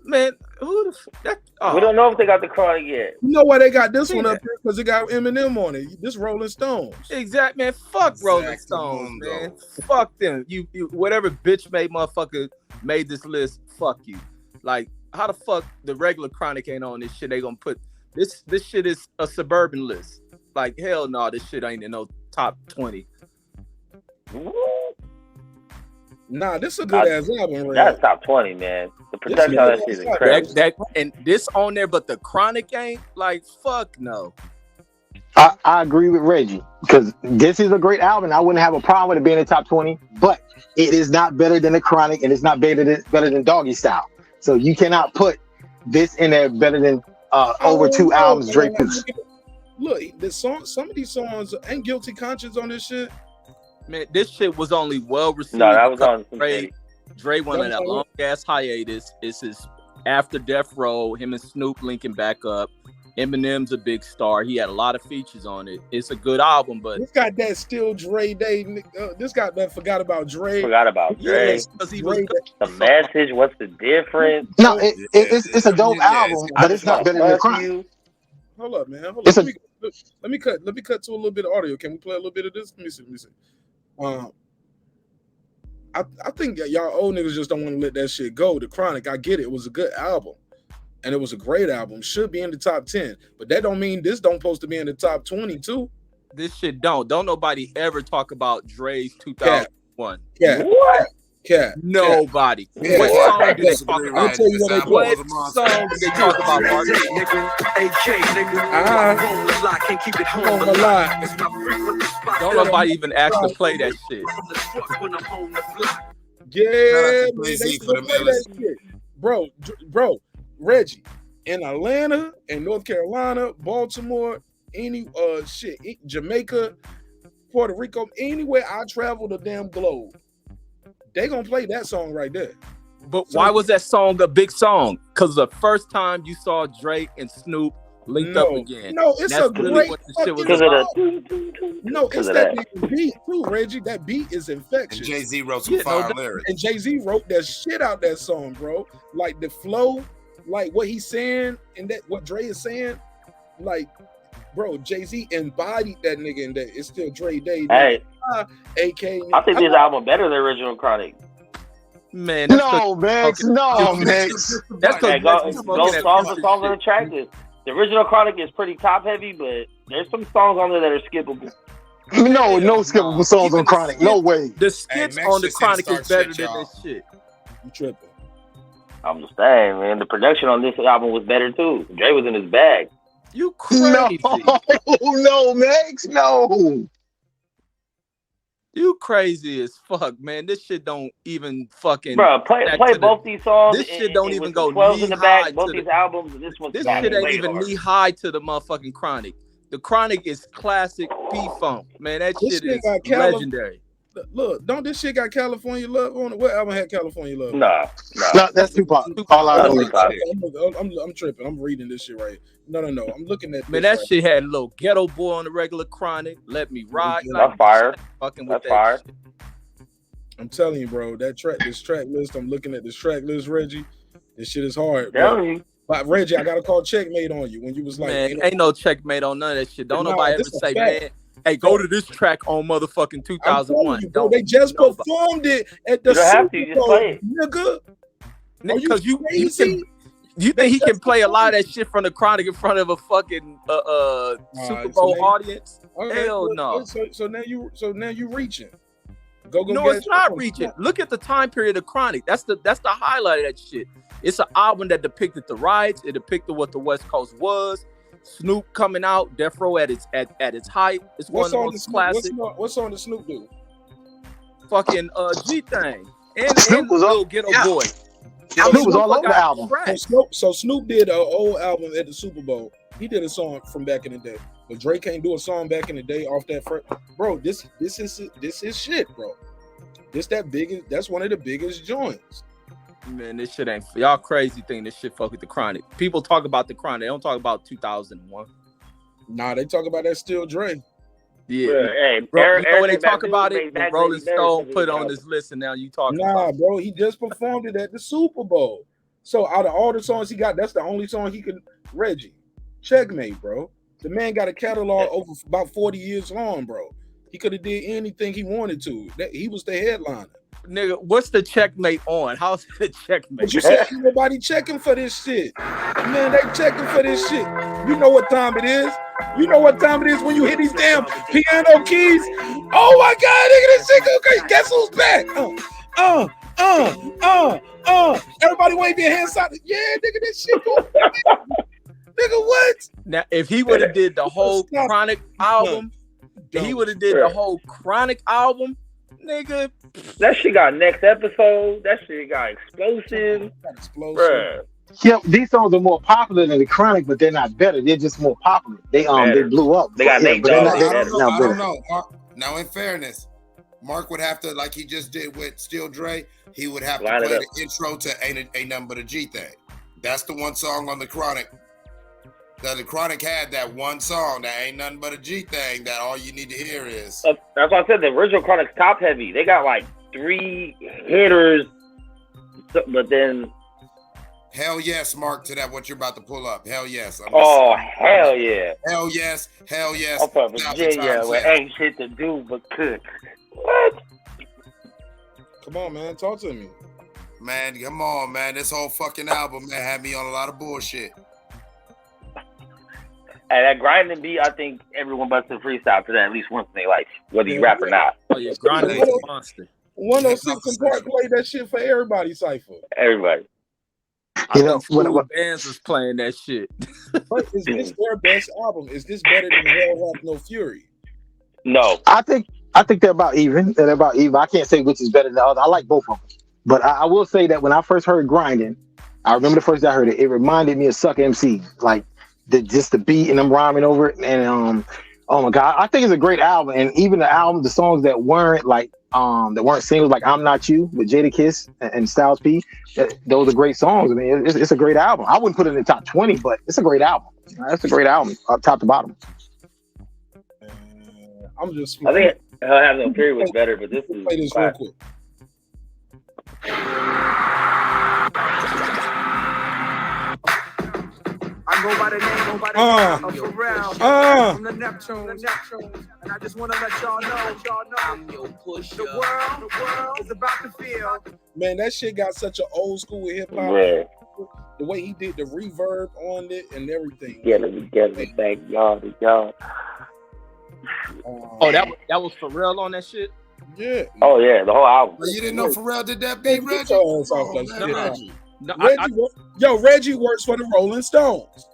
Man, who the fuck? We don't know if they got the Chronic yet. You know why they got this one up here? Because it got Eminem on it. This Rolling Stones. Exactly, man. Fuck Rolling Stones, man. Fuck them. You whatever bitch made motherfucker made this list, fuck you. Like, how the fuck the regular Chronic ain't on this shit? They gonna put this shit is a suburban list. Like, hell no, this shit ain't in no top 20. Nah, this is a good ass album, right? That's top 20, man. The production on that shit is incredible. And this on there, but the Chronic ain't. Like, fuck no. I agree with Reggie, because this is a great album. I wouldn't have a problem with it being in the top 20, but it is not better than the Chronic, and it's not better than Doggy Style. So you cannot put this and that better than over 2 albums Drake produced. Look, this song, some of these songs ain't Guilty Conscience on this shit. Man, this shit was only well received. No, that was on some Dre went on that long ass hiatus. It's his after Death Row. Him and Snoop linking back up. Eminem's a big star. He had a lot of features on it. It's a good album, but this got that still Dre day. This got that forgot about Dre. Forgot about Dre. The message. What's the difference? No, it's a dope album, but it's not better than Chronic. Hold up, man. Hold up. Let me cut to a little bit of audio. Can we play a little bit of this? Let me see. I think that y'all old niggas just don't want to let that shit go. The Chronic, I get it. It was a good album. And it was a great album. Should be in the top 10. But that don't mean this don't supposed to be in the top 20 too. This shit don't nobody ever talk about Dre's 2001. What? Nobody. Yeah. What song do they talk about? I'll tell you what they do. What song do they talk about, Mark? Don't nobody even ask to play that shit. Yeah, man, they play that shit. Bro, Reggie, in Atlanta, in North Carolina, Baltimore, Jamaica, Puerto Rico, anywhere I travel the damn globe, they gonna play that song right there. But why was that song a big song? Because the first time you saw Drake and Snoop linked up again. No, it's a great because of the. No, it's that beat too, Reggie. That beat is infectious. And Jay-Z wrote some fire lyrics. And Jay-Z wrote that shit out that song, bro. Like the flow, like what he's saying, and that what Dre is saying, like, bro, Jay-Z embodied that nigga, and that it's still Dre Day. Hey, AK. I think this album better than the original Chronic. Man, no, Max. No, Max. That's because go song for song on the track list. The original Chronic is pretty top heavy, but there's some songs on there that are skippable. No skippable songs on Chronic. No way. The skits on the Chronic is better than this shit. You tripping? I'm just saying, man. The production on this album was better too. Dre was in his bag. You crazy? No, Max. No. You crazy as fuck, man. This shit don't even fucking. Bro, play both these songs. This shit don't even go knee high. Both these albums. This shit ain't even knee high to the motherfucking Chronic. The Chronic is classic P-Funk, man. That shit is legendary. Look, don't this shit got California Love on it? What album had California Love? Nah, that's Tupac. All I know. I'm tripping. I'm reading this shit right. No. I'm looking at. Man, that shit had a little Ghetto Boy on the regular Chronic. Let Me Ride. That's fire. Fucking with that fire. Shit. I'm telling you, bro. This track list. I'm looking at this track list, Reggie. This shit is hard. But Reggie, I gotta call checkmate on you when you was like, man, ain't no checkmate on none of that shit. Don't nobody ever say, man, hey, go to this track on motherfucking 2001. You, bro, they just performed it at the Super Bowl, nigga. Because you think he can play a lot of that shit from the Chronic in front of a fucking Super Bowl audience? Hell no. So now you reaching. Go. No, it's not reaching. Look at the time period of Chronic. That's the highlight of that shit. It's an album that depicted the riots. It depicted what the West Coast was. Snoop coming out, Death Row at its height. It's one of the most classic. What song did Snoop do? Fucking G-Thing. And Snoop was Little Ghetto Boy. Snoop was all over the album. So Snoop did an old album at the Super Bowl. He did a song from back in the day. But Drake can't do a song back in the day off that first. Bro, this is shit, bro. That's one of the biggest joints. Man, this shit ain't y'all crazy thing. This shit fuck with the Chronic. People talk about the Chronic. They don't talk about 2001. Nah, they talk about that still Dre. Yeah. Hey, when they talk about it, the Rolling Stone put on this list, and now you talking about it. Bro, he just performed it at the Super Bowl. So out of all the songs he got, that's the only song he could. Reggie, checkmate, bro. The man got a catalog over about 40 years long, bro. He could have did anything he wanted to. He was the headliner. Nigga, what's the checkmate on? How's the checkmate? But you said nobody checking for this shit. Man, they checking for this shit. You know what time it is. You know what time it is when you hit these damn piano keys. Oh my God, nigga, this shit. Okay, guess who's back? Everybody wave your hands out. Yeah, nigga, this shit go. Nigga, what? Now, if he would have did the whole Chronic album, That shit got Next Episode. That shit got Explosive. Bruh. Yeah, these songs are more popular than the Chronic, but they're not better. They're just more popular. They Better. blew up. They got Yeah, Nate but they're Dogg. not. They I don't better. know. Not I better. don't know. Now, in fairness, Mark would have to, like he just did with Still Dre, he would have Line to it play up. the intro to Ain't Nothing But a G Thing. That's the one song on the Chronic. That the Chronic had that one song that ain't nothing but a G thing that all you need to hear is. That's why I said the original Chronic's top heavy. They got like 3 hitters, but then. Hell yes, Mark, to that what you're about to pull up. Hell yes. Hell yeah. Hell yes. Hell yes. I'm from Virginia where ain't shit to do but cook. What? Come on, man. Talk to me. Man, come on, man. This whole fucking album, man, had me on a lot of bullshit. And that grinding beat, I think everyone busted freestyle for that at least once in their life, whether you rap or not. Oh yeah, grinding is a monster. 106 and Park played that shit for everybody, Cypher. Everybody. I think school bands was playing that shit. But is this their best album? Is this better than Hell Hath No Fury? No. I think they're about even. They're about even. I can't say which is better than the other. I like both of them. But I will say that when I first heard Grinding, I remember the first time I heard it, it reminded me of Suck MC. Like just the beat and them rhyming over it. And oh my God, I think it's a great album. And even the songs that weren't like that weren't singles, like I'm Not You with Jadakiss and Styles P, those are great songs. I mean, it's a great album. I wouldn't put it in the top 20, but it's a great album. It's a great album, top to bottom. I'm just. I think Hell Have No Fury was better, but this is. Play this real quick. I go by the name of Pharrell, from the Neptune, and I just want to let y'all know, I'm your pusher. The world is about to feel. Man, that shit got such an old school hip hop. Yeah. The way he did the reverb on it and everything. Get it back, y'all. Oh, that was Pharrell on that shit? Yeah. Oh yeah, the whole album. You didn't know Pharrell did that beat, Reggie? Reggie. Reggie works for the Rolling Stones.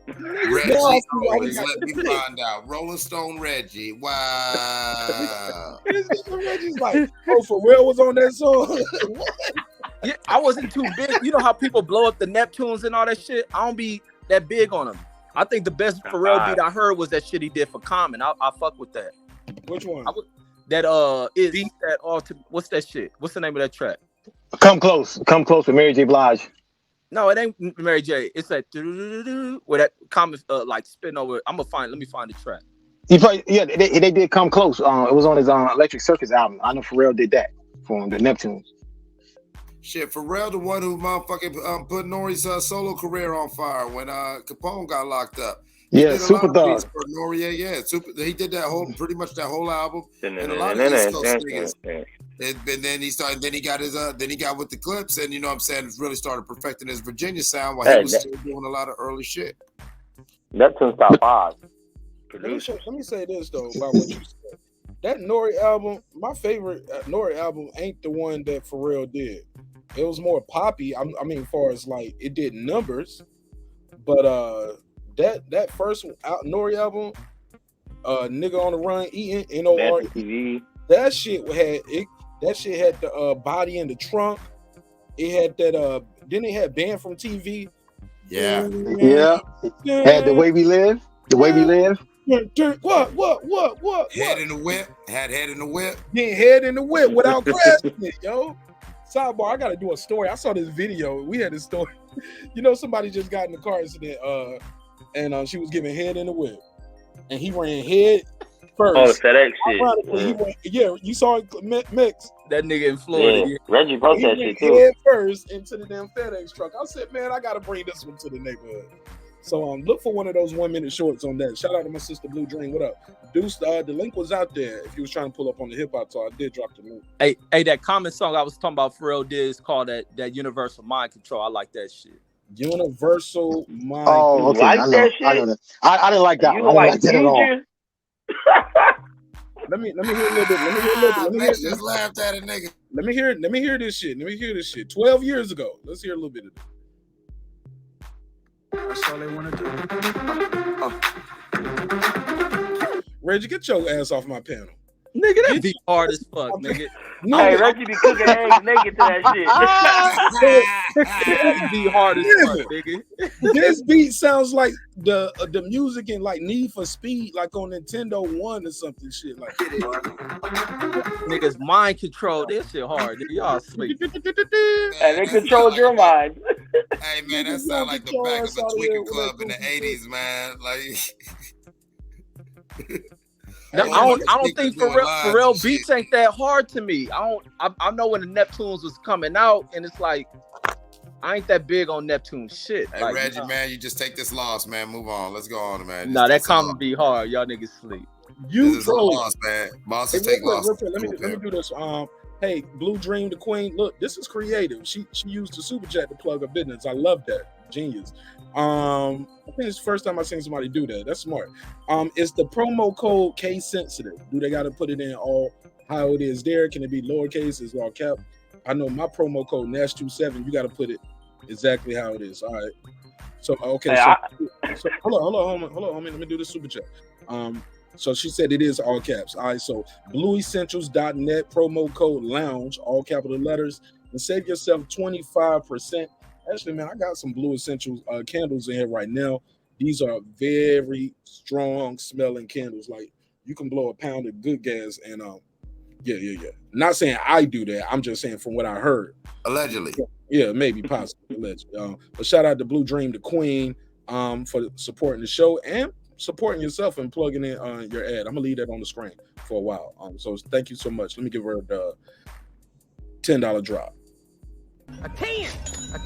Reggie always let me find out. Rolling Stone Reggie. Wow. Reggie's like, oh, Pharrell was on that song. Yeah, I wasn't too big. You know how people blow up the Neptunes and all that shit? I don't be that big on them. I think the best Pharrell beat I heard was that shit he did for Common. I fuck with that. Which one? What's that shit? What's the name of that track? Come Close with Mary J. Blige. No, it ain't Mary J. It's that where that Common like spin over. Let me find the track. They did Come Close. It was on his Electric Circus album. I know Pharrell did that for the Neptunes. Shit, Pharrell the one who motherfucking put Nori's solo career on fire when Capone got locked up. Yeah, Super Thug. Nori, he did that pretty much that whole album. And a lot of East Coast niggas. And then he started. Then he got with the Clips, and you know what I'm saying, really started perfecting his Virginia sound while he was still doing a lot of early shit. Neptune's top 5. Let me say this though about what you said. That Nori album, my favorite Nori album ain't the one that Pharrell did. It was more poppy. I mean, as far as like it did numbers, but that first Nori album, Nigga on the Run Eating NORE, that shit had the body in the trunk. It had that then it had Banned from TV. Yeah. Had The Way We Live. What? Head in the whip. Had head in the whip. Yeah, head in the whip without crashing it, yo. Sidebar, I gotta do a story. I saw this video. We had this story. You know, somebody just got in the car accident, and she was giving head in the whip, and he ran head first. Oh, the FedEx shit. You saw it mix. That nigga in Florida. Yeah. Reggie posted that shit too. Head first into the damn FedEx truck. I said, man, I gotta bring this one to the neighborhood. So look for one of those 1 minute shorts on that. Shout out to my sister Blue Dream. What up? Deuce, the link was out there if you was trying to pull up on the hip hop talk. I did drop the link. Hey, that Common song I was talking about Pharrell did is called that Universal Mind Control. I like that shit. Universal Mind Control. Oh, okay. I know that. I didn't like that one. I didn't like that at all. Let me hear a little bit. Let me just laughed at a nigga. Let me hear this shit. 12 years ago. Let's hear a little bit of it. That's all they want to do. Reggie, get your ass off my panel. Nigga, that be hard as fuck, nigga. No, hey, Reggie be cooking eggs naked to that shit. That be hard as fuck, nigga. This beat sounds like the music in like Need for Speed, like on Nintendo 1 or something shit like that. Niggas mind control. This shit hard. Nigga. Y'all sleep. And they control your mind. Hey man, that sound like the back of a tweaking club in the 80s, man. Like no, I don't think for real beats ain't that hard to me. I know when the Neptunes was coming out, and it's like I ain't that big on Neptune shit. Hey like, Reggie, man, you just take this loss, man. Move on. Let's go on, man. Nah, that comment be hard. Y'all niggas sleep. You this is a loss, man. Bosses take loss. Let me do this. Hey, Blue Dream, the queen. Look, this is creative. She used the super chat to plug her business. I love that. Genius. I think it's the first time I've seen somebody do that. That's smart. Is the promo code case sensitive? Do they got to put it in all how it is there? Can it be lowercase? Is all cap? I know my promo code NASH27. You got to put it exactly how it is. All right. So okay. So hold on, homie. Let me do the super chat. So she said it is all caps. All right. So blueessentials.net promo code lounge, all capital letters, and save yourself 25%. Actually, man, I got some Blue Essentials candles in here right now. These are very strong smelling candles. Like you can blow a pound of good gas, and yeah. Not saying I do that. I'm just saying from what I heard. Allegedly. Yeah, maybe possibly allegedly. But shout out to Blue Dream, the queen, for supporting the show and supporting yourself and plugging in your ad. I'm gonna leave that on the screen for a while. So thank you so much. Let me give her the $10 drop. A 10, a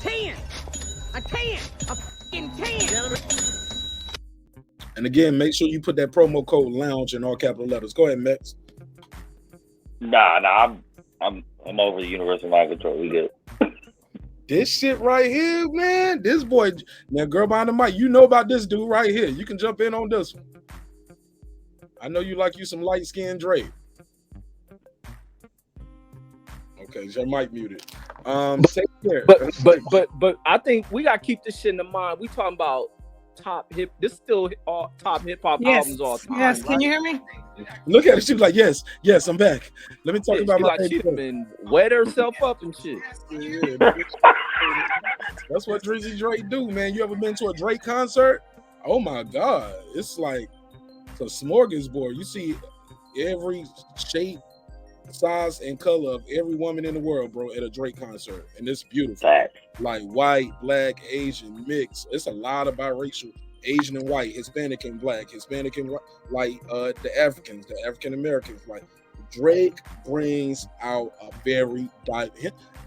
fucking 10. And again, make sure you put that promo code lounge in all capital letters. Go ahead, Max. Nah, I'm over the universal mind control. We good. This shit right here, man. This boy, now girl behind the mic, you know about this dude right here. You can jump in on this one. I know you like you some light skinned Drake. Okay, your mic muted. Take care. But I think we gotta keep this shit in the mind. We talking about top hip. This is still all top hip hop albums all time. Yes, right? can you hear me? Look at her. She was like, yes, I'm back. Let me talk about my she been wet herself up and shit. Yeah, that's what Drizzy Drake do, man. You ever been to a Drake concert? Oh my God. It's like it's a smorgasbord. You see every shape, size, and color of every woman in the world, bro, at a Drake concert. And it's beautiful. Like white, black, Asian, mix. It's a lot of biracial, Asian and white, Hispanic and black, Hispanic and like the Africans, the African Americans. Like Drake brings out a very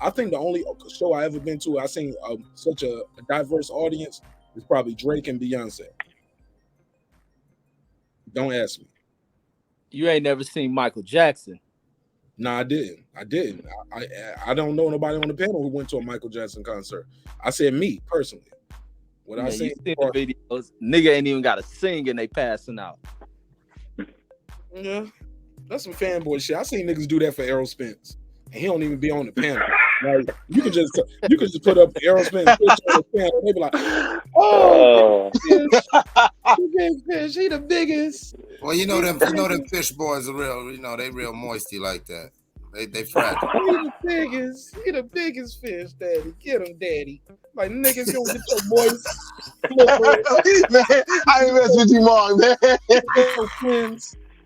I think the only show I ever been to, I seen such a diverse audience is probably Drake and Beyonce. Don't ask me. You ain't never seen Michael Jackson. No, I didn't. I don't know nobody on the panel who went to a Michael Jackson concert. I said me personally. What I seen the videos, nigga ain't even got to sing and they passing out. Yeah, that's some fanboy shit. I seen niggas do that for Errol Spence, and he don't even be on the panel. Like you could just put up Errol Spence on the panel. They be like, oh, fish, he the biggest. Well, you know them fish boys are real. You know they real moisty like that. They fragile. He the biggest fish, daddy. Get him, daddy. Like niggas gonna get your boys. Man, I ain't mess with you, Mark, man.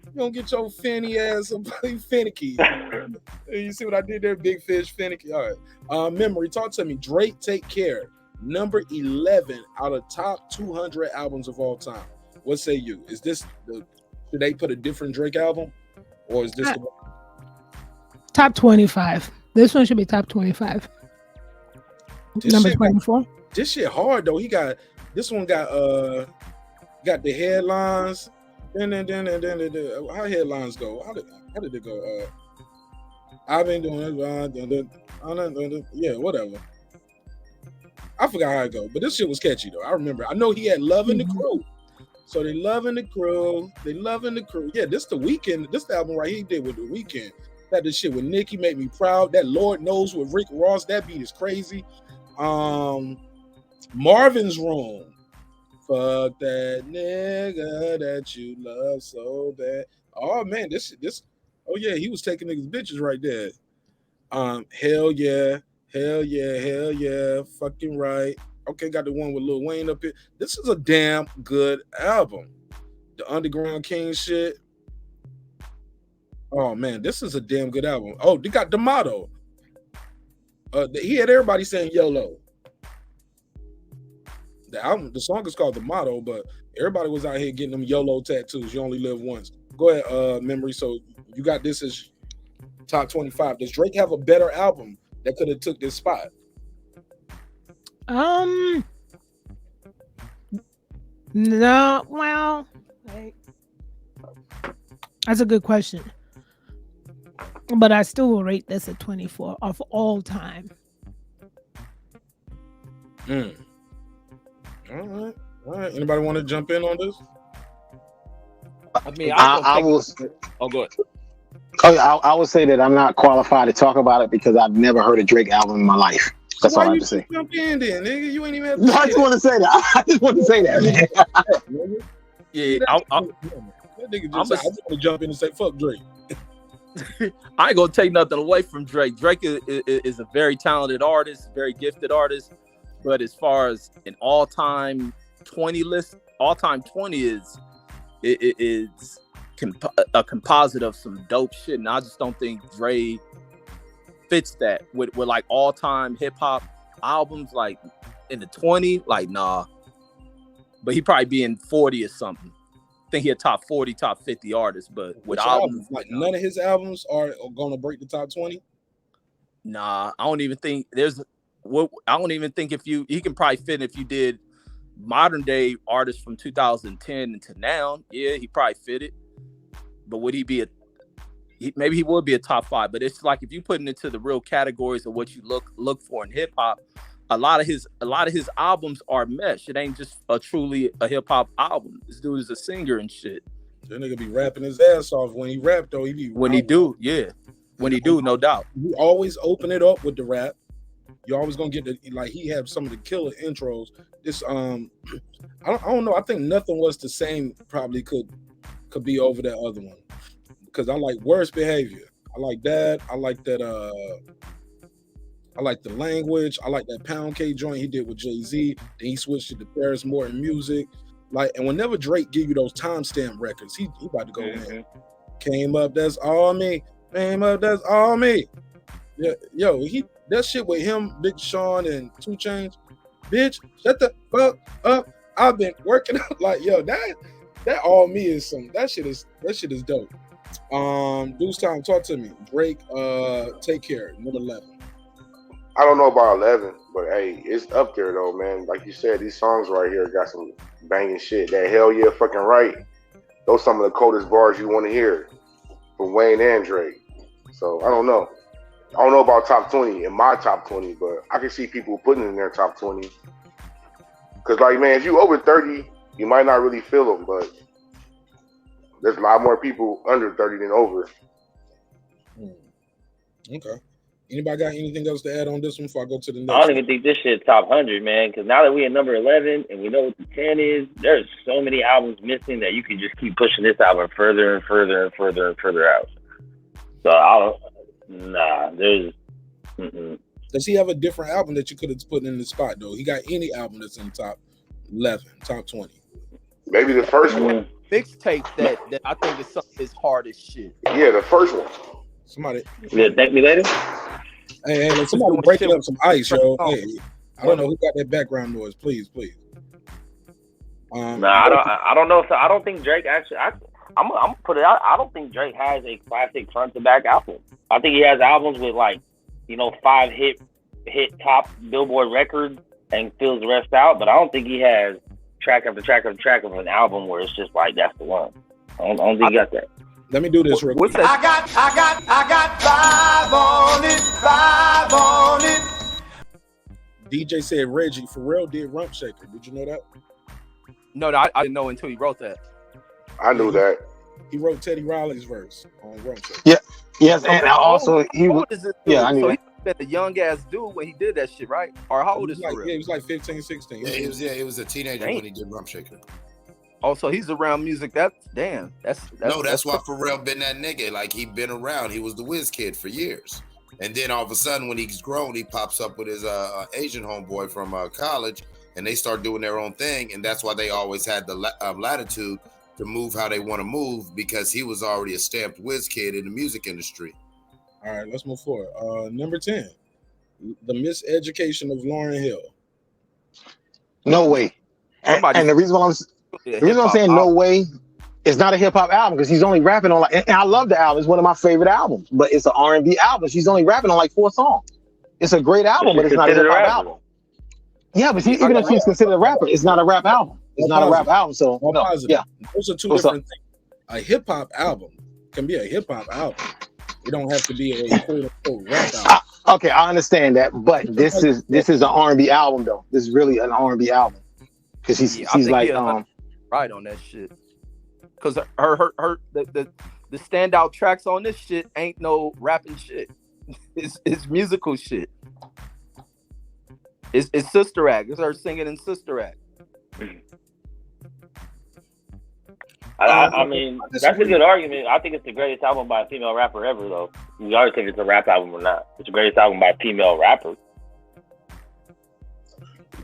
You gonna get your fanny ass finicky. You see what I did there? Big fish, finicky. All right. Memory, talk to me. Drake, Take Care. Number 11 out of top 200 albums of all time. What say you? Is this should they put a different Drake album? Or is this the one? Top 25. This one should be top 25. Number 24. This shit hard though. This one got the headlines. Then how headlines go? How did it go? I've been doing it. Yeah, whatever. I forgot how it go, but this shit was catchy though. I remember. I know he had Love in the Crew. So they loving the crew. Yeah, this the Weeknd. This the album right here he did with the Weeknd. That this shit with Nicki Make Me Proud. That Lord Knows with Rick Ross. That beat is crazy. Marvin's Room. Fuck that nigga that you love so bad. Oh man, this Oh yeah, he was taking niggas bitches right there. Hell yeah, hell yeah, hell yeah, fucking right. Okay, got the one with Lil Wayne up here. This is a damn good album. The Underground King shit. Oh man, this is a damn good album. Oh, they got the motto. He had everybody saying YOLO. The song is called The Motto, but everybody was out here getting them YOLO tattoos. You only live once. Go ahead, Memory. So you got this as top 25. Does Drake have a better album that could have took this spot? No. Well, that's a good question. But I still will rate this at 24 of all time. All right. Anybody want to jump in on this? I mean, I will. Oh, go ahead. Oh, yeah, I would say that I'm not qualified to talk about it because I've never heard a Drake album in my life. That's all I have to say. Jump in then, nigga. You ain't even have to. No, I just want to say that. I just want to say that, man. Yeah, That nigga just said, I just want to jump in and say, fuck Drake. I ain't gonna take nothing away from Drake. Drake is a very talented artist, very gifted artist. But as far as an all-time 20 list, all-time 20 is a composite of some dope shit, and I just don't think Dre fits that with like all-time hip-hop albums like in the 20. Like nah, but he probably be in 40 or something. I think he a top 40, top 50 artist, but with albums like none of his albums are gonna break the top 20. Nah, I don't even think I don't even think he can probably fit if you did modern day artists from 2010 to now. Yeah, he probably fit it. But would he be maybe he would be a top 5, but it's like if you put it into the real categories of what you look for in hip hop, a lot of his albums are mesh. It ain't just truly a hip hop album. This dude is a singer and shit. That nigga be rapping his ass off. When he rap though, he be when he do, no doubt. You always open it up with the rap. You're always gonna get he had some of the killer intros. This I don't know. I think Nothing Was the Same probably could be over that other one because I like Worst Behavior. I like that. I like that. I like The Language. I like that Pound Cake joint he did with Jay-Z. Then he switched to the Paris Morton Music. And whenever Drake give you those timestamp records, he about to go in. Came Up, That's All Me. Came Up, That's All Me. Yeah, yo, that shit with him, Big Sean, and 2 Chainz. Bitch, shut the fuck up. I've been working out that All Me is that shit is dope. Deuce Time, talk to me. Drake, Take Care, number 11. I don't know about 11, but hey, it's up there though, man. Like you said, these songs right here got some banging shit. That Hell Yeah Fucking Right. Those some of the coldest bars you want to hear from Wayne and Drake. So I don't know. I don't know about top 20 in my top 20, but I can see people putting it in their top 20. Cause like, man, if you over 30, you might not really feel them, but there's a lot more people under 30 than over. Okay. Anybody got anything else to add on this one before I go to the next? I don't even think this shit's top 100, man. Because now that we at number 11 and we know what the 10 is, there's so many albums missing that you can just keep pushing this album further and further and further and further out. So Does he have a different album that you could have put in the spot though? He got any album that's in the top 11, top 20? Maybe the first one. Mixtape that I think is hard as shit. Yeah, the first one. Somebody. Yeah, thank me later. Hey, somebody breaking up some ice, yo. Hey, I don't know who got that background noise. Please. I don't know. I don't think Drake actually. I'm gonna put it out. I don't think Drake has a classic front to back album. I think he has albums with 5 hit top Billboard records and fills the rest out. But I don't think he has track after track after track of an album where it's just like that's the one. I don't think he got that. Let me do this real quick. I got 5 on it. DJ said Reggie Pharrell did Rump Shaker. Did you know that? No, I didn't know until he wrote that. I knew that. He wrote Teddy Riley's verse on Rump Shaker. Yeah. Yes, and also he was. Yeah, I knew that. He was a young ass dude when he did that shit, right? Or how old is he? Yeah, he was like 15, 16. Yeah, he was a teenager when he did Rump Shaker. Oh, so he's around music. That's why Pharrell been that nigga. Like, he been around. He was the whiz kid for years. And then all of a sudden, when he's grown, he pops up with his Asian homeboy from college, and they start doing their own thing. And that's why they always had the latitude to move how they want to move, because he was already a stamped whiz kid in the music industry. All right, let's move forward. Number 10, The Miseducation of Lauryn Hill. No way. And the reason why I'm saying no way, it's not a hip hop album because he's only rapping on like. And I love the album; it's one of my favorite albums. But it's an R&B album. She's only rapping on like 4 songs. It's a great album, but it's not a hip hop album. Yeah, but even if she's considered a rapper, it's not a rap album. It's not a rap album. So no, yeah, those are two different things. A hip hop album can be a hip hop album. It don't have to be a quote unquote rap album. Okay, I understand that, but this is an R&B album though. This is really an R&B album because she's like right on that shit. Because the standout tracks on this shit ain't no rapping shit. It's musical shit. It's Sister Act. It's her singing in Sister Act. I mean, that's a good argument. I think it's the greatest album by a female rapper ever, though. You always think it's a rap album or not. It's the greatest album by a female rapper.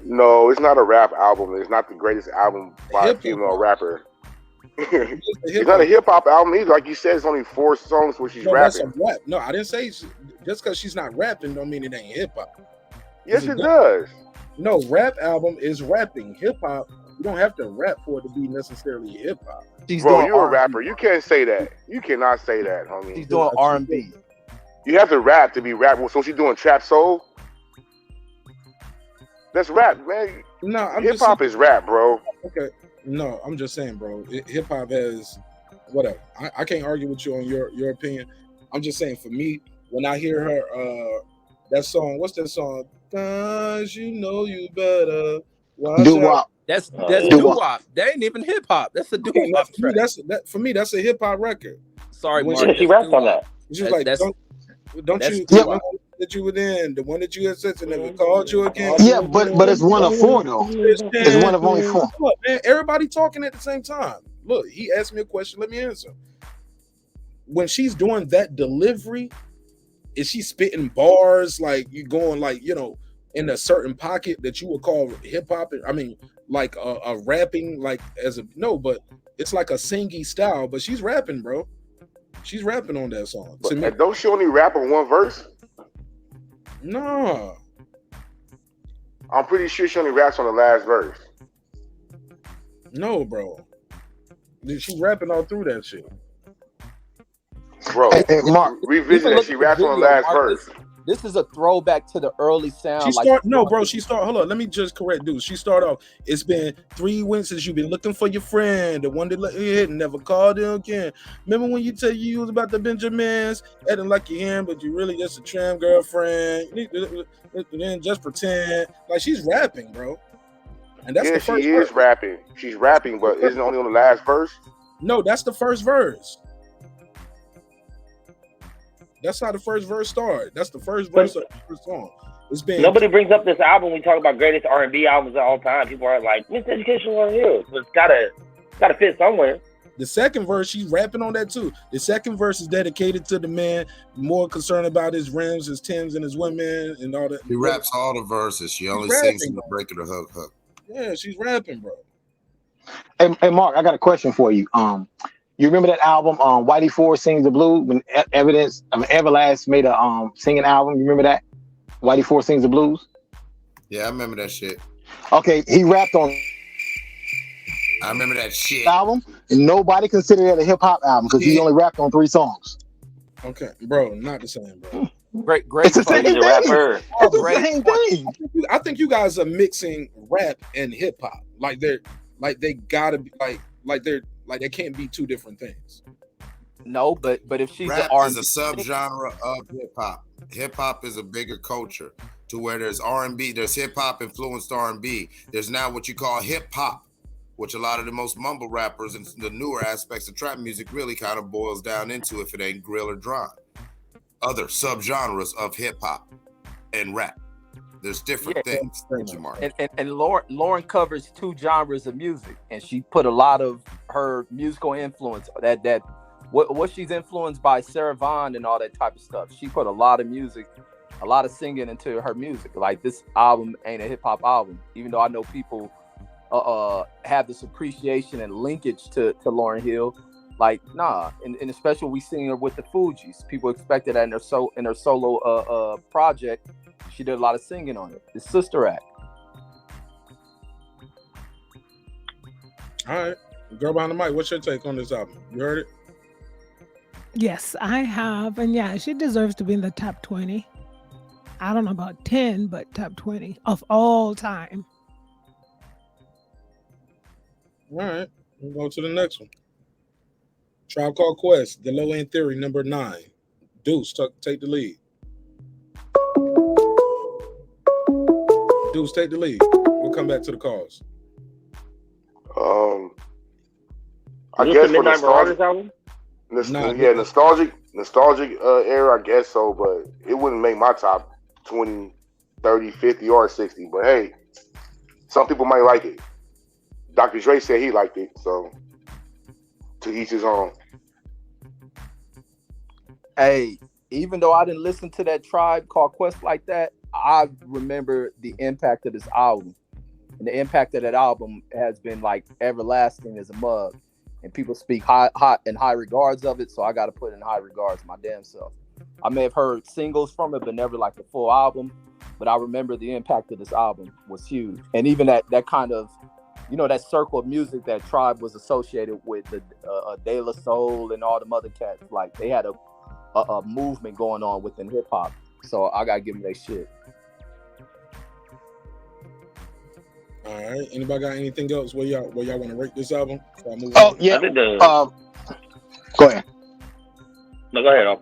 No, it's not a rap album. It's not the greatest album by a female rapper. It's not a hip hop album either. Like you said, it's only 4 songs where she's rapping. That's a rap. No, I didn't say just because she's not rapping don't mean it ain't hip hop. Yes, it does. No, rap album is rapping. Hip hop, you don't have to rap for it to be necessarily hip hop. Bro, you're a rapper. You can't say that. You cannot say that, homie. She's doing R&B. You have to rap to be rap. So she's doing trap soul. That's rap, man. No, hip hop is rap, bro. Okay. No, I'm just saying, bro. Hip hop has whatever. I can't argue with you on your opinion. I'm just saying, for me, when I hear her, that song. What's that song? Cause you know you better. Doo-wop. That's doo-wop. That ain't even hip hop. That's a doo-wop track. For me, that's a hip hop record. Sorry, Mark. She raps on that. She's like, don't you? That you were in, the one that you had said and never called you again. Yeah, but it's one of 4 though. It's one of only 4. Look, man, everybody talking at the same time. Look, he asked me a question. Let me answer. When she's doing that delivery, is she spitting bars like you going like in a certain pocket that you would call hip hop? I mean, like a rapping like but it's like a singy style. But she's rapping, bro. She's rapping on that song. But don't she only rap on 1 verse? No. I'm pretty sure she only raps on the last verse. No, bro. She rapping all through that shit. Bro, Mark, revisit that. She raps on the last verse. This is a throwback to the early sound. She start. Hold on. Let me just correct, dude. She start off. It's been 3 weeks since you've been looking for your friend, the one that let you hit and never called him again. Remember when you tell you was about the Benjamins, acting like you're him, but you really just a tram girlfriend. Then just pretend like she's rapping, bro. And that's the first. She is rapping. She's rapping, but isn't it only on the last verse? No, that's the first verse. That's how the first verse started. That's the first verse of the first song. It's been nobody brings up this album. We talk about greatest R&B albums of all time. People are like, Miseducation on Hill. But it's gotta fit somewhere. The second verse, she's rapping on that too. The second verse is dedicated to the man more concerned about his rims, his Timbs, and his women and all that. He raps all the verses. She only sings in the break of the hook. Yeah, she's rapping, bro. Hey, Mark, I got a question for you. You remember that album, Whitey Ford Sings the Blues, when Everlast made a singing album? You remember that? Whitey Ford Sings the Blues? Yeah, I remember that shit. Okay, he rapped on I remember that shit. Album, and nobody considered it a hip hop album because he only rapped on 3 songs. Okay, bro, not the same, bro. Great. It's the same thing. It's the same thing. I think you guys are mixing rap and hip hop. Like they gotta be like they can't be 2 different things. No, but if she's rap an is a subgenre of hip hop. Hip hop is a bigger culture to where there's R&B, there's hip hop influenced R&B. There's now what you call hip hop, which a lot of the most mumble rappers and the newer aspects of trap music really kind of boils down into if it ain't grill or dry. Other subgenres of hip hop and rap. There's different things. Thank you, Mark. And Lauren covers 2 genres of music, and she put a lot of her musical influence that what she's influenced by Sarah Vaughan and all that type of stuff. She put a lot of music, a lot of singing into her music. Like, this album ain't a hip hop album, even though I know people have this appreciation and linkage to Lauryn Hill. Like, nah, and especially we seen her with the Fugees. People expected that in her solo project. She did a lot of singing on it. It's Sister Act. All right. Girl behind the mic, what's your take on this album? You heard it? Yes, I have. And yeah, she deserves to be in the top 20. I don't know about 10, but top 20 of all time. All right. We'll go to the next one. Tribe Called Quest, The Low End Theory, number 9. Deuce, take the lead. Deuce, take the lead. We'll come back to the calls. I guess for nostalgic era, I guess so, but it wouldn't make my top 20, 30, 50, or 60. But hey, some people might like it. Dr. Dre said he liked it, so to each his own. Hey, even though I didn't listen to that Tribe Called Quest like that, I remember the impact of this album. And the impact of that album has been like everlasting as a mug. And people speak high regards of it, so I got to put in high regards my damn self. I may have heard singles from it, but never like the full album. But I remember the impact of this album was huge. And even that kind of, that circle of music that Tribe was associated with, the De La Soul and all the other cats, like they had a movement going on within hip hop. So I gotta give them their shit. All right. Anybody got anything else where y'all want to rate this album? Oh yeah. Go ahead. No, go ahead.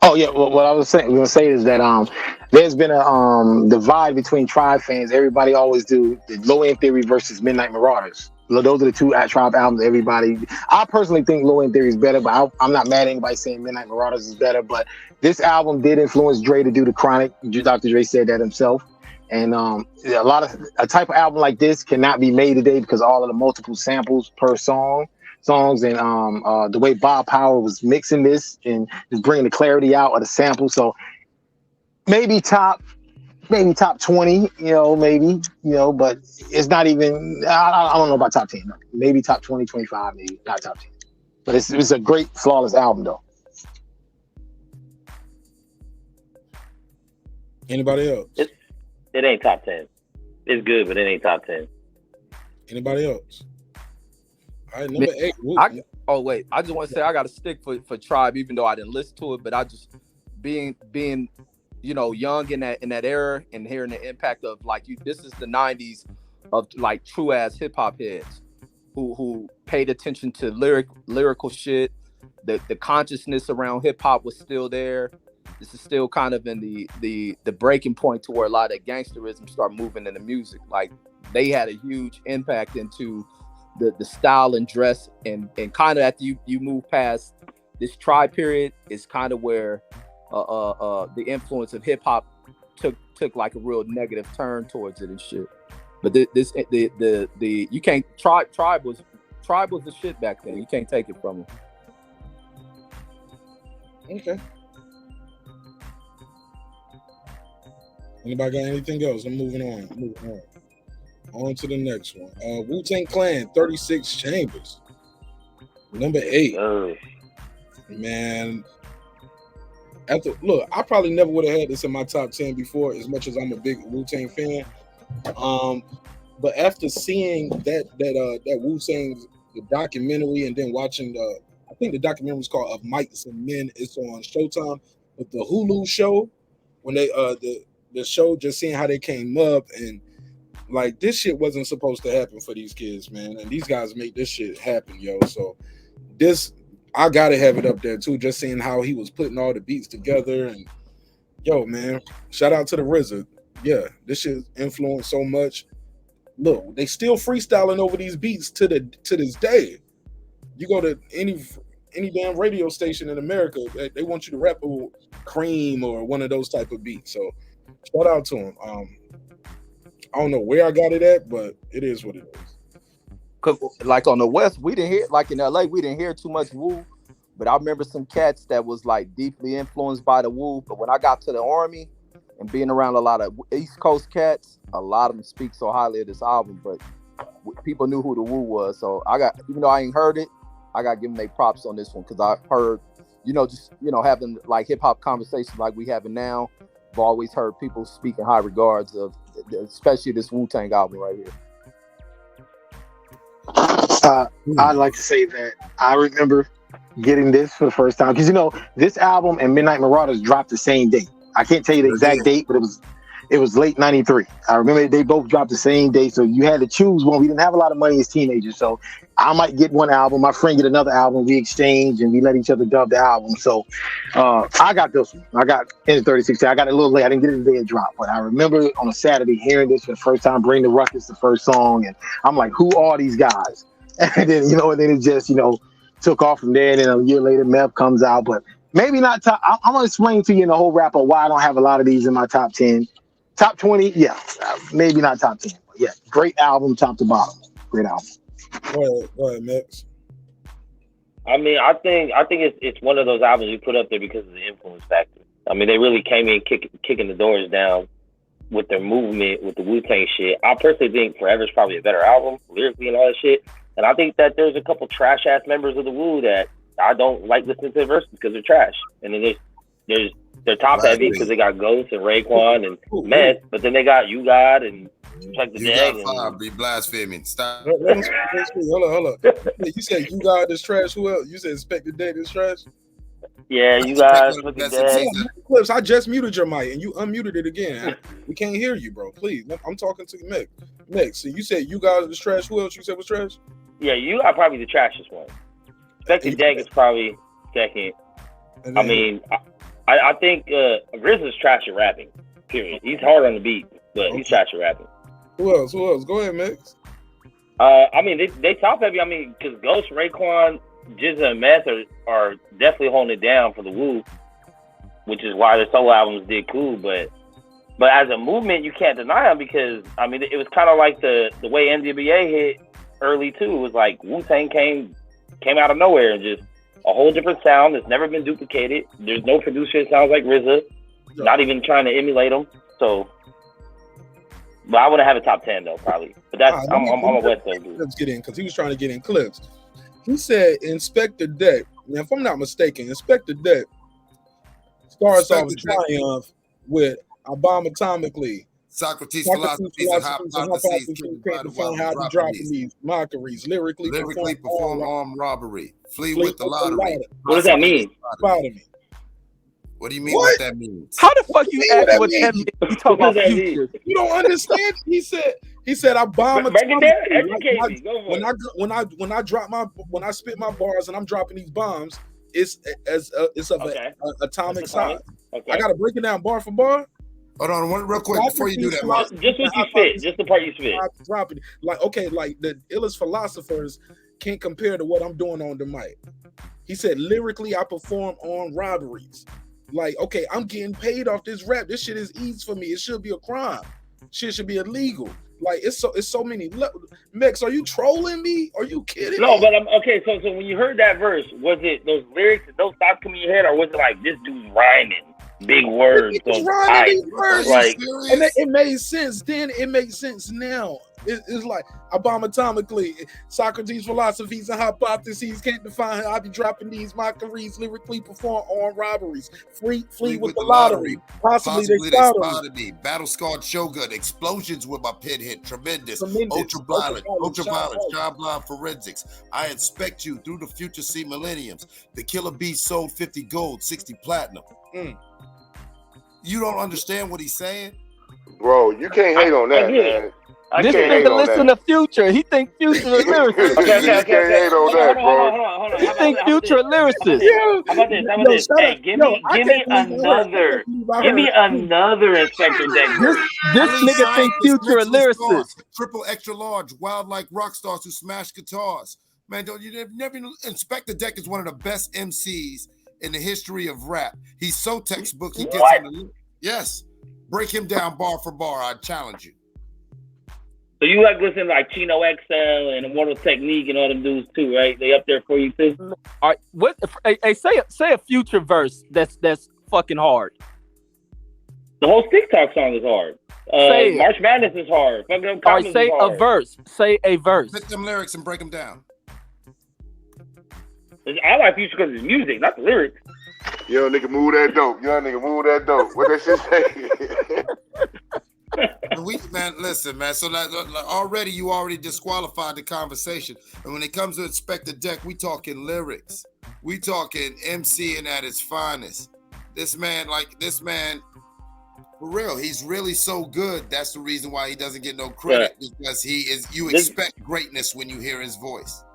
Oh yeah. Well, what I was going to say is that there's been a divide between Tribe fans. Everybody always do the Low End Theory versus Midnight Marauders. Those are the 2 Tribe albums. I personally think Low End Theory is better, but I'm not mad at anybody saying Midnight Marauders is better. But this album did influence Dre to do the Chronic. Dr. Dre said that himself. And a type of album like this cannot be made today because all of the multiple samples per songs and the way Bob Power was mixing this and just bringing the clarity out of the sample. So maybe top 20, but it's not even, I don't know about top 10. Maybe top 20, 25, maybe not top 10. But it's a great, flawless album though. Anybody else? It ain't top 10. It's good, but it ain't top 10. Anybody else? All right, number 8. I just want to say I got a stick for Tribe, even though I didn't listen to it. But I just being young in that era and hearing the impact of this is the 90s of like true ass hip hop heads who paid attention to lyrical shit. The consciousness around hip hop was still there. This is still kind of in the breaking point to where a lot of gangsterism start moving in the music. Like, they had a huge impact into the style and dress, and kind of after you move past this Tribe period is kind of where the influence of hip hop took like a real negative turn towards it and shit. But you can't Tribe was the shit back then. You can't take it from them. Okay. Anybody got anything else? I'm moving on. On to the next one. Wu-Tang Clan, 36 Chambers. Number 8. Man. Look, I probably never would have had this in my top 10 before, as much as I'm a big Wu-Tang fan. But after seeing that Wu-Tang the documentary and then watching I think the documentary was called Of Mice and Men. It's on Showtime. But the Hulu show, when they the show, just seeing how they came up, and like, this shit wasn't supposed to happen for these kids, man. And these guys make this shit happen, yo. So this, I gotta have it up there too, just seeing how he was putting all the beats together. And yo, man, shout out to the RZA. Yeah, this shit influenced so much. Look, they still freestyling over these beats to this day. You go to any damn radio station in America, they want you to rap over Cream or one of those type of beats. So Shout out to him. I don't know where I got it at, but it is what it is. Cause like on the West, we didn't hear, like in LA, we didn't hear too much Wu. But I remember some cats that was like deeply influenced by the Wu. But when I got to the Army and being around a lot of East Coast cats, a lot of them speak so highly of this album. But people knew who the Wu was. So I got, even though I ain't heard it, I got to give them their props on this one because I heard, having like hip hop conversations like we having now. I've always heard people speak in high regards of, especially this Wu-Tang album right here. I'd like to say that I remember getting this for the first time because this album and Midnight Marauders dropped the same day. I can't tell you the exact date, but it was late '93. I remember they both dropped the same day, so you had to choose one. We didn't have a lot of money as teenagers, so I might get one album, my friend get another album, we exchange and we let each other dub the album. So I got this one. I got in 36. I got it a little late. I didn't get it the day it dropped, but I remember on a Saturday hearing this for the first time. Bring the Ruckus, the first song, and I'm like, who are these guys? And then it just took off from there. And then a year later, Mev comes out, but maybe not top. I'm gonna explain to you in the whole wrap of why I don't have a lot of these in my top 10, top 20. Yeah, maybe not top 10, but yeah, great album, top to bottom, great album. Go ahead, Max. I mean, I think it's one of those albums you put up there because of the influence factor. I mean, they really came in kicking the doors down with their movement, with the Wu-Tang shit. I personally think Forever's probably a better album, lyrically and all that shit. And I think that there's a couple trash-ass members of the Wu that I don't like listening to the verses because they're trash. And then they're top-heavy because they got Ghost and Raekwon and Meth, but then they got You God and Check the You Dag. got five, be blaspheming. Stop. Hold on. You said You God is trash. Who else? You said Inspector Dead is trash? Yeah, You God, Check the Dag. Clips, I just muted your mic and you unmuted it again. We can't hear you, bro. Please. I'm talking to Mick. Mick, so you said You God is trash. Who else you said was trash? Yeah, You are probably the trashiest one. Inspector Deck is probably second. I mean, I think RZA's trash at rapping. Period. He's hard on the beat, but he's trash at rapping. Who else? Go ahead, Mix. I mean, they top heavy. I mean, because Ghost, Raekwon, Jizza, and Meth are definitely holding it down for the Wu, which is why the solo albums did cool. But as a movement, you can't deny them because I mean, it was kind of like the way NWA hit early too. It was like Wu-Tang came out of nowhere and just a whole different sound that's never been duplicated. There's no producer that sounds like RZA, not even trying to emulate him. So, but I wouldn't have a top 10 though, probably. But that's I'm a West Coast dude. Let's get in because he was trying to get in clips. He said Inspector Deck. Now, if I'm not mistaken, Inspector Deck starts off Triumph with I Bomb Atomically. Socrates' philosophies and hypotheses can't define how to drop these mockeries. Lyrically perform armed robbery. Flee with the lottery. What does that mean? What do you mean what that means? How the fuck you ask what that means? You talk about future. You don't understand. He said I bomb atomically. When I spit my bars and I'm dropping these bombs, it's of an atomic size. Okay. I gotta break it down bar for bar. Hold on, one real quick before you do that. Just what you spit, just the part you spit. Dropping like the illest philosophers can't compare to what I'm doing on the mic. He said lyrically, I perform on robberies. Like, okay, I'm getting paid off this rap. This shit is easy for me. It should be a crime. Shit should be illegal. Like it's so many. Mex, are you trolling me? Are you kidding? No, but I'm okay. So when you heard that verse, was it those lyrics, those thoughts coming in your head, or was it like this dude's rhyming big words? Like, and it made sense then. It makes sense now. It's like I bomb atomically. Socrates' philosophies and hypotheses can't define how I be dropping these mockeries. Lyrically perform on robberies. Flee with the lottery. Possibly they spotted me. Battle scarred shogun. Explosions with my pin hit. Tremendous. Ultraviolet. Shine blind forensics. I inspect you through the future. See millenniums. The killer bee sold 50 gold, 60 platinum. You don't understand what he's saying, bro. You can't hate on that, man. This nigga listen to Future. He think Future a lyricist. Okay. Hate on that, bro. Hold on. He think Future a lyricist. How about this? Hey, give me another Inspector Deck. This nigga think Future a lyricist. Triple extra large, wild like rock stars who smash guitars. Man, don't you never Inspector Deck is one of the best MCs in the history of rap. He's so textbook. He gets on the yes. Break him down bar for bar. I challenge you. So you like listening to like Chino XL and Immortal Technique and all them dudes too, right? They up there for you too. All right, what? Hey, say a Future verse that's fucking hard. The whole TikTok song is hard. March Madness is hard. Fucking them all right, say is hard. a verse. Say a verse. Pick them lyrics and break them down. I like Future because it's music, not the lyrics. Yo, nigga, move that dope. Yo, nigga, move that dope. What that shit say? Man, listen, man. So already you already disqualified the conversation. And when it comes to Inspector Deck, we talking lyrics. We talking MCing at its finest. This man, for real, he's really so good. That's the reason why he doesn't get no credit, because he is. You expect greatness when you hear his voice.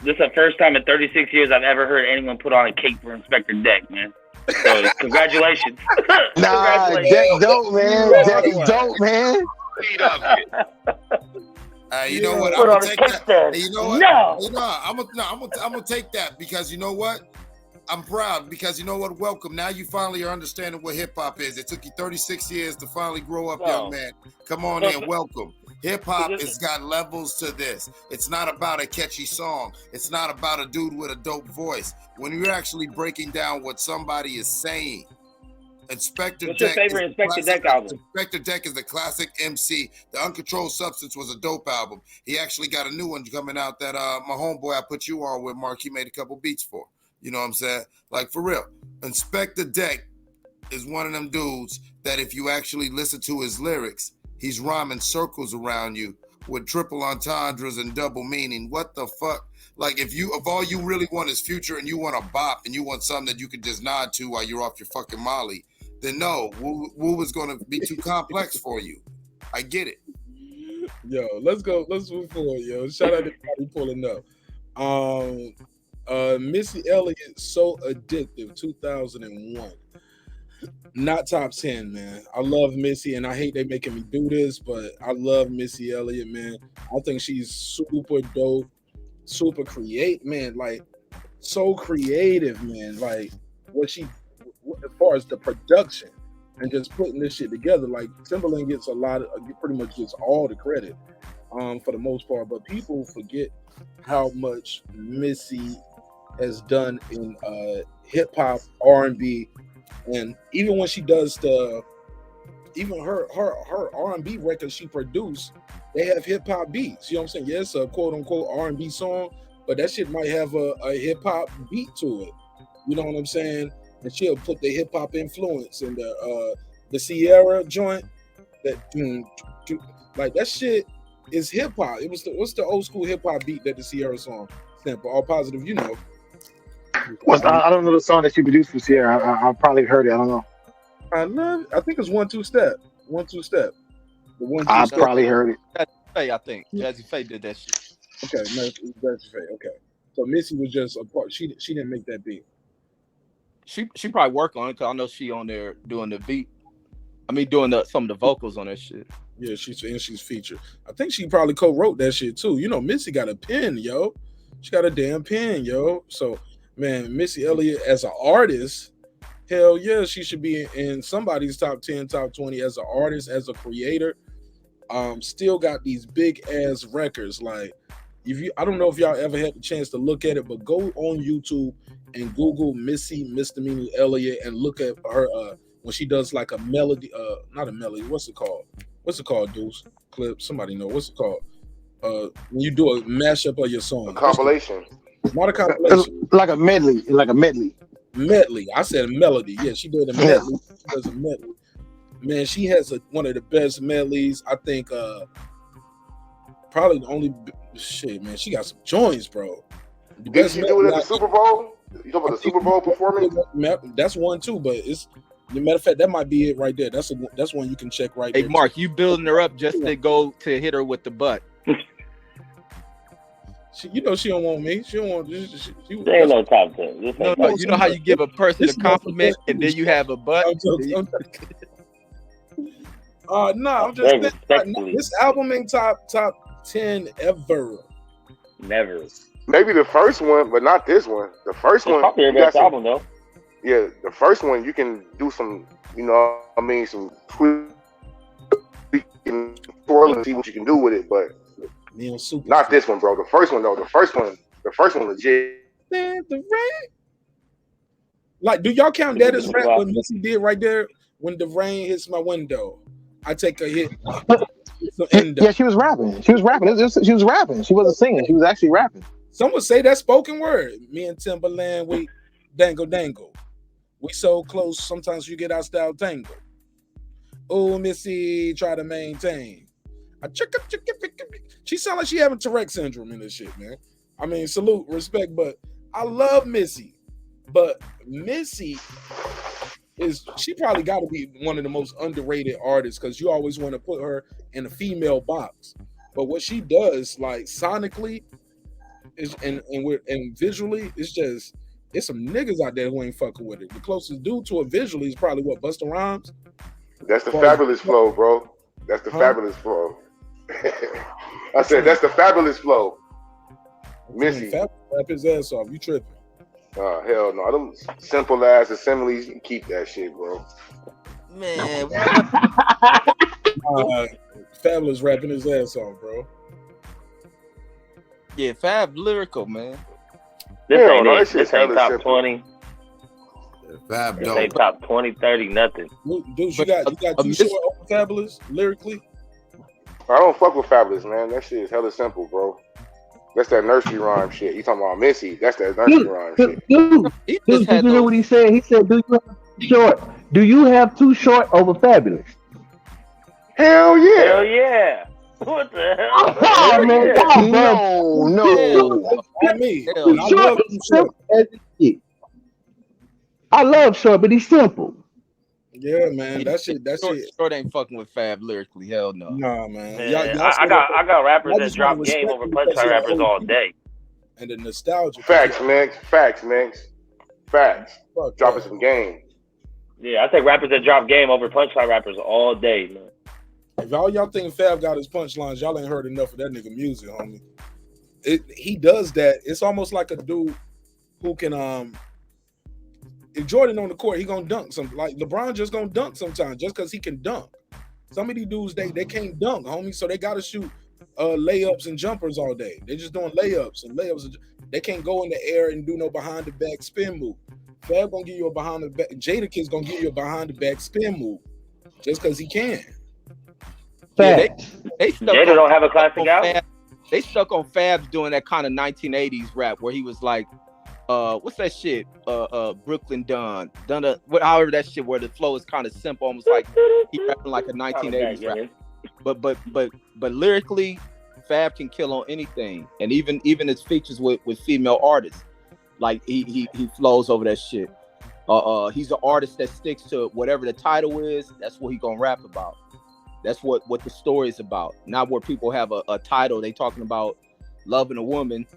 This is the first time in 36 years I've ever heard anyone put on a cape for Inspector Deck, man. So congratulations. Nah, Deck dope, man. Deck is dope, man. You know what? I'm gonna take that. You know what? I'm gonna take that, because you know what? I'm proud, because you know what? Welcome. Now you finally are understanding what hip hop is. It took you 36 years to finally grow up, young man. Come on in. Welcome. Hip hop has got levels to this. It's not about a catchy song. It's not about a dude with a dope voice. When you're actually breaking down what somebody is saying, Inspector Deck. What's your favorite Inspector Deck album? Inspector Deck is the classic MC. The Uncontrolled Substance was a dope album. He actually got a new one coming out that my homeboy I put you on with, Marq, he made a couple beats for. You know what I'm saying? Like, for real. Inspector Deck is one of them dudes that if you actually listen to his lyrics, he's rhyming circles around you with triple entendres and double meaning. What the fuck? Like, if all you really want is Future and you want a bop and you want something that you can just nod to while you're off your fucking Molly, then no, Woo is going to be too complex for you. I get it. Yo, let's go. Let's move forward, yo. Shout out to everybody pulling up. Missy Elliott, So Addictive, 2001. Not top 10, man. I love Missy, and I hate they making me do this, but I love Missy Elliott, man. I think she's super dope, super creative, man. Like, so creative, man. Like, as far as the production and just putting this shit together, like Timberland gets pretty much gets all the credit, for the most part. But people forget how much Missy has done in hip hop, R&B. And even when she does her R&B records she produced, they have hip hop beats. You know what I'm saying? Yes, a quote unquote R&B song, but that shit might have a hip hop beat to it. You know what I'm saying? And she'll put the hip hop influence in the Sierra joint. Like that shit is hip hop. It was what's the old school hip hop beat that the Sierra song sample? All Positive, you know. I don't know the song that she produced for Sierra. I probably heard it. I don't know. I think it's 1-2 Step. 1-2 Step. The 1-2 I Step. probably heard it. I think Jazzy Faye did that shit. Okay, no, Jazzy Faye. Okay, so Missy was just a part. She didn't make that beat. She probably work on it, because I know she on there doing the beat. I mean, doing some of the vocals on that shit. Yeah, she's featured. I think she probably co-wrote that shit too. You know, Missy got a pen, yo. She got a damn pen, yo. So, man, Missy Elliott as an artist, hell yeah, she should be in somebody's top 10, top 20 as an artist, as a creator. Still got these big ass records. Like, I don't know if y'all ever had the chance to look at it, but go on YouTube and Google Missy Misdemeanor Elliott and look at her when she does like a melody, not a melody, what's it called, Deuce? Clip, somebody know, what's it called? When you do a mashup of your song. A compilation. Not a compilation. Like a medley. Medley. I said melody. Yeah, she did a medley. She does a medley. Man, she has one of the best medleys. I think probably the only shit, man. She got some joints, bro. Did she do it at the Super Bowl? You talking about the Super Bowl performance? That's one too, but it's the matter of fact, that might be it right there. That's one you can check right there. Hey, Marq, you building her up just to go to hit her with the butt. She don't want me. She don't want. She ain't no top 10. No. You know how you give a person a compliment and then you have a butt. I'm just saying, this album ain't top 10 ever. Never. Maybe the first one, but not this one. The first one, probably her best album though. Yeah, the first one you can do some, some tweaks twirl and see what you can do with it, but not this one, bro. The first one though, the first one legit. Man, the rain. Like, do y'all count that as rap? What Missy did right there when the rain hits my window, I take a hit. Yeah, she was rapping. She was rapping. She was rapping. She wasn't singing. She was actually rapping. Some would say that's spoken word. Me and Timberland, we dangle. We so close, sometimes you get our style tangle. Oh, Missy, try to maintain. She sound like she having Tourette syndrome in this shit, man. I mean, salute, respect, but I love Missy. But Missy she probably got to be one of the most underrated artists because you always want to put her in a female box. But what she does, like sonically, and visually, it's some niggas out there who ain't fucking with it. The closest dude to it visually is probably what, Busta Rhymes. That's the fabulous flow, bro. That's the fabulous flow. I said that's the fabulous flow. Missy, rap his ass off. You tripping? Hell no. Them simple ass assemblies, you can keep that shit, bro. Man, Fabulous rapping his ass off, bro. Yeah, Fab lyrical, man. This Hell ain't no, it. that shit's This ain't hella top simple. 20. Fab This dope. ain't top 20, 30, nothing. Dude, you got too short over Fabulous lyrically? I don't fuck with Fabulous, man. That shit is hella simple, bro. That's that nursery rhyme shit. You talking about Missy? That's that nursery rhyme shit. Dude, did you hear what he said? He said, do you have too short over Fabulous? Hell yeah. Hell yeah. What the hell? Oh, man. No. I mean, I love short, but he's simple. Yeah, man. That shit. Short ain't fucking with Fab lyrically. Hell no. Nah, man. Yeah, I got rappers that drop game over punchline rappers all day. And the nostalgia. Facts, Max. Dropping some game. Yeah, I take rappers that drop game over punchline rappers all day, man. If y'all think Fab got his punchlines, y'all ain't heard enough of that nigga music, homie. He does that. It's almost like a dude who can if Jordan on the court, he gonna dunk something. Like LeBron just gonna dunk sometimes just because he can dunk. Some of these dudes they can't dunk, homie, so they gotta shoot layups and jumpers all day. They just doing layups. They can't go in the air and do no behind the back spin move. Fab gonna give you a behind the back. Jadakiss gonna give you a behind the back spin move just because he can. Yeah, they stuck Jada don't have a classic album. They stuck on Fabs doing that kind of 1980s rap where he was like, what's that shit? Brooklyn Dunn, however that shit where the flow is kind of simple, almost like he rapping like a 1980s rap. But lyrically, Fab can kill on anything, and even his features with female artists, like he flows over that shit. He's an artist that sticks to whatever the title is. That's what he gonna rap about. That's what the story is about. Not where people have a title. They talking about loving a woman,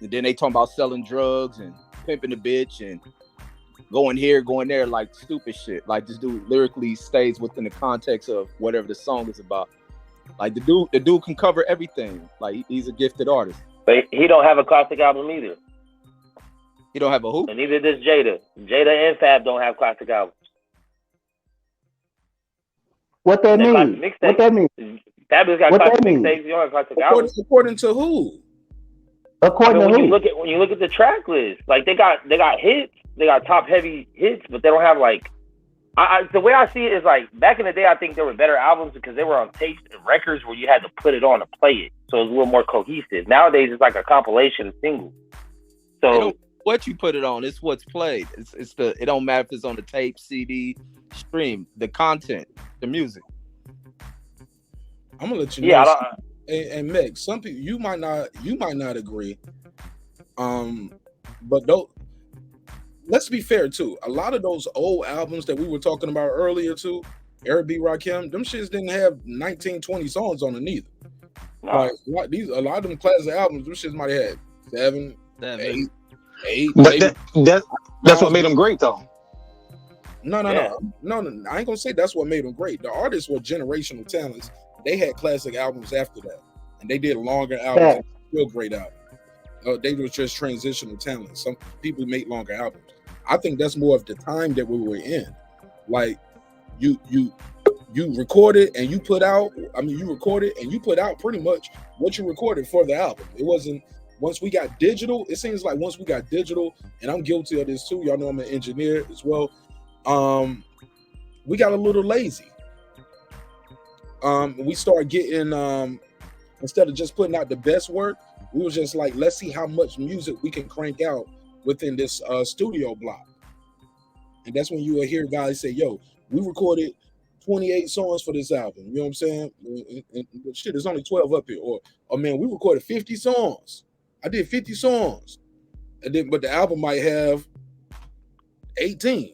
and then they talking about selling drugs and pimping a bitch and going here, going there, like stupid shit. Like this dude lyrically stays within the context of whatever the song is about. Like the dude can cover everything. Like he's a gifted artist. But he don't have a classic album either. He don't have a who? And neither does Jada. Jada and Fab don't have classic albums. What that mean? What that mean? Fabulous got What classic that mean? mixtapes. You don't have classic albums. According to who? According to when who? you look at the track list, like they got hits, they got top heavy hits, but they don't have like. The way I see it is like back in the day, I think there were better albums because they were on tapes and records where you had to put it on to play it, so it was a little more cohesive. Nowadays, it's like a compilation of singles. So what you put it on, it's what's played. It don't matter if it's on the tape, CD, stream, the content, the music. I'm gonna let you know. And Meg, some people you might not agree. But let's be fair too. A lot of those old albums that we were talking about earlier too, Eric B. Rakim, them shits didn't have 19, 20 songs on it neither. No. Like a lot of them classic albums, them shits might have had 7, 8. But that's what made them great though. No. I ain't gonna say that's what made them great. The artists were generational talents. They had classic albums after that, and they did longer albums. Still great albums. They were just transitional talents. Some people make longer albums. I think that's more of the time that we were in. Like you you record it and you put out. I mean, you record it and you put out pretty much what you recorded for the album. It wasn't. Once we got digital, it seems like once we got digital, and I'm guilty of this too. Y'all know I'm an engineer as well. We got a little lazy. We started getting instead of just putting out the best work, we was just like, let's see how much music we can crank out within this studio block. And that's when you will hear guys say, yo, we recorded 28 songs for this album. You know what I'm saying? And shit, there's only 12 up here. Or man, we recorded 50 songs. I did 50 songs. And then, but the album might have 18.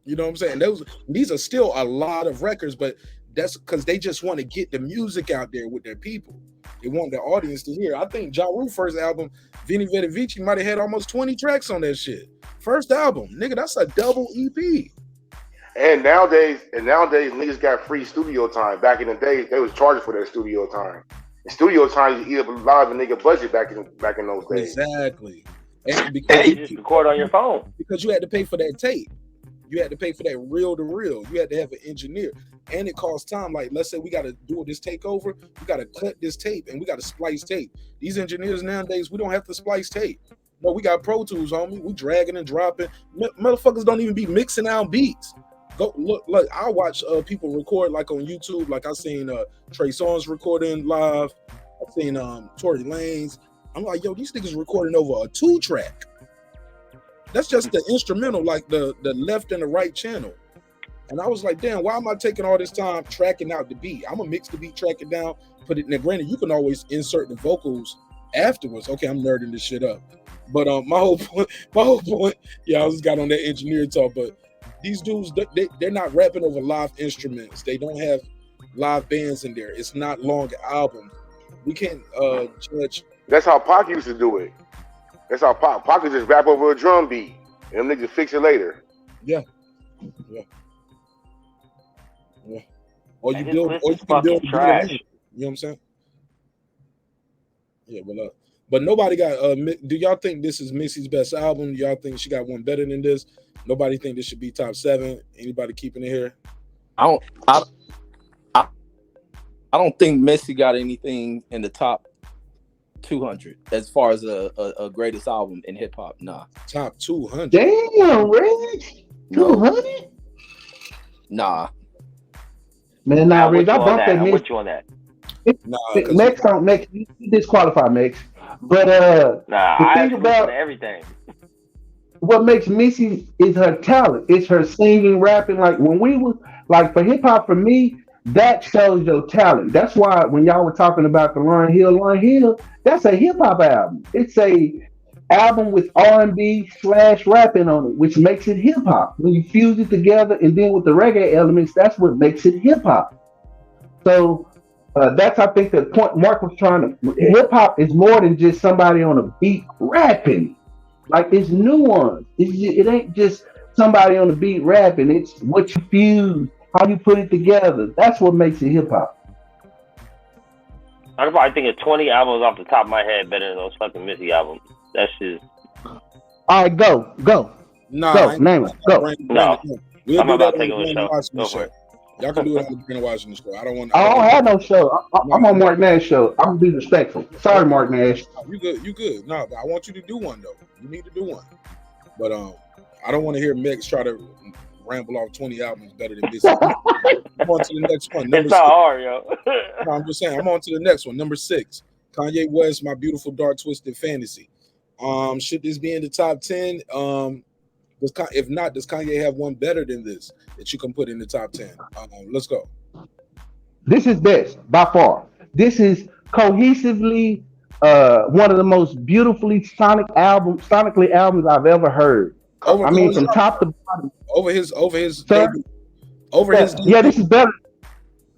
You know what I'm saying? These are still a lot of records, but that's because they just want to get the music out there with their people. They want the audience to hear. I think Ja Rule's first album, Veni Vidi Vici, might have had almost 20 tracks on that shit. First album, nigga, that's a double EP. And nowadays, niggas got free studio time. Back in the day, they was charging for their studio time. And studio time, you eat up a lot of a nigga budget back in those days. Exactly. And because you just record on your phone. Because you had to pay for that tape. You had to pay for that reel to reel. You had to have an engineer. And it costs time. Like, let's say we got to do this takeover. We got to cut this tape and we got to splice tape. These engineers nowadays, we don't have to splice tape. No, we got Pro Tools, homie. We dragging and dropping. Motherfuckers don't even be mixing out beats. Go look. I watch people record like on YouTube. Like I seen Trey Songz recording live. I seen Tory Lanez. I'm like, yo, these niggas recording over a 2-track. That's just the instrumental, like the left and the right channel. And I was like, damn, why am I taking all this time tracking out the beat? I'm gonna mix the beat, track it down, put it in there. Granted, you can always insert the vocals afterwards. Okay, I'm nerding this shit up. But my whole point, yeah, I just got on that engineer talk, but these dudes, they're not rapping over live instruments. They don't have live bands in there. It's not long albums. We can't judge. That's how Pac used to do it. That's how Pac could just rap over a drum beat, and them niggas fix it later. Yeah. Or you build, or you can build trash. You know what I'm saying? Yeah, but nobody got. Do y'all think this is Missy's best album? Do y'all think she got one better than this? Nobody think this should be top 7. Anybody keeping it here? I don't think Missy got anything in the top 200 as far as a greatest album in hip hop. Nah. Top 200. Damn, Rich. 200? Nah. Man, nah, Rich. I bumped that. I'm with you on that. Next, you disqualify Mix. But I think about everything. What makes Missy is her talent. It's her singing, rapping. Like when we was like for hip hop, for me, that shows your talent. That's why when y'all were talking about the Lauryn Hill, that's a hip hop album. It's a album with R&B / rapping on it, which makes it hip hop. When you fuse it together and then with the reggae elements, that's what makes it hip hop. So that's, I think, the point Marq was trying to. Hip hop is more than just somebody on a beat rapping. Like it's nuance. It ain't just somebody on the beat rapping. It's what you fuse, how you put it together. That's what makes it hip hop. I can probably think of 20 albums off the top of my head better than those fucking Missy albums. That's just. All right, go. Nah, go, name it. Go. No, I'm about to take a show. Go for it. Y'all can do it on the Brandon Washington show. I don't have no show. I'm on Marq Nash show. I'm gonna be respectful. Sorry, Marq Nash. You good. No, but I want you to do one though. You need to do one. But I don't want to hear Mex try to ramble off 20 albums better than this. I'm on to the next one. It's not hard, yo. No, I'm just saying. I'm on to the next one. Number 6, Kanye West, My Beautiful Dark Twisted Fantasy. Should this be in the top 10? If not, does Kanye have one better than this that you can put in the top 10? Let's go. This is best by far. This is cohesively one of the most beautifully sonically albums I've ever heard. From top to bottom. This is better.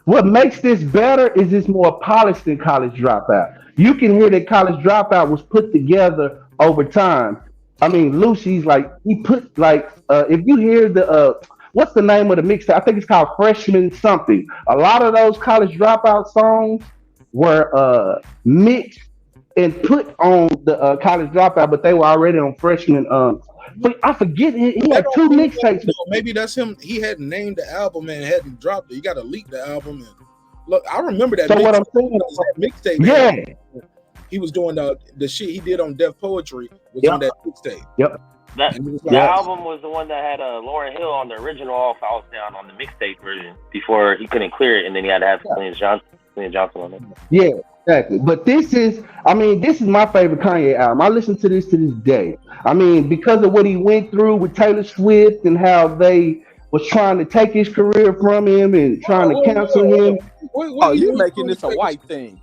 What makes this better is it's more polished than College Dropout. You can hear that College Dropout was put together over time. I mean, Lucy's like he put if you hear the what's the name of the mixtape? I think it's called Freshman something. A lot of those College Dropout songs were mixed and put on the College Dropout, but they were already on Freshman But I forget he I had don't 2 think mixtapes. so. Maybe that's him. He hadn't named the album and hadn't dropped it. You got to leak the album. And look, I remember that. So what I'm saying, mixtape. yeah, he was doing the shit he did on Def Poetry was on that mixtape. Yep. The album was the one that had Lauryn Hill on the original All Falls Down on the mixtape version before he couldn't clear it, and then he had to have Clean Johnson on it. Yeah, exactly. But this is my favorite Kanye album. I listen to this day. I mean, because of what he went through with Taylor Swift and how they was trying to take his career from him and trying to cancel him. Oh, you're making this a white thing.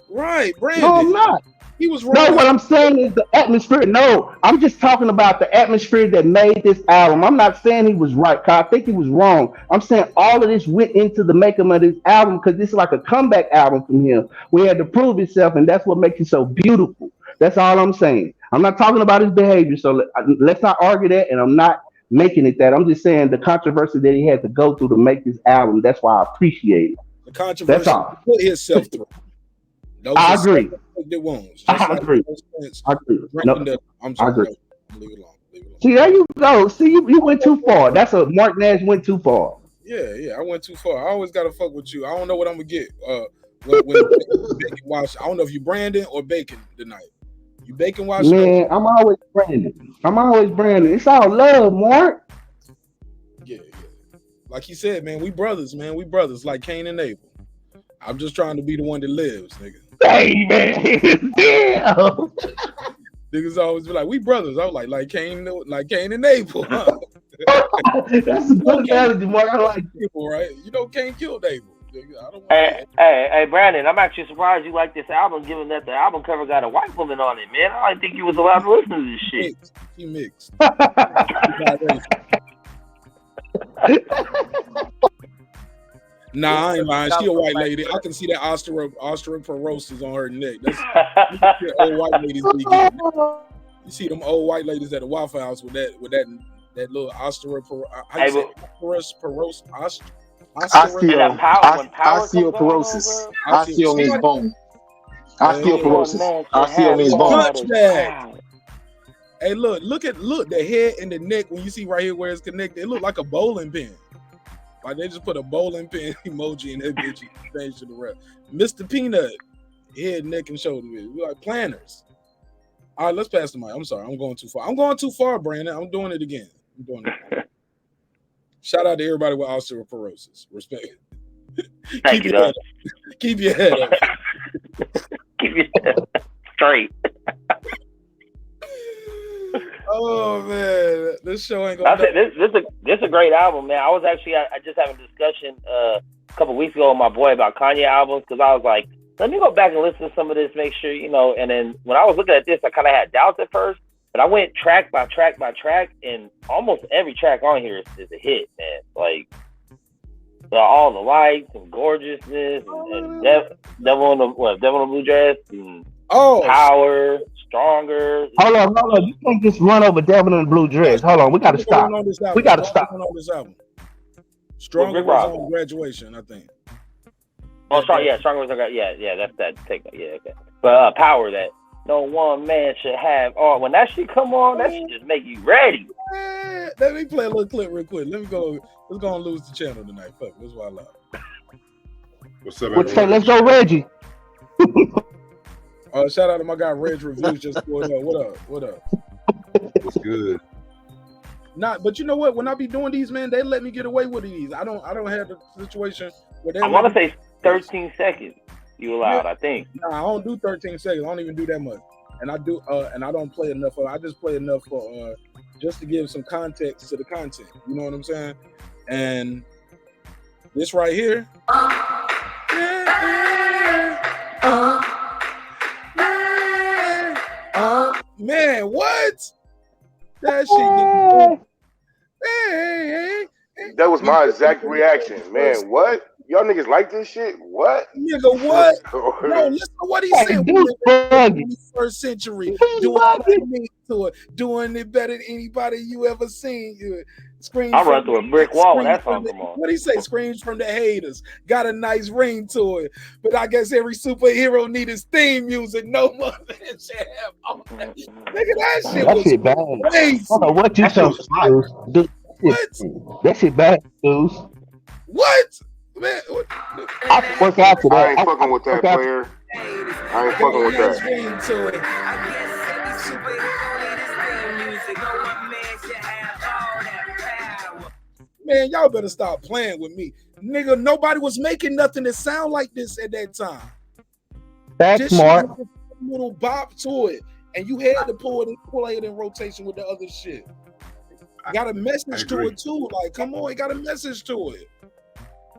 Right, Brandon. No, I'm not. He was wrong. No, what I'm saying is the atmosphere. No, I'm just talking about the atmosphere that made this album. I'm not saying he was right, cause I think he was wrong. I'm saying all of this went into the makeup of this album because this is like a comeback album from him. We had to prove himself, and that's what makes it so beautiful. That's all I'm saying. I'm not talking about his behavior, so let's not argue that, and I'm not making it that. I'm just saying the controversy that he had to go through to make this album. That's why I appreciate it. The controversy That's all. put himself through. I agree. I agree. I agree. No, I'm sorry. I agree. No, leave it alone. See, there you go. See, you went too far. That's a Marq Nash went too far. Yeah, I went too far. I always gotta fuck with you. I don't know what I'm gonna get. When Bacon Wash. I don't know if you Brandon or Bacon tonight. You Bacon Wash? Man, I'm always Brandon. It's all love, Mark. Yeah. Like he said, man, we brothers, man. We brothers like Cain and Abel. I'm just trying to be the one that lives, nigga. Hey, man. Damn. Niggas always be like, we brothers. I was like Cain and Abel. Huh? That's a good analogy, Mark. I like people, right? You know, Cain killed Abel. I don't Hey, Brandon, I'm actually surprised you like this album, given that the album cover got a white woman on it, man. I didn't think you was allowed to listen to this shit. He mixed. Nah, I ain't lying. She a white lady. I can see that osteoporosis on her neck. That's old white ladies be getting. You see them old white ladies at the Waffle House with that little osteoporosis. Osteoporosis. Osteo means bone. Osteoporosis. Osteo means bone. Hey, look the head and the neck when you see right here where it's connected. It look like a bowling pin. Like they just put a bowling pin emoji in that bitch and change to the rest. Mr. Peanut, head, neck, and shoulder. We like planners. All right, let's pass the mic. I'm sorry, I'm going too far. I'm going too far, Brandon. I'm doing it again. Shout out to everybody with osteoporosis. Respect. Thank you, Doug. Keep your head up. Keep your head straight. Oh man, this show ain't gonna. This a great album, man. I was actually I just having a discussion a couple weeks ago with my boy about Kanye albums because I was like, let me go back and listen to some of this, make sure you know. And then when I was looking at this, I kind of had doubts at first, but I went track by track by track, and almost every track on here is a hit, man. Like all the lights and gorgeousness and Devil in the Blue Dress and Power. Stronger. Hold on. You can't just run over Devil in the Blue Dress. Hold on, we gotta stop. We gotta stop. On this album. Stronger was on Graduation, I think. Oh, sorry, yeah, Stronger was on Graduation. Yeah, that's that take. Yeah, okay. But Power, that no one man should have. Oh, when that shit come on, that shit just make you ready. Let me play a little clip real quick. Let's go and lose the channel tonight. Fuck, that's why I love. What's up, man? Let's go, Reggie. Shout out to my guy Reg Reviews just pulled up. What up? What's good? But you know what? When I be doing these, man, they let me get away with these. I don't have the situation where they. I want to say 13 seconds. You allowed, I think. Nah, I don't do 13 seconds. I don't even do that much. And I do, and I don't play enough. I just play enough for just to give some context to the content. You know what I'm saying? And this right here. Man, what? That shit. That was my exact reaction, man. What? Y'all niggas like this shit? What? Nigga, what? Bro, listen to what he said. We live in the 21st century, doing it better than anybody you ever seen. Screams I run from through a brick wall when screams that from song the, come on. what do you say? Screams from the haters. Got a nice ring to it. But I guess every superhero need his theme music. No mother should have all that. Nigga, that shit That was shit bad. crazy. I don't know what you That shit talking was about, fire. dude. What? That shit bad, dude. What? Man, what? I can work out to I that. ain't fucking can with that work out to player. I ain't Got fucking a with nice that. ring to it. Man, y'all better stop playing with me. Nigga, nobody was making nothing that sound like this at that time. Facts, This shit Mark. was a little bop to it. And you had to play it in rotation with the other shit. Got a message to it too. Like, come on, it got a message to it.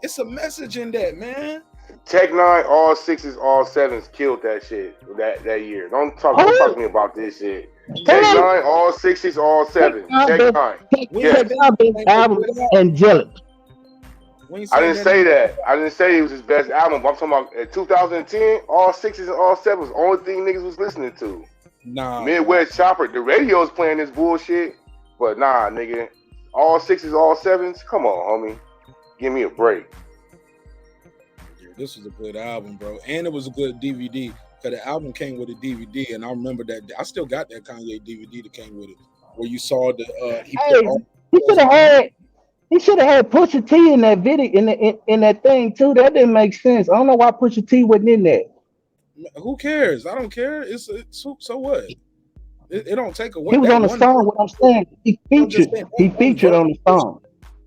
It's a message in that, man. Tech 9, all 6s, all 7s killed that shit that year. Don't talk to me about this shit. Tech 9, all 6s, all 7s. Tech 9. Yes. Album angelic. I didn't say that. I didn't say it was his best album. But I'm talking about in 2010, all 6s and all 7s was the only thing niggas was listening to. Nah. Midwest Chopper, the radio's playing this bullshit. But nah, nigga. All 6s, all 7s? Come on, homie. Give me a break. This was a good album, bro. And it was a good DVD. Because the album came with a DVD. And I remember that. I still got that Kanye DVD that came with it. Where you saw the he should have had Pusha T in that video in that thing too. That didn't make sense. I don't know why Pusha T wasn't in that. Who cares? I don't care. It's so what? It don't take away. He was on the song. What I'm saying, he featured on the song.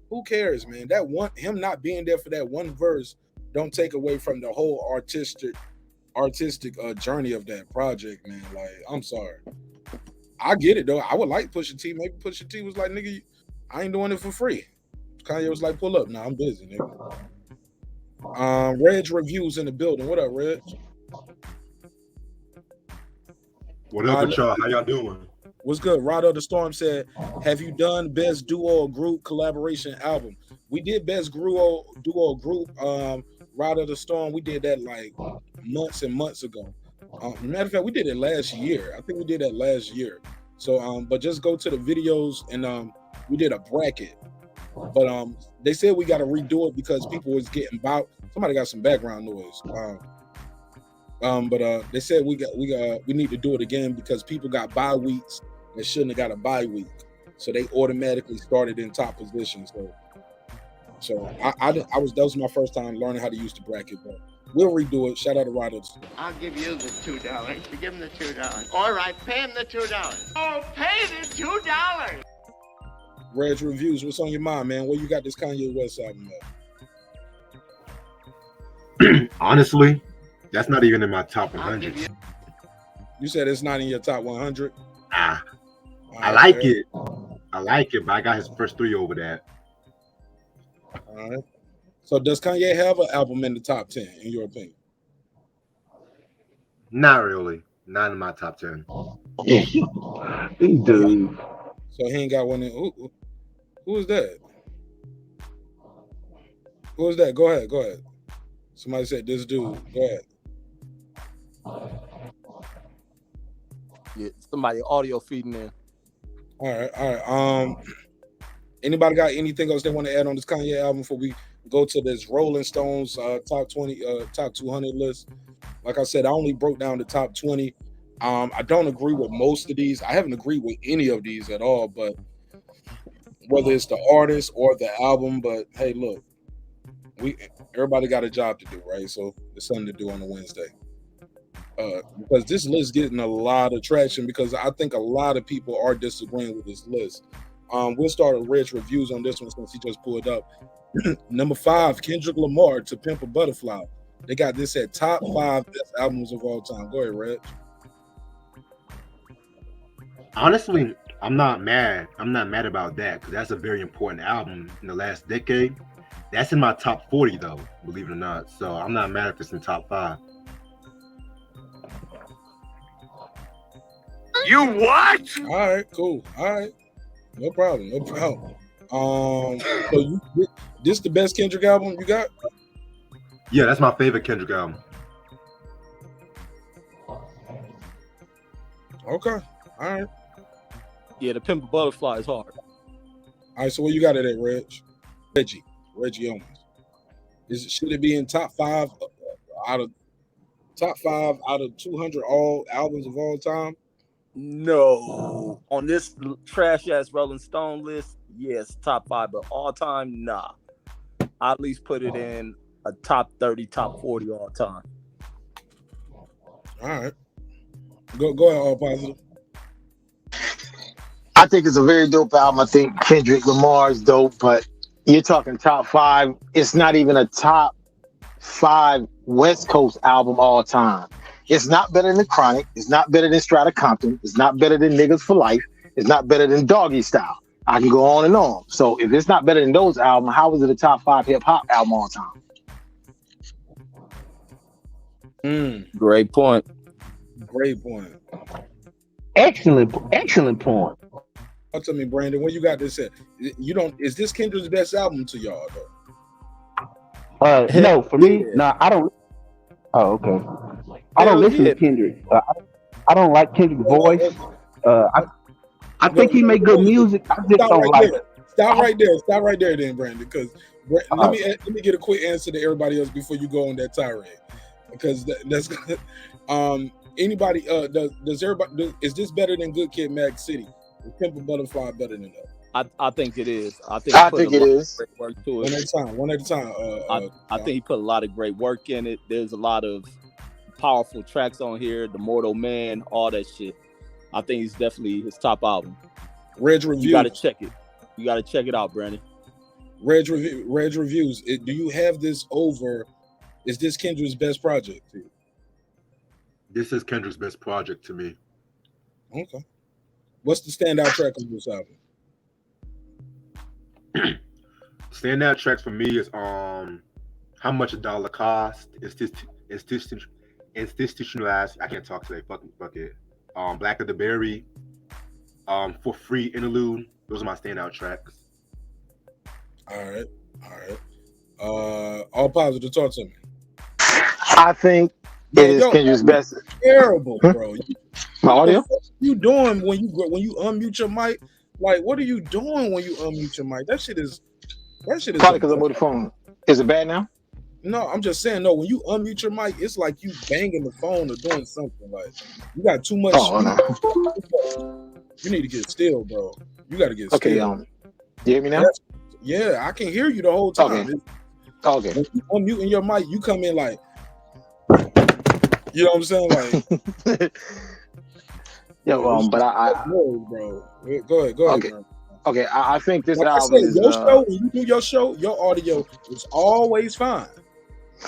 Who cares, man? That one, him not being there for that one verse, don't take away from the whole artistic journey of that project, man. Like, I'm sorry. I get it though. I would like Pusha T. Maybe Pusha T was like, nigga, I ain't doing it for free. Kanye was like, pull up. Nah, I'm busy, nigga. Reg Reviews in the building. What up, Reg? What up with y'all? How y'all doing? What's good? Rod of the Storm said, have you done best duo or group collaboration album? We did best duo group. Rod of the Storm, we did that like months and months ago. Matter of fact, we did it last year. I think we did that last year. So, but just go to the videos and we did a bracket. But they said we got to redo it because people was getting about. Somebody got some background noise. But they said we need to do it again because people got bye weeks that shouldn't have got a bye week, so they automatically started in top position. So that was my first time learning how to use the bracket. But we'll redo it. Shout out to Riders. I'll give you the $2. You give him the $2. All right, pay him the $2. Oh, pay the $2. Reg Reviews, what's on your mind, man? Where you got this Kanye West album at? Honestly, that's not even in my top 100. You said it's not in your top 100? I like it. I like it, but I got his first 3 over that. All right. So does Kanye have an album in the top 10, in your opinion? Not really. Not in my top 10. He do. So he ain't got one in. Who is that? Who is that? Go ahead. Somebody said this dude. Go ahead. Yeah, somebody audio feeding in. All right. Anybody got anything else they want to add on this Kanye album before we go to this Rolling Stones top 200 list? Like I said, I only broke down the top 20. I don't agree with most of these. I haven't agreed with any of these at all, but whether it's the artist or the album, but hey, look, everybody got a job to do, right? So it's something to do on a Wednesday. Because this list getting a lot of traction because I think a lot of people are disagreeing with this list. We'll start with Rich Reviews on this one since he just pulled up. Number 5, Kendrick Lamar, To Pimp a Butterfly. They got this at top 5 best albums of all time. Go ahead, Reg. Honestly, I'm not mad. I'm not mad about that because that's a very important album in the last decade. That's in my top 40 though, believe it or not. So I'm not mad if it's in top 5. You what? All right, cool. All right, no problem. So this the best Kendrick album you got? Yeah, that's my favorite Kendrick album. Okay, all right. Yeah, The Pimp a Butterfly is hard. All right, so where you got it at, Reggie Owens. Should it be in top 5 out of 200 all albums of all time? No, on this trash ass Rolling Stone list, yes, top 5, but all time, nah. I at least put it in a top 30, top 40 all time. All right, go ahead, all positive. I think it's a very dope album. I think Kendrick Lamar is dope, but you're talking top 5. It's not even a top 5 West Coast album all time. It's not better than Chronic. It's not better than Strata Compton. It's not better than Niggas for Life. It's not better than Doggy Style. I can go on and on. So if it's not better than those albums, how is it a top 5 hip hop album all time? Great point. Excellent point. Tell me, Brandon, when you got this at? Is this Kendrick's best album to y'all though? No, for me, I don't. Oh, okay. I don't listen to Kendrick. I don't like Kendrick's voice. I think he make good music. I just don't like it. Stop right there, then, Brandon. Because let me get a quick answer to everybody else before you go on that tirade. Because that's anybody. Does everybody? Is this better than Good Kid, Mad City? Is Pimp a Butterfly better than that? I think it is. I think it is. Great work to it. One at a time. I think he put a lot of great work in it. There's a lot of powerful tracks on here. The Mortal Man, all that shit. I think it's definitely his top album. Reg Reviews. You got to check it. You got to check it out, Brandon. Reg Reviews. Do you have this over? Is this Kendrick's best project to you? This is Kendrick's best project to me. Okay. What's the standout track on this album? Standout tracks for me is How Much a Dollar Cost. Institutionalized. I can't talk today. Fuck it. Black of the Berry. For Free Interlude. Those are my standout tracks. All right. All positive. Talk to me. I think it is Kendrick's best. Terrible, bro. My audio? What are you doing when you unmute your mic? Like, what are you doing when you unmute your mic? That shit is probably because I'm on the phone. Is it bad now? No, I'm just saying. No, when you unmute your mic, it's like you banging the phone or doing something. Like you got too much. Oh no. You need to get still, bro. You got to get okay, still. You hear me now? Yeah, I can hear you the whole time. Okay. When you unmuting your mic, you come in like, you know what I'm saying? Like, yeah, but bro. Go ahead, okay. Bro. Okay, I think this like album is. Your show, when you do your show, your audio is always fine.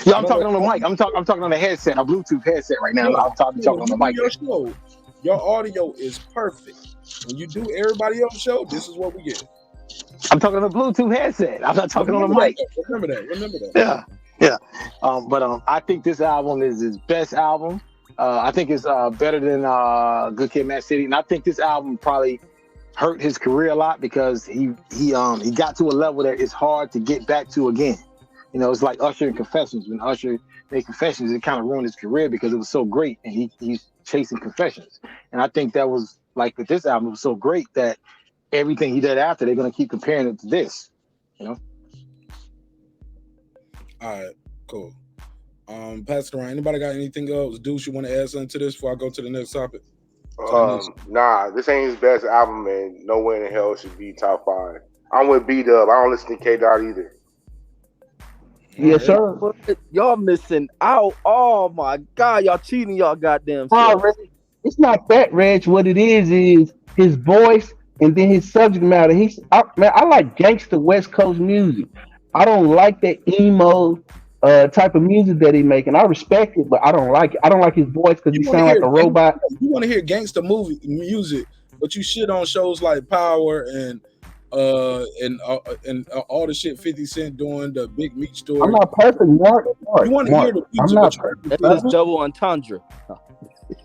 Yeah, I'm talking on the mic. I'm talking on the headset, a Bluetooth headset right now. I'm talking on the mic. Your show, your audio is perfect. When you do everybody else's show, this is what we get. I'm talking on a Bluetooth headset. I'm not talking on the mic. Remember that. Yeah. But I think this album is his best album. I think it's better than Good Kid, Mad City, and I think this album probably hurt his career a lot because he got to a level that it's hard to get back to again. You know, it's like Usher and Confessions. When Usher made Confessions, it kind of ruined his career because it was so great, and he's chasing Confessions. And I think that was like with this album, it was so great that everything he did after, they're gonna keep comparing it to this. You know. All right, cool. Pass it around. Anybody got anything else? Deuce, you want to add something to this before I go to the next topic? Nah, this ain't his best album, man. No way in the hell it should be top 5. I'm with B-Dub. I don't listen to K-Dot either. Yes, sir. Y'all missing out. Oh my God, y'all cheating y'all goddamn self. It's not that, Reg. What it is his voice and then his subject matter. I like gangster West Coast music. I don't like that emo type of music that he making. I respect it, but I don't like it. I don't like his voice because he sounds like a robot. You want to hear gangster music, but you shit on shows like Power and all the shit 50 Cent doing, the Big Meat Story. I'm not perfect, Mark. You want to hear the music? I'm not perfect. That's double entendre.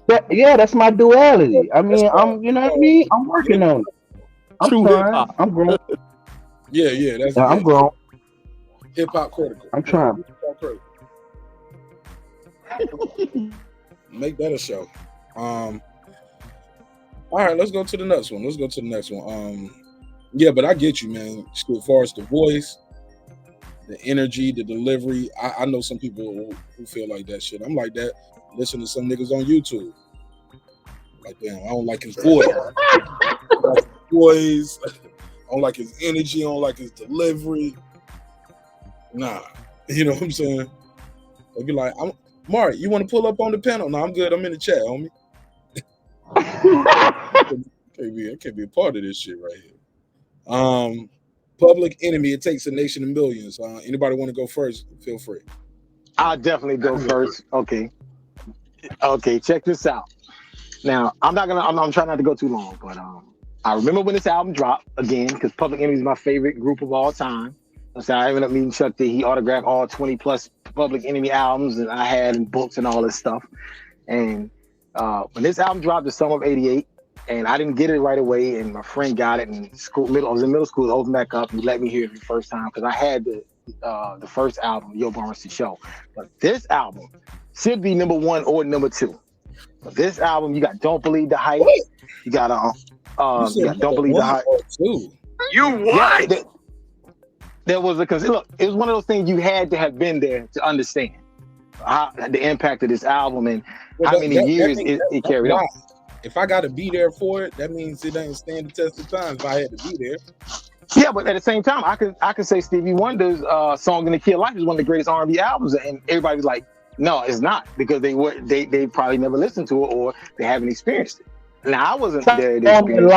That's my duality. I mean, you know what I mean? I'm working on it. I'm trying. I'm grown. Yeah. I'm grown. Hip hop critical. I'm trying. Make that a show. All right, let's go to the next one. Yeah, but I get you, man. As far as the voice, the energy, the delivery, I know some people who feel like that shit. I'm like that. Listen to some niggas on YouTube. Like, damn, I don't like his voice. I don't like his voice. I don't like his energy. I don't like his delivery. Nah, you know what I'm saying? They'd be like, Mark, you want to pull up on the panel? No, I'm good. I'm in the chat, homie. I can't be a part of this shit right here. Public Enemy, It Takes a Nation of Millions. Anybody want to go first? Feel free. I'll definitely go first. Okay, check this out. Now, I'm trying not to go too long, but I remember when this album dropped again, because Public Enemy is my favorite group of all time. So I ended up meeting Chuck D. He autographed all 20 plus Public Enemy albums that I had in books and all this stuff. And when this album dropped the summer of '88, and I didn't get it right away, and my friend got it in school. I was in middle school, opened back up, and he let me hear it the first time because I had the first album, Yo Barnes the Show. But this album should be number 1 or number 2. But this album, you got Don't Believe the Hype. You got you got Don't Believe the Hype. You what? Yeah, there was because look, it was one of those things you had to have been there to understand the impact of this album and how many years it carried on. If I got to be there for it, that means it doesn't stand the test of time. If I had to be there. Yeah, but at the same time, I could say Stevie Wonder's "Song in the Key of Life" is one of the greatest R&B albums, and everybody's like, no, it's not, because they probably never listened to it or they haven't experienced it. Now I wasn't there to experience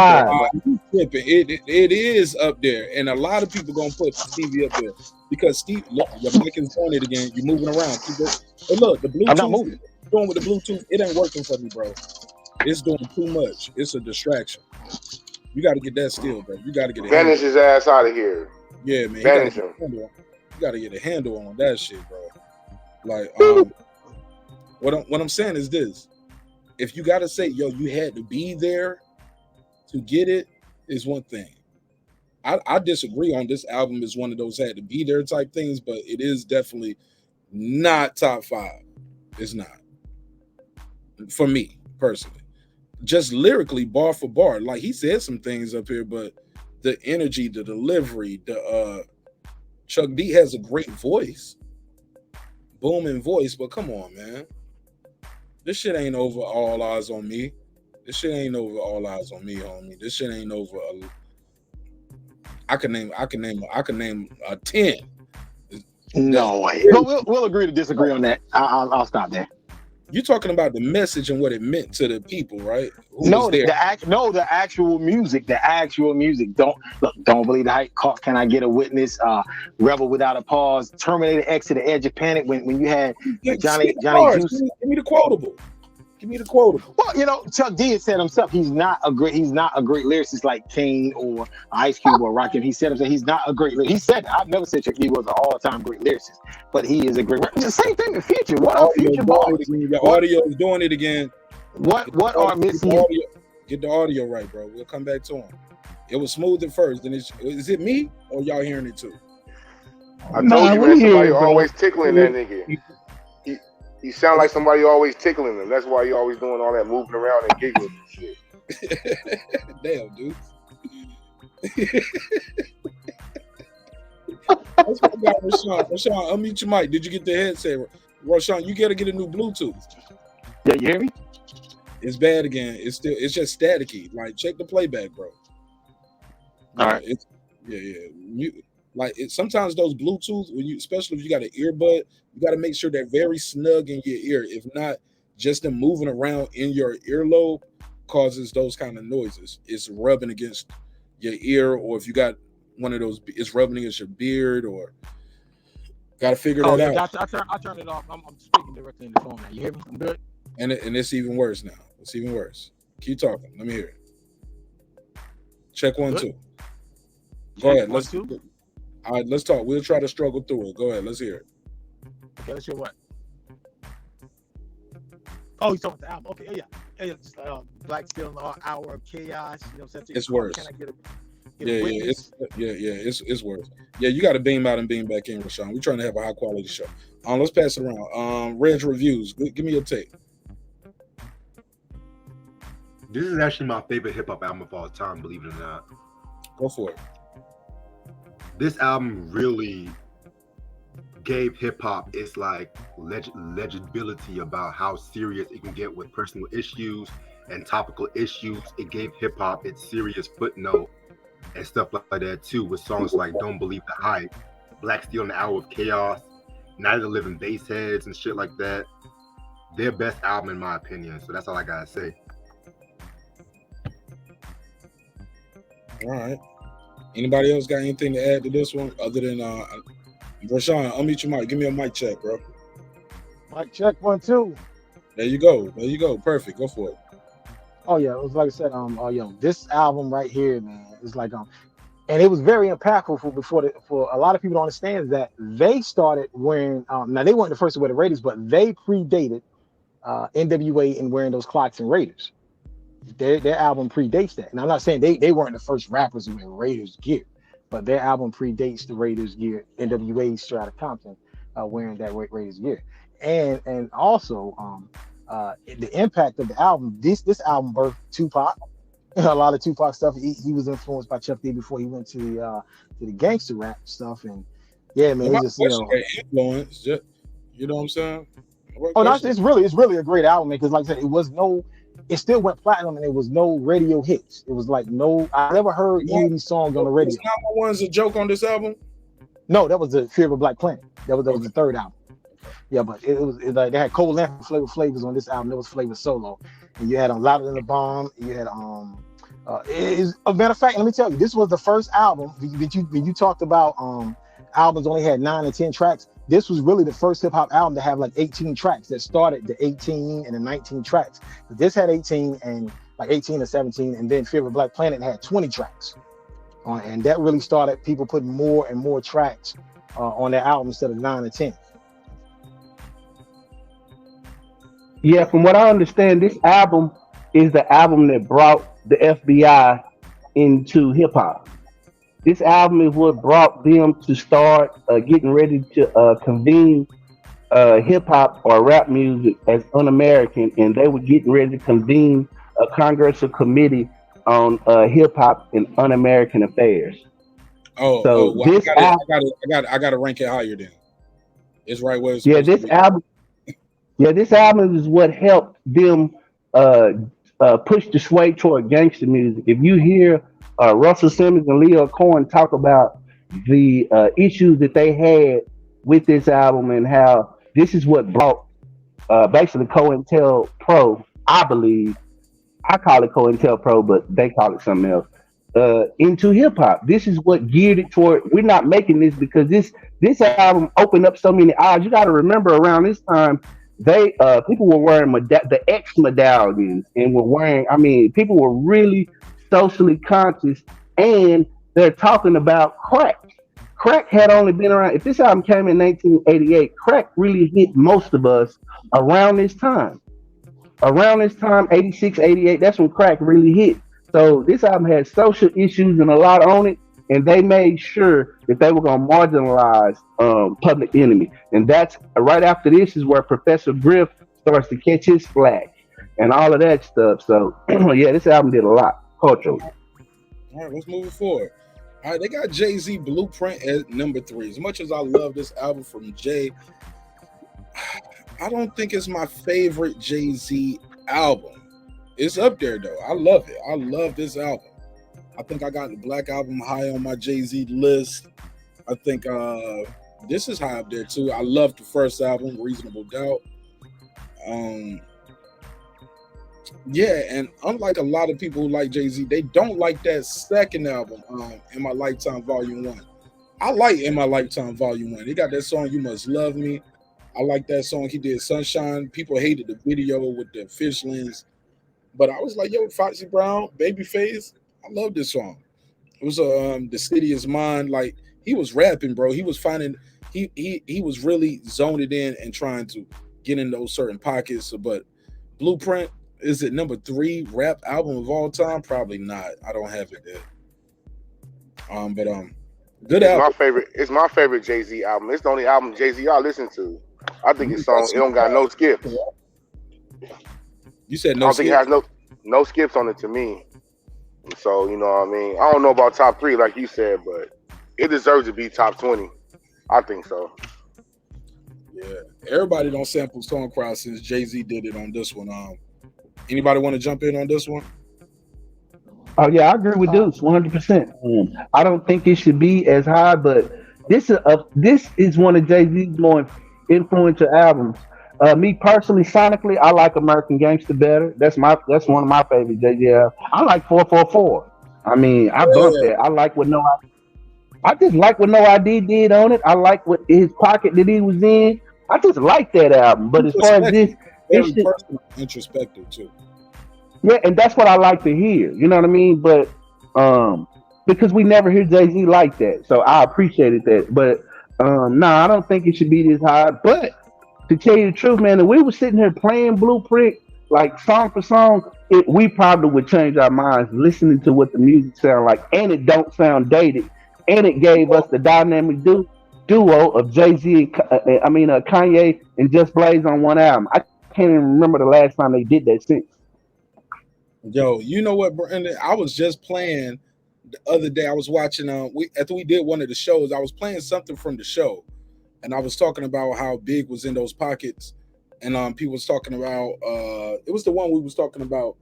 it. It is up there, and a lot of people gonna put Stevie up there because Steve, look, your mic is on it again. You're moving around. Hey, look, the Bluetooth. I'm not moving. Going with the Bluetooth, it ain't working for me, bro. It's doing too much. It's a distraction. You got to get that still, bro. You got to get it. Banish his ass out of here. Yeah, man. Banish him. You got to get a handle on that shit, bro. Like, what I'm saying is this: if you got to say, yo, you had to be there to get it, is one thing. I disagree on this album is one of those had to be there type things, but it is definitely not top 5. It's not for me personally. Just lyrically, bar for bar, like he said some things up here, but the energy, the delivery, Chuck D has a great voice, booming voice. But come on, man, this shit ain't over All Eyes on Me. This shit ain't over All Eyes on Me, homie. This shit ain't over. I can name 10. No way. We'll agree to disagree on that. I'll stop there. You're talking about the message and what it meant to the people, right? The actual music. Don't Believe the Hype. Can I Get a Witness? Rebel Without a Pause. Terminator X to the Edge of Panic. When you had Johnny Juice. Give me the quotable. Well, you know, Chuck D has said himself he's not a great lyricist like Kane or Ice Cube or Rakim. He said himself he's not a great lyricist. He said I've never said Chuck D was an all-time great lyricist, but he is a great. The same thing with Future. What are Future bars? The audio is doing it again. What are missing? Get the audio right, bro. We'll come back to him. It was smooth at first. Then is it me or y'all hearing it too? I told you, man. Somebody always tickling that nigga. He sound like somebody always tickling him. That's why he always doing all that moving around and giggling and shit. Damn, dude. That's what I got, Rashawn. Rashawn, unmute your mic. Did you get the headset? Rashawn, you gotta get a new Bluetooth. Yeah, you hear me? It's bad again. It's just staticky. Like, check the playback, bro. All right. Sometimes those Bluetooth, especially if you got an earbud, you got to make sure they're very snug in your ear. If not, just them moving around in your earlobe causes those kind of noises. It's rubbing against your ear, or if you got one of those, it's rubbing against your beard, or got to figure that out. I turn it off. I'm speaking directly in the phone now. You hear me? I'm good. And it's even worse now. It's even worse. Keep talking. Let me hear it. Check 1, 2. Go ahead. All right, let's talk. We'll try to struggle through it. Go ahead. Let's hear it. Okay, let's hear what? Oh, you're talking about the album. Okay, yeah. Just, Black Steel, Hour of Chaos. You know what I'm saying? It's worse. Can I get a it's worse. Yeah, you got to beam out and beam back in, Rashawn. We're trying to have a high quality show. Let's pass it around. Reg Reviews. Give me your take. This is actually my favorite hip hop album of all time, believe it or not. Go for it. This album really gave hip hop its like legibility about how serious it can get with personal issues and topical issues. It gave hip hop its serious footnote and stuff like that too, with songs like "Don't Believe the Hype," "Black Steel in the Hour of Chaos," "Night of the Living Bassheads" and shit like that. Their best album in my opinion. So that's all I gotta say. All right. Anybody else got anything to add to this one other than Rashawn? Unmute your mic. Give me a mic check, bro. Mic check 1 2. There you go. There you go. Perfect. Go for it. Oh yeah, it was like I said. This album right here, man, is like and it was very impactful for a lot of people to understand that they started wearing. Now they weren't the first to wear the Raiders, but they predated NWA in wearing those clocks and Raiders. Their album predates that, and I'm not saying they weren't the first rappers to wear Raiders gear, but their album predates the Raiders gear. NWA Strata Compton wearing that Raiders gear, and also the impact of the album. This album birthed Tupac. A lot of Tupac stuff. He was influenced by Chuck D before he went to the gangster rap stuff, and yeah, man, it's just influence. Just, you know what I'm saying? It's really a great album, man. Because like I said, it still went platinum, and there was no radio hits. It was like I never heard any of these songs on the radio. Was Number One's a joke on this album? No, that was the Fear of a Black Planet. That was the third album. Yeah, but it was like they had Cole Lamp and Flavor Flavors on this album. There was Flavor solo, and you had Louder Than the Bomb. You had as a matter of fact, let me tell you, this was the first album when you talked about albums only had 9 or 10 tracks. This was really the first hip hop album to have like 18 tracks. That started the 18 and the 19 tracks. But this had 18 and like 18 or 17, and then Fear of a Black Planet had 20 tracks. And that really started people putting more and more tracks on their album instead of 9 or 10. Yeah, from what I understand, this album is the album that brought the FBI into hip hop. This album is what brought them to start getting ready to convene hip hop or rap music as un-American, and they were getting ready to convene a congressional committee on hip hop and un-American affairs. Well, this I got to rank it higher then. It's right where it's supposed to be. This album is what helped them push the sway toward gangster music. If you hear Russell Simmons and Leo Cohen talk about the issues that they had with this album and how this is what brought basically COINTELPRO, I believe, I call it COINTELPRO, but they call it something else, into hip hop. This is what geared it toward. We're not making this because this album opened up so many eyes. You got to remember, around this time, people were wearing the X medallions and were wearing. I mean, people were really socially conscious, and they're talking about crack. Crack had only been around. If this album came in 1988, crack really hit most of us around this time. Around this time, 86, 88, that's when crack really hit. So this album had social issues and a lot on it, and they made sure that they were going to marginalize Public Enemy. And that's right after this is where Professor Griff starts to catch his flack and all of that stuff. So yeah, this album did a lot culturally. All right, let's move forward. All right, they got Jay-Z Blueprint at number 3. As much as I love this album from Jay, I don't think it's my favorite Jay-Z album. It's up there though. I love it. I love this album. I think I got the Black Album high on my Jay-Z list. I think this is high up there too. I love the first album, Reasonable Doubt. Yeah, and unlike a lot of people who like Jay-Z, they don't like that second album, In My Lifetime Volume 1. I like In My Lifetime Volume 1. He got that song, You Must Love Me. I like that song. He did Sunshine. People hated the video with the fish lens. But I was like, yo, Foxy Brown, Babyface, I love this song. It was The City Is Mine. Like, he was rapping, bro. He was finding, he was really zoning in and trying to get in those certain pockets. But Blueprint, is it number 3 rap album of all time? Probably not. I don't have it there. But good album. It's my favorite Jay-Z album. It's the only album Jay-Z I listen to. I think his song, it don't got no skips. You said no skips? I don't think it has no skips on it to me. So you know what I mean. I don't know about top 3 like you said, but it deserves to be top 20. I think so. Yeah, everybody don't sample Stonecrow since Jay-Z did it on this one. Anybody want to jump in on this one? Oh yeah, I agree with Deuce 100%. I don't think it should be as high, but this is one of Jay Z's more influential albums. Me personally, sonically, I like American Gangster better. That's one of my favorite Jay Z albums. I like 444. I mean, I bumped Yeah, that. I just like what No ID did on it. I like what his pocket that he was in. I just like that album. But as far as introspective, this very shit, personal, introspective too. yeah, and that's what I like to hear. You know what I mean? But because we never hear Jay Z like that, so I appreciated that. But I don't think it should be this high. But to tell you the truth, man, if we were sitting here playing Blueprint like song for song, we probably would change our minds listening to what the music sound like, and it don't sound dated, and it gave us the dynamic duo of Jay Z and Kanye and Just Blaze on one album. I can't even remember the last time they did that since. Yo, you know what, Brandon? I was just playing the other day. I was watching. After we did one of the shows, I was playing something from the show, and I was talking about how Big was in those pockets, and people was talking about. It was the one we was talking about.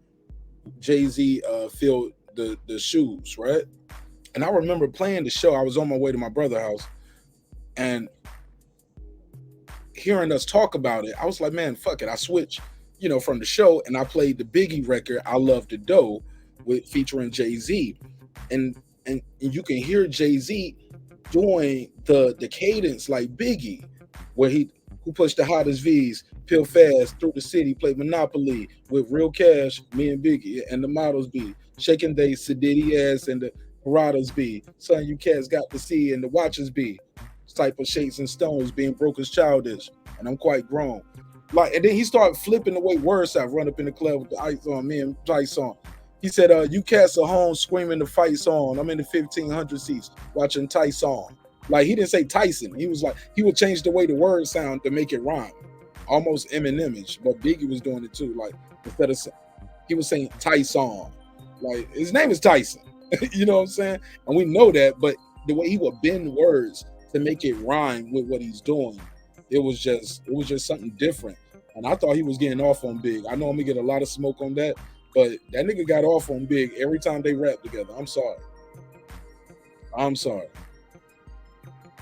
Jay-Z filled the shoes, right? And I remember playing the show. I was on my way to my brother's house, and hearing us talk about it, I was like, man, fuck it. I switched, from the show, and I played the Biggie record, I Love the Dough, with featuring Jay-Z. And you can hear Jay-Z doing the cadence like Biggie, where who pushed the hottest V's, pill fast through the city, played Monopoly with real cash, me and Biggie, and the models be shaking they sedity ass, and the Paradas be son you cats got to see, and the watches be type of shapes and stones, being broke is childish, and I'm quite grown. Like, and then he started flipping the way words I run up in the club with the ice on, me and Tice on. He said, you cats are home screaming the fights on. I'm in the 1,500 seats watching Tyson. Like, he didn't say Tyson. He was like, he would change the way the words sound to make it rhyme. Almost Eminem-ish, but Biggie was doing it too. Like, instead of he was saying Tyson. Like, his name is Tyson. You know what I'm saying? And we know that, but the way he would bend words to make it rhyme with what he's doing, it was just something different. And I thought he was getting off on Big. I know I'm gonna get a lot of smoke on that, but that nigga got off on Big every time they rap together. I'm sorry.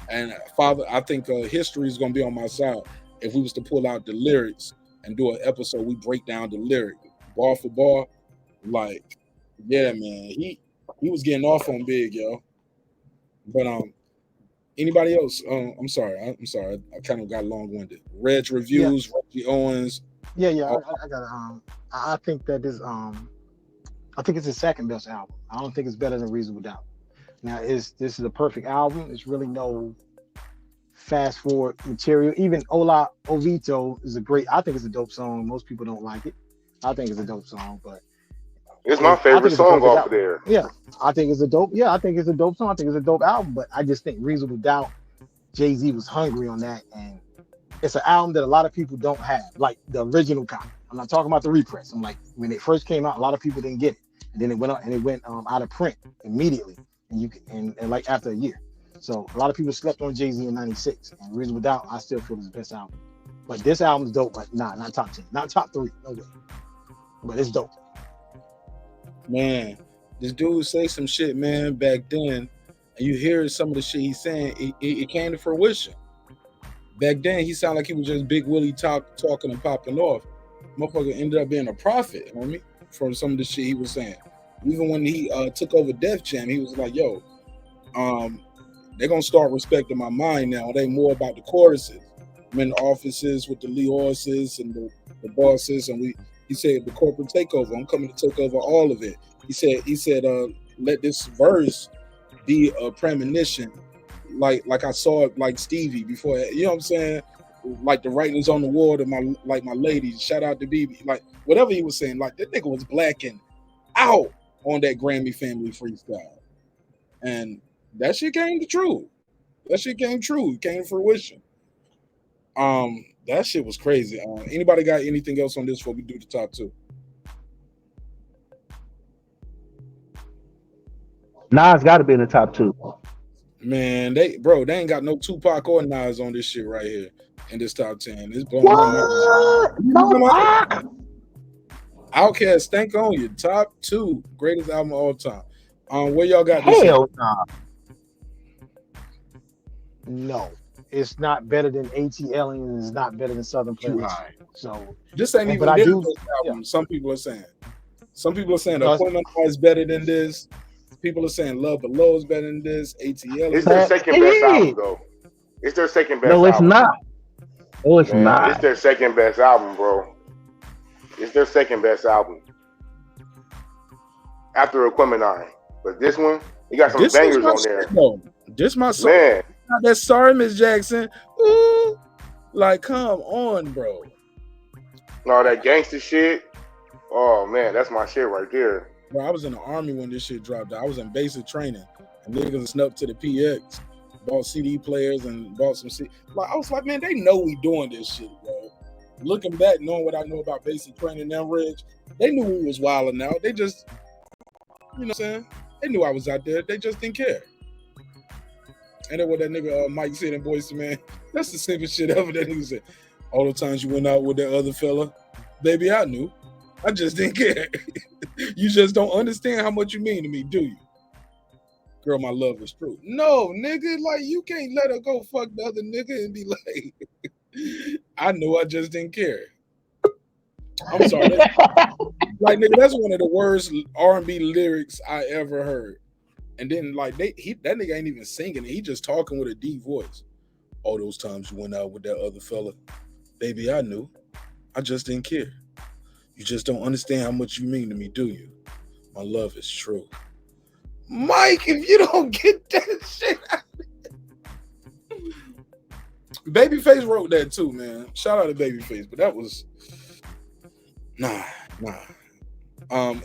And Father, I think history is gonna be on my side if we was to pull out the lyrics and do an episode. We break down the lyric bar for bar. Like, yeah, man, he was getting off on Big, yo. But anybody else? I'm sorry. I kind of got long-winded. Reg reviews, Reggie Owens. Yeah. I got I think that is I think it's his second best album. I don't think it's better than Reasonable Doubt. Now, this is a perfect album. It's really no fast forward material. Even Ola Ovito is I think it's a dope song. Most people don't like it. I think it's a dope song, but it's my favorite song off of there. Yeah, I think it's a dope. Yeah, I think it's a dope song. I think it's a dope album. But I just think Reasonable Doubt, Jay-Z was hungry on that, and it's an album that a lot of people don't have, like the original copy. I'm not talking about the repress. I'm like, when it first came out, a lot of people didn't get it, and then it went out of print immediately, and like after a year. So a lot of people slept on Jay-Z in '96, and Reasonable Doubt, I still feel is the best album. But this album's dope, but not top 10, not top 3, no way. But it's dope. Man, this dude say some shit, man, back then, and you hear some of the shit he's saying, it came to fruition. Back then, he sounded like he was just Big Willie talking and popping off. Motherfucker ended up being a prophet, homie, from some of the shit he was saying. Even when he took over Def Jam, he was like, yo, they're going to start respecting my mind now. They more about the choruses. I'm in the offices with the Lee Horses and the bosses, and he said the corporate takeover. I'm coming to take over all of it. He said, let this verse be a premonition, like I saw it like Stevie before. You know what I'm saying? Like the writings on the wall to my lady. Shout out to BB. Like whatever he was saying. Like that nigga was blacking out on that Grammy Family freestyle, and that shit came true. It came to fruition. That shit was crazy. Anybody got anything else on this before we do the top 2? Nas got to be in the top 2. Man, they ain't got no Tupac or Nas on this shit right here in this top 10. It's blowing my mind. What? No Pac? Outkast, Stank on You, top 2 greatest album of all time. Where y'all got this? Hell nah. No, it's not better than ATL and it's not better than Southern Too Playlist. high. So This ain't even I their do. best album. Some people are saying. Some people are saying Because- Appointment is better than this. People are saying Love Below is better than this. ATL It's is their better. second best album, though. It's their second best No, it's album. not. No, it's Man, not. It's their second best album, bro. It's their second best album. After Aquemini. But this one, you got some This is bangers my on there. shit, though. This my song. Man. That Sorry Miss Jackson. Ooh. Like, come on, bro. All that gangster shit. Oh, man, that's my shit right there. Bro, I was in the army when this shit dropped out. I was in basic training. And niggas snuck to the PX. Bought CD players and bought some CD. Like, I was like, man, they know we doing this shit, bro. Looking back, knowing what I know about basic training now, Reg, they knew we was wilding out. They just, you know what I'm saying? They knew I was out there. They just didn't care. And then what that nigga Mike said in Boyz II Man, that's the simplest shit ever. That nigga said, all the times you went out with that other fella, baby, I knew. I just didn't care. You just don't understand how much you mean to me, do you? Girl, my love is true. No, nigga, like, you can't let her go fuck the other nigga and be like, I know, I just didn't care. I'm sorry. Like, nigga, that's one of the worst R&B lyrics I ever heard. And then, like, that nigga ain't even singing it. He just talking with a deep voice. All those times you went out with that other fella, baby, I knew. I just didn't care. You just don't understand how much you mean to me, do you? My love is true. Mike, if you don't get that shit out of it. Babyface wrote that too, man. Shout out to Babyface, but that was nah.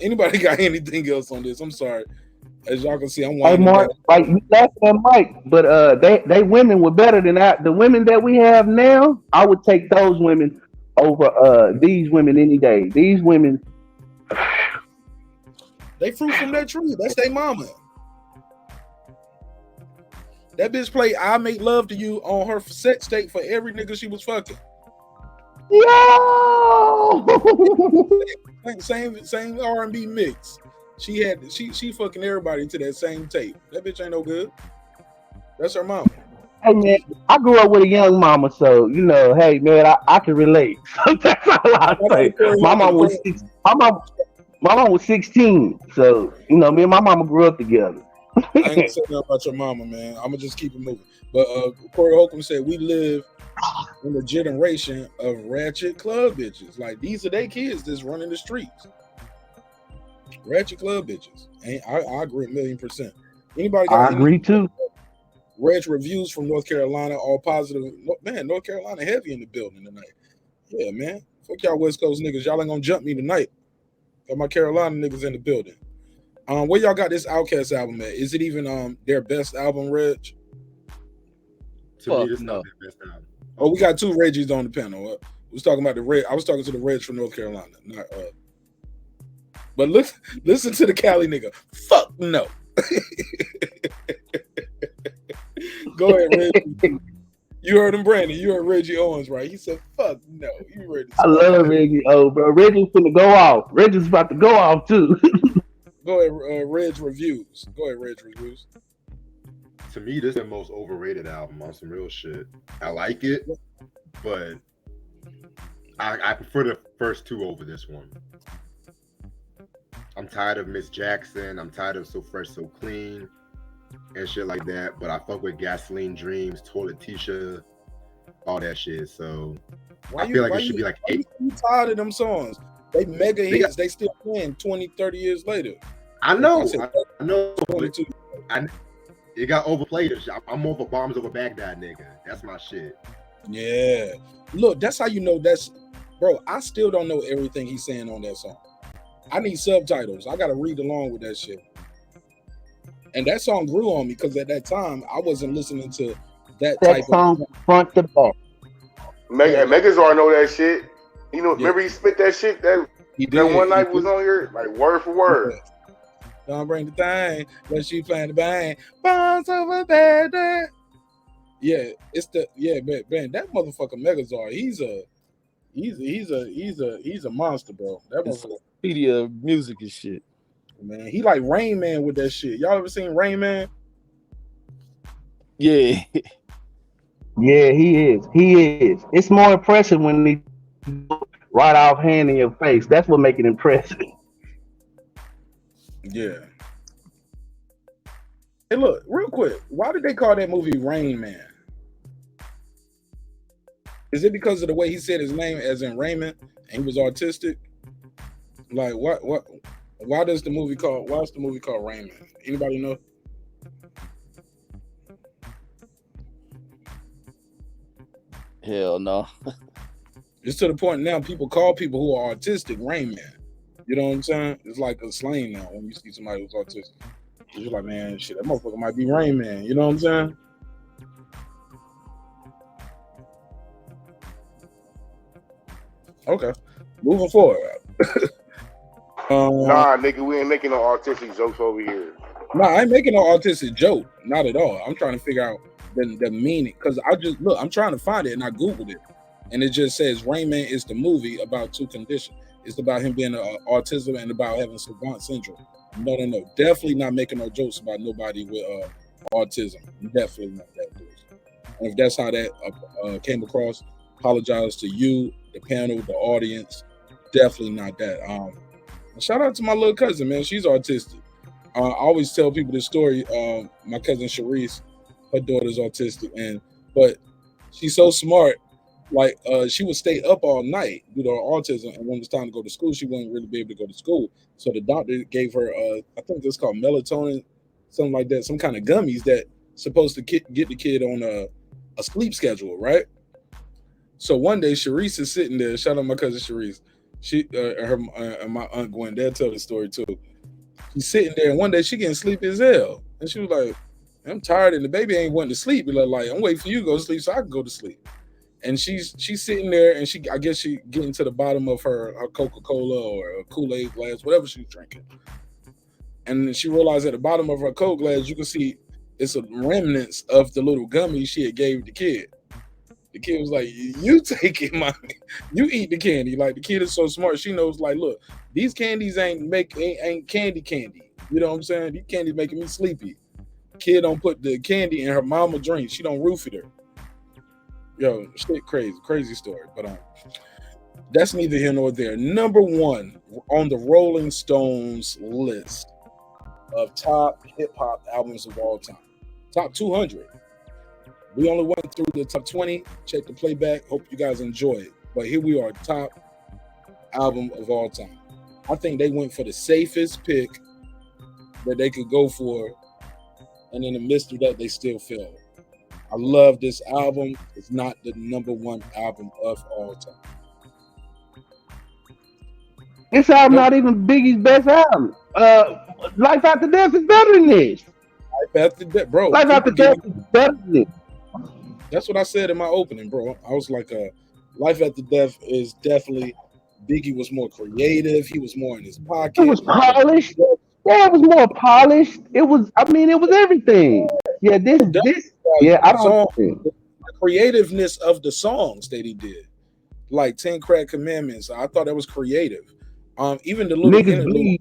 Anybody got anything else on this? I'm sorry. As y'all can see, I'm Hey winding Mark, down. like you laughing at Mike, but they women were better than that. The women that we have now, I would take those women over these women any day. These women, They fruit from that tree. That's their mama. That bitch played I Make Love to You on her sex tape for every nigga she was fucking. yo, Same R&B mix. She fucking everybody to that same tape. That bitch ain't no good. That's her mama. hey man, I grew up with a young mama, so you know, hey man, I can relate. That's all I say. My mom was 16, so you know, me and my mama grew up together. I ain't gonna say nothing about your mama, man. I'm gonna just keep it moving. But Corey Holcomb said we live in a generation of ratchet club bitches. Like, these are their kids that's running the streets. Ratchet club bitches. I agree 1,000,000%. Anybody got I agree too. Reg reviews from North Carolina, all positive. Man, North Carolina heavy in the building tonight. Yeah, man. Fuck y'all West Coast niggas. Y'all ain't gonna jump me tonight. Got my Carolina niggas in the building. Where y'all got this Outkast album at? Is it even their best album, Reg? To me, this is not their best album. Oh, we got two Reggies on the panel. We was talking about the Reg. I was talking to the Reg from North Carolina. Not but listen to the Cali nigga. Fuck no. Go ahead, Reggie. You heard him, Brandon. You heard Reggie Owens, right? He said, fuck no. You ready to I love Reggie. Oh, bro, Reggie's finna go off. Reggie's about to go off too. Go ahead, Reg Reviews. Go ahead, Reg Reviews. To me, this is the most overrated album on some real shit. I like it, but I prefer the first two over this one. I'm tired of Miss Jackson. I'm tired of So Fresh, So Clean and shit like that. But I fuck with Gasoline Dreams, Toilet Tisha, all that shit. So I feel like it should be like 8. You tired of them songs? They mega hits. They still playing 20, 30 years later. I know. I know. 22. It got overplayed. I'm more of a Bombs Over Baghdad nigga. That's my shit. Yeah. Look, that's how you know that's... Bro, I still don't know everything he's saying on that song. I need subtitles. I got to read along with that shit. And that song grew on me because at that time, I wasn't listening to that type song of... front to back. Megazord know that shit. You know, remember he spit that shit that he that one night was on here, like word for word. Don't bring the thing, but she playing the bang. Bounce over there. Yeah, it's the man. That motherfucker Megazord. He's a monster, bro. That motherfucker. Media music and shit. Man, he like Rain Man with that shit. Y'all ever seen Rain Man? Yeah. Yeah, he is. He is. It's more impressive when he right off hand in your face. That's what make it impressive. Yeah. Hey, look, real quick. Why did they call that movie Rain Man? Is it because of the way he said his name, as in Raymond, and he was autistic? Like, what? Why is the movie called Rain Man? Anybody know? Hell no. It's to the point now people call people who are autistic Rain Man. You know what I'm saying? It's like a slang now when you see somebody who's autistic. You're like, man, shit, that motherfucker might be Rain Man. You know what I'm saying? Okay. Moving forward. Nah, nigga, we ain't making no autistic jokes over here. Nah, I ain't making no autistic joke. Not at all. I'm trying to figure out the meaning. Because I'm trying to find it and I Googled it. And it just says Rain Man is the movie about two conditions. It's about him being autism and about having savant syndrome. No. Definitely not making no jokes about nobody with autism. Definitely not that, dude. And if that's how that came across, apologize to you, the panel, the audience. Definitely not that. Shout out to my little cousin, man. She's autistic. I always tell people this story. My cousin Sharice, her daughter's autistic, but she's so smart. Like she would stay up all night due to her autism, and when it was time to go to school, she wouldn't really be able to go to school. So the doctor gave her, I think it's called melatonin, something like that, some kind of gummies that supposed to get the kid on a sleep schedule, right? So one day, Sharice is sitting there. Shout out my cousin Sharice. She, and my aunt Gwen, they'll tell the story too. She's sitting there, and one day she getting sleepy as hell, and she was like, "I'm tired," and the baby ain't wanting to sleep. But like, I'm waiting for you to go to sleep so I can go to sleep. And she's sitting there, and I guess she getting to the bottom of her Coca-Cola or a Kool-Aid glass, whatever she's drinking. And she realized at the bottom of her Coke glass, you can see it's a remnants of the little gummy she had gave the kid. The kid was like, "You take it, you eat the candy." Like the kid is so smart, she knows. Like, look, these candies ain't candy. You know what I'm saying? These candies making me sleepy. Kid don't put the candy in her mama drink. She don't roofie her. Yo, shit, crazy story. But that's neither here nor there. Number one on the Rolling Stones list of top hip hop albums of all time, top 200. We only went through the top 20. Check the playback. Hope you guys enjoy it. But here we are, top album of all time. I think they went for the safest pick that they could go for, and in the midst of that, they still failed. I love this album. It's not the number one album of all time. This album not even Biggie's best album. Life After Death is better than this. Life After Death, bro. Life After Death is better than this. That's what I said in my opening, bro. I was like, Life After Death is definitely, Biggie was more creative. He was more in his pocket. It was polished. Yeah, it was more polished. It was everything. Yeah, I don't think. The creativeness of the songs that he did, like 10 Crack Commandments, I thought that was creative. Even the little Niggas Bleed.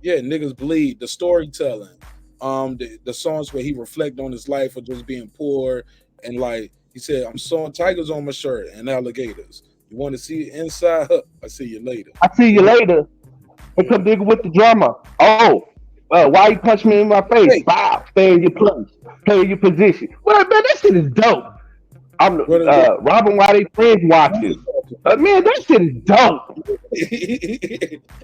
Yeah, Niggas Bleed, the storytelling, the songs where he reflect on his life of just being poor, and like he said, "I'm sewing tigers on my shirt and alligators. You want to see inside? Huh, I see you later. I see you later." Here come nigga with the drama. Oh, why you punch me in my face? Hey. Wow, stay in your place, play in your position. Well, man, that shit is dope. I'm Robin, why they friends watching? Man, that shit is dope.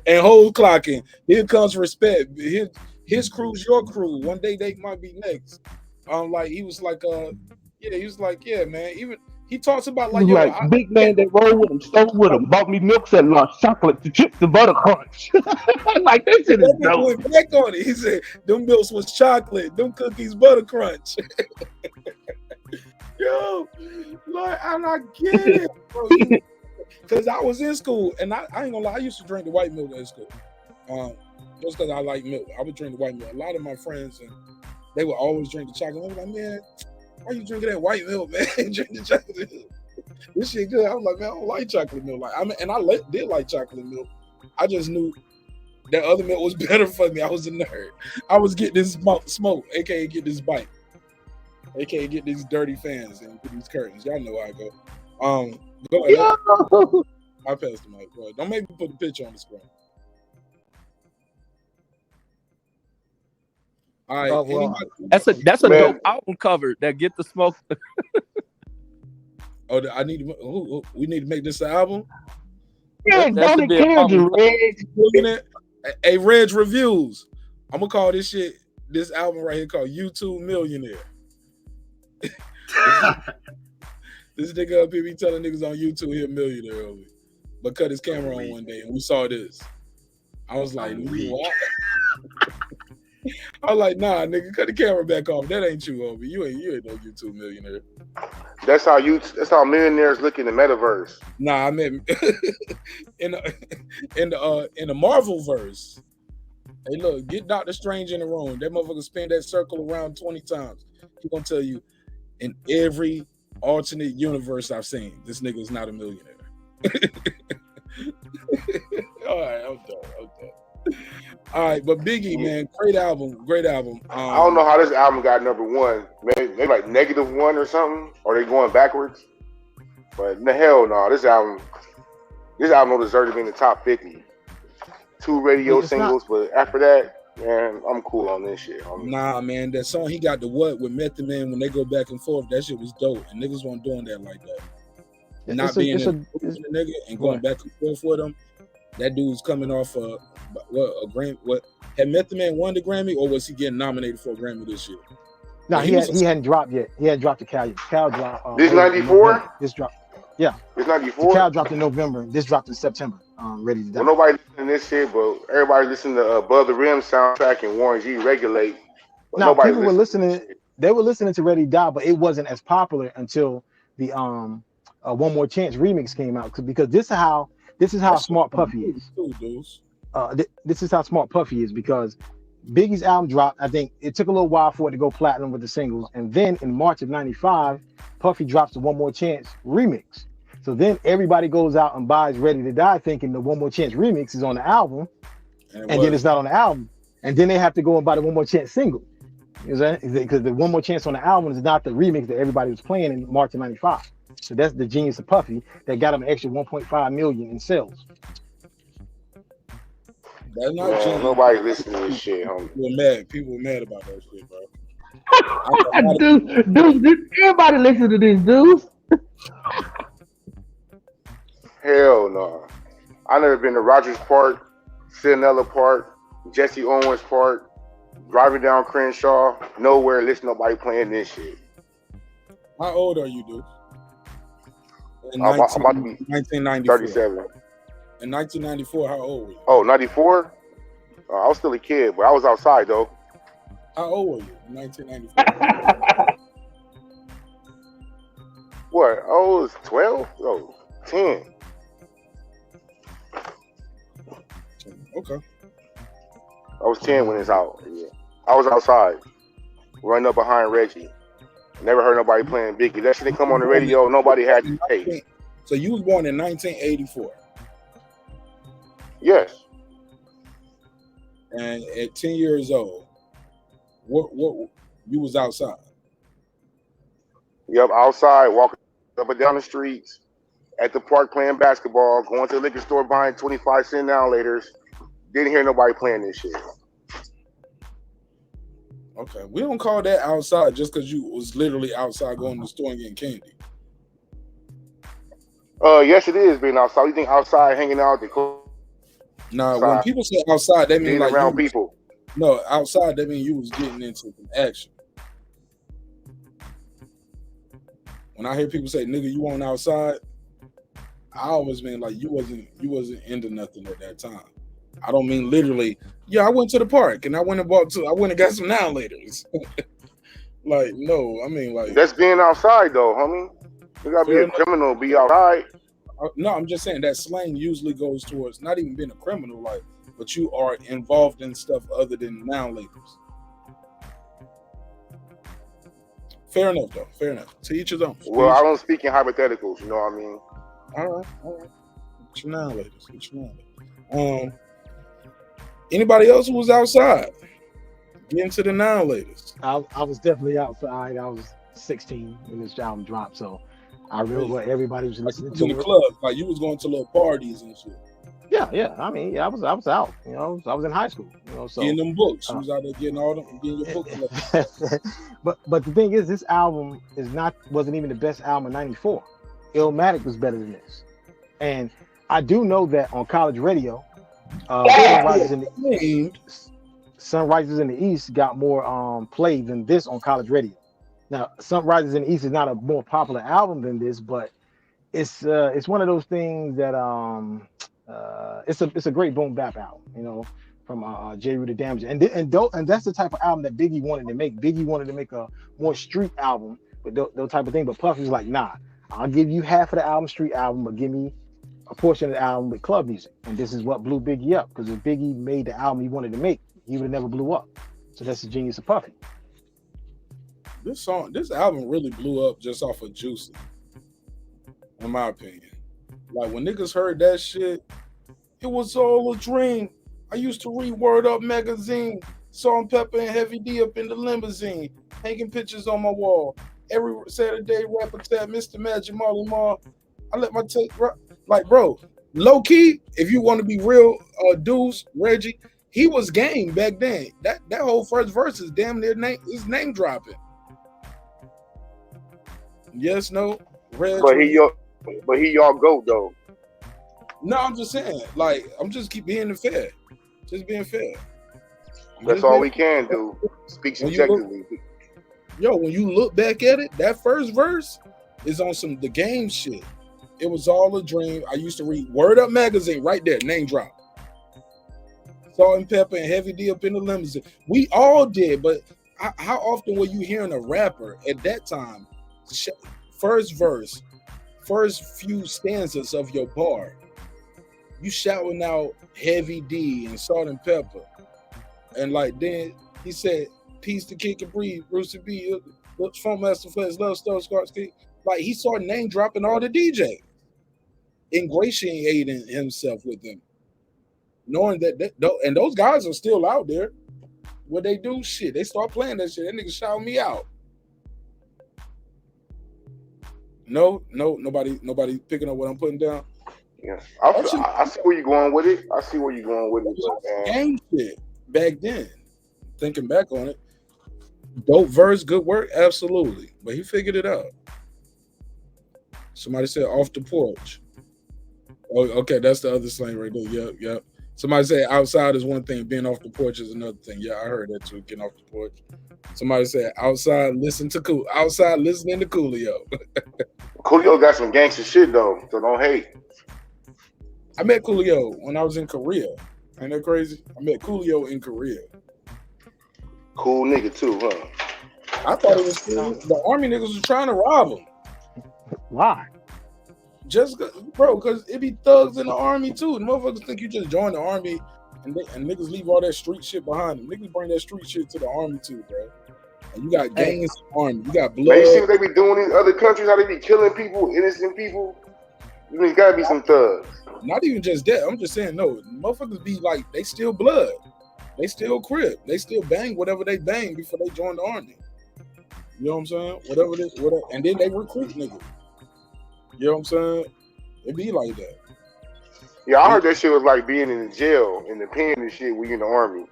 And whole clocking. Here comes respect. His crew's your crew. One day they might be next. Like he was like, yeah, man. Even he talks about like, big man that roll with him, stole with him, bought me milk at lunch, chocolate, the chips, the butter crunch. Like that shit is dope. Went back on it. He said, "Them milks was chocolate, them cookies butter crunch." Yo, like, and I get it, bro. Because I was in school, and I ain't gonna lie, I used to drink the white milk in school. Just because I like milk. I would drink the white milk. A lot of my friends, and they would always drink the chocolate. I was like, man, why you drinking that white milk, man? Drink the chocolate milk. This shit good. I was like, man, I don't like chocolate milk. Like, I mean, and I did like chocolate milk. I just knew that other milk was better for me. I was a nerd. I was getting this smoke, aka get this bite, aka get these dirty fans and get these curtains. Y'all know how I go. Go ahead. I passed the mic. Go ahead. Don't make me put the picture on the screen. All right. well, That's a dope album cover. That Get the Smoke. Oh, I need to. We need to make this an album. Yeah, That should be a album. Hey, Reg Reviews. I'm gonna call this shit, this album right here called YouTube Millionaire. This nigga up here be telling niggas on YouTube he a millionaire over here, but cut his camera on one day and we saw this. I was like, what? I was like, nah, nigga, cut the camera back off. That ain't you, over. You ain't no YouTube millionaire. That's how millionaires look in the metaverse. Nah, I meant in the Marvel verse. Hey, look, get Doctor Strange in the room. That motherfucker spin that circle around 20 times. He gonna tell you, in every alternate universe I've seen, this nigga is not a millionaire. All right, I'm done. All right, but Biggie, man, great album. I don't know how this album got number one. Maybe like -1 or something, or they going backwards. But the hell no, this album don't deserve to be in the top 50. 2 radio singles, but after that, man, I'm cool on this shit. Nah, man, that song he got the what with Method Man when they go back and forth, that shit was dope, and niggas weren't doing that like that. Not being a nigga and going back and forth with him. That dude's coming off a Grammy. What had Method Man won the Grammy, or was he getting nominated for a Grammy this year? No, he hadn't dropped yet. He hadn't dropped the Cal. Cal dropped. This 94. This dropped. Yeah. It's 94. Cal dropped in November. This dropped in September. Ready to die. Well, nobody listening to this shit, but everybody listening to Above the Rim soundtrack and Warren G Regulate. Now people were listening. They were listening to Ready to Die, but it wasn't as popular until the One More Chance remix came out. Because this is how smart Puffy is. This is how smart Puffy is, because Biggie's album dropped. I think it took a little while for it to go platinum with the singles, and then in March of '95, Puffy drops the One More Chance remix. So then everybody goes out and buys Ready to Die, thinking the One More Chance remix is on the album, and then it's not on the album, and then they have to go and buy the One More Chance single. You know, because the One More Chance on the album is not the remix that everybody was playing in March of '95. So that's the genius of Puffy that got him an extra 1.5 million in sales. That's not genius. Nobody listening to this shit, homie. People were mad about that shit, bro. Dude, everybody listen to this, dudes. Hell no. I never been to Rogers Park, Cinella Park, Jesse Owens Park, driving down Crenshaw, nowhere listen to nobody playing this shit. How old are you, dude? I'm about to be 1994. 37. In 1994, how old were you? Oh, 94? I was still a kid, but I was outside though. How old were you in 1994? What? Oh, it was 12? Oh, 10. Okay. I was 10 when it's out. Yeah. I was outside, running up behind Reggie. Never heard nobody playing Biggie. That shit didn't come on the radio. Nobody had to pay. So you was born in 1984. Yes. And at 10 years old, what you was outside? Yep, outside, walking up and down the streets, at the park playing basketball, going to the liquor store buying 25-cent now laters. Didn't hear nobody playing this shit. Okay, we don't call that outside just because you was literally outside going to the store and getting candy. Yes, it is being outside. You think outside hanging out? Nah, when people say outside, they mean being like around people. No, outside that mean you was getting into some action. When I hear people say, "Nigga, you on outside," I always mean like you wasn't into nothing at that time. I don't mean literally. Yeah, I went to the park and I went and got some now laters. Like, no, I mean like that's being outside though, homie. You gotta be a criminal to be outside. No, I'm just saying that slang usually goes towards not even being a criminal. Like but you are involved in stuff other than now labels. Fair enough, though. Fair enough. To each his own. Well, I don't speak in hypotheticals. You know what I mean? All right. What you now, ladies? What you now? Anybody else who was outside? Get into the now, ladies. I was definitely outside. I was 16 when this album dropped, so I remember what everybody was listening in to. the club, like you was going to little parties and shit. Yeah. I mean, yeah, I was out. You know, I was in high school. You know, so getting them books. You was out there getting all them, getting your book collection. but the thing is, this album wasn't even the best album of '94. Illmatic was better than this, and I do know that on college radio, Sunrises in the East got more play than this on college radio. Now, Sunrises in the East is not a more popular album than this, but it's one of those things that it's a great boom bap album, you know, from J. Rue to Damage, and that's the type of album that Biggie wanted to make. Biggie wanted to make a more street album with those type of thing, but Puffy was like, nah, I'll give you half of the album street album, but give me a portion of the album with club music. And this is what blew Biggie up, because if Biggie made the album he wanted to make, he would have never blew up. So that's the genius of Puffy. This album really blew up just off of Juicy, in my opinion. Like when niggas heard that shit, it was all a dream. I used to read Word Up magazine, Salt and Pepper and Heavy D up in the limousine, hanging pictures on my wall. Every Saturday, rapper tab, Mr. Magic, Marley Marl. I let my tape like, bro, low key, if you want to be real, Deuce, Reggie, he was game back then. That whole first verse is damn near his name dropping. Yes, no, Reg. But he y'all goat though. No, I'm just saying, like, I'm just keep being fair. Just being fair. That's all we can do. Speak subjectively. When you look back at it, that first verse is on some the game shit. It was all a dream. I used to read Word Up magazine right there, name drop. Salt and Pepper and Heavy D up in the limousine. We all did, but how often were you hearing a rapper at that time, first verse, first few stanzas of your bar, you shouting out Heavy D and Salt and Pepper, and like then he said, "Peace to Kick and Breathe, Brucey B, Funk Master Flex, Love Star, Scarski." Like he started name dropping all the DJs, ingratiating himself with them, knowing that and those guys are still out there. What they do, shit, they start playing that shit. That nigga shout me out. No, nobody picking up what I'm putting down. Yeah, I see where you're going with it. But, game shit back then. Thinking back on it, dope verse, good work, absolutely. But he figured it out. Somebody said off the porch. Oh, okay, that's the other slang right there. Yep. Somebody said outside is one thing, being off the porch is another thing. Yeah, I heard that too. Getting off the porch. Somebody said outside listening to Coolio. Coolio got some gangster shit though, so don't hate. I met Coolio when I was in Korea. Ain't that crazy? I met Coolio in Korea. Cool nigga too, huh? I thought it was the army niggas was trying to rob him. Why? Just bro, because it be thugs in the army too. The motherfuckers think you just join the army and niggas leave all that street shit behind them. Niggas bring that street shit to the army too, bro. And you got gangs in the army. You got blood. Man, you see what they be doing in other countries? How they be killing people, innocent people? There's gotta be some thugs. Not even just that. I'm just saying, no, motherfuckers be like, they still blood. They still crib. They still bang whatever they bang before they join the army. You know what I'm saying? Whatever. And then they recruit niggas. You know what I'm saying? It be like that. Yeah, I heard that shit was like being in the jail, in the pen and shit, we in the army.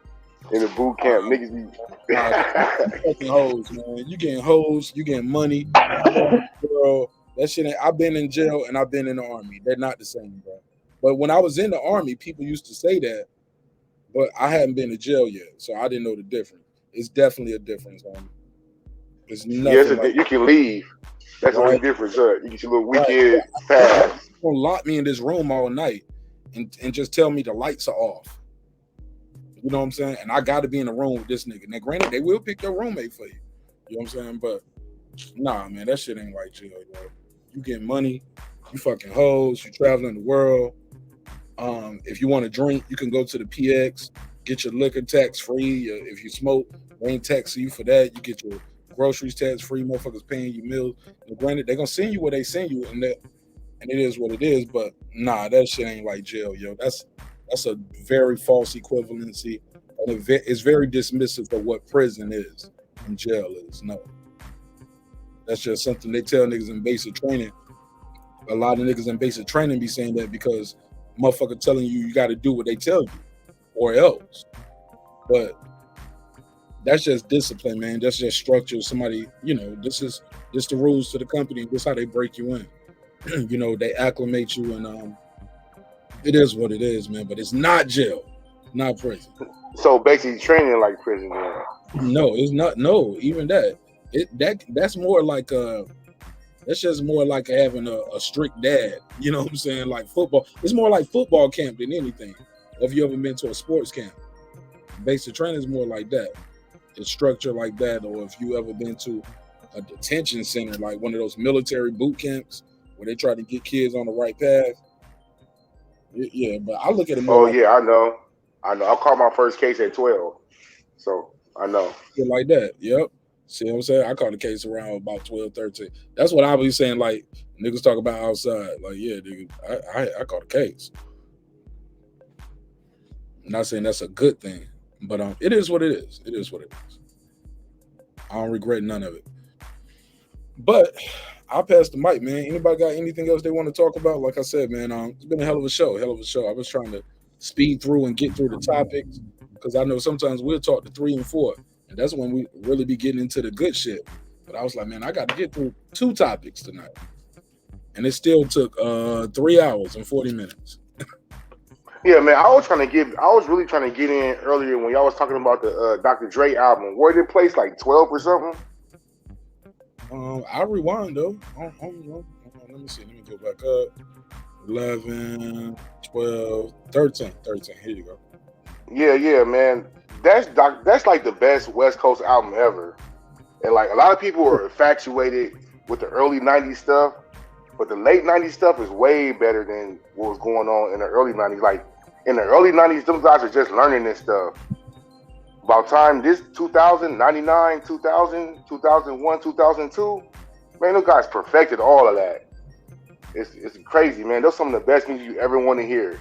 In the boot camp, niggas be fucking hoes, man. You getting hoes, you getting money. Bro, that shit ain't. I've been in jail and I've been in the army. They're not the same, bro. But when I was in the army, people used to say that, but I hadn't been to jail yet, so I didn't know the difference. It's definitely a difference, homie. It's nothing. You can leave. That's the only difference, sir. You get your little weekend pass. You're gonna lock me in this room all night and just tell me the lights are off. You know what I'm saying? And I got to be in the room with this nigga. Now, granted, they will pick your roommate for you. You know what I'm saying? But nah, man, that shit ain't like jail, bro. You getting money, you fucking hoes, you traveling the world. If you want to drink, you can go to the PX, get your liquor tax free. If you smoke, they ain't taxing you for that. You get your groceries tax free. Motherfuckers paying you meals. And granted, they're gonna send you what they send you, and it is what it is. But nah, that shit ain't like jail, yo. That's a very false equivalency, and it's very dismissive of what prison is and jail is. No, that's just something they tell niggas in basic training. A lot of niggas in basic training be saying that because motherfucker telling you got to do what they tell you or else. But that's just discipline, man. That's just structure. Somebody, this the rules to the company. This how they break you in. They acclimate you, and it is what it is, man. But it's not jail, not prison. So basically, training like prison. Man. No, it's not. No, even that. That's more like that's just more like having a strict dad. You know what I'm saying? Like football. It's more like football camp than anything. Or if you ever been to a sports camp, basic training is more like that. It's structured like that. Or if you ever been to a detention center, like one of those military boot camps where they try to get kids on the right path. Yeah, but I look at it more. Oh, like, yeah, I know. I caught my first case at 12, so I know. Like that. Yep. See what I'm saying? I caught a case around about 12, 13. That's what I was saying. Like niggas talk about outside. Like, yeah, dude, I caught a case. I'm not saying that's a good thing, but it is what it is. It is what it is. I don't regret none of it. But I'll pass the mic, man. Anybody got anything else they want to talk about? Like I said, man, it's been a hell of a show. I was trying to speed through and get through the topics because I know sometimes we'll talk to 3 and 4, and that's when we really be getting into the good shit. But I was like, man, I got to get through 2 topics tonight, and it still took 3 hours and 40 minutes. Yeah, man, I was really trying to get in earlier when y'all was talking about the Dr. Dre album. Where did it place, like 12 or something? I'll rewind though. Let me see. Let me go back up. 11, 12, 13. Here you go. Yeah, man. That's like the best West Coast album ever. And like a lot of people are infatuated with the early 90s stuff, but the late 90s stuff is way better than what was going on in the early 90s. Like in the early 90s, them guys are just learning this stuff. About time this 2000, 99, 2000, 2001, 2002, man, those guys perfected all of that. It's crazy, man. Those some of the best music you ever want to hear.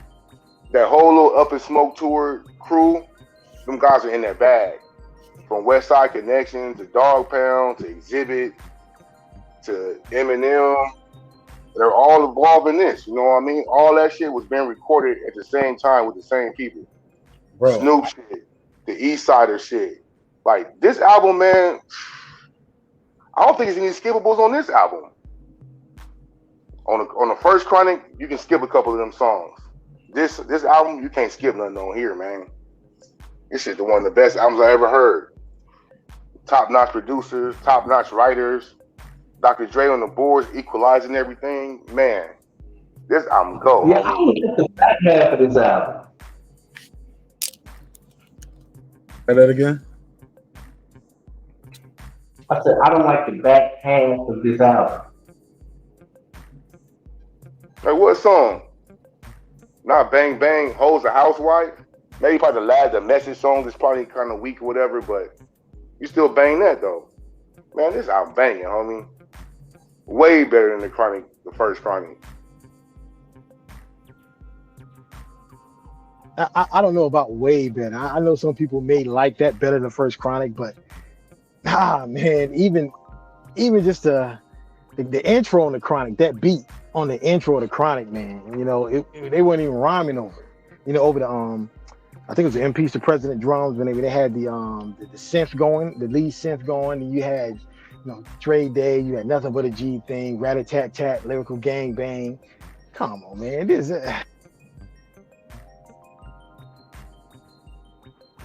That whole little Up in Smoke tour crew, them guys are in their bag. From West Side Connection to Dog Pound to Exhibit to Eminem, they're all involved in this. You know what I mean? All that shit was being recorded at the same time with the same people. Bro. Snoop shit. The East Sider shit. Like this album, man, I don't think there's any skippables on this album. On the first Chronic, you can skip a couple of them songs. This album, you can't skip nothing on here, man. This is one of the best albums I ever heard. Top-notch producers, top-notch writers, Dr. Dre on the boards, equalizing everything. Man, this album go. Yeah, I don't get the back half of this album. Say that again? I said, I don't like the back half of this album. Like what song? Not Bang Bang, Hoes a Housewife. Maybe probably the Message song is probably kind of weak or whatever, but you still bang that though. Man, this album banging, homie. Way better than the first Chronic. I don't know about way better. I know some people may like that better than the first Chronic, but man, even just the intro on the Chronic, that beat on the intro of the Chronic, man, they weren't even rhyming over it. Over the I think it was the Impeach the President drums when they had the synth going, the lead synth going, and you had Dre Day, you had Nothing But a G Thing, Rat-a-tat-tat, Lyrical Gang Bang. Come on, man,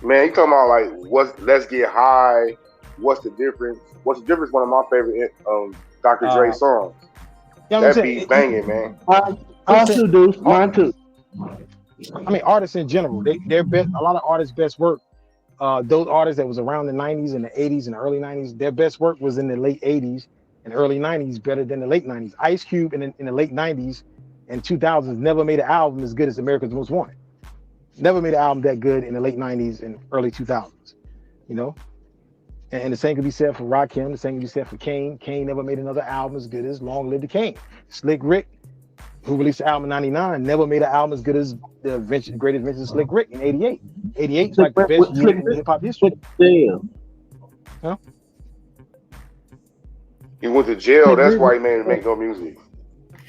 Man, you talking about like Let's Get High, What's the Difference? What's the Difference? One of my favorite Dr. Dre songs. That beat banging, man. Mine too, dude. Mine too. I mean, artists in general, they're best. A lot of artists' best work. Those artists that was around the 90s and the 80s and the early 90s, their best work was in the late 80s and early 90s, better than the late 90s. Ice Cube in the late 90s and 2000s never made an album as good as America's Most Wanted. Never made an album that good in the late 90s and early 2000s, you know? And the same could be said for Rakim, the same could be said for Kane. Kane never made another album as good as Long Live the Kane. Slick Rick, who released the album in 99, never made an album as good as the Great Adventures of Slick Rick in 88. 88 is like the best year in hip-hop history. Huh? He went to jail. That's why he made no music.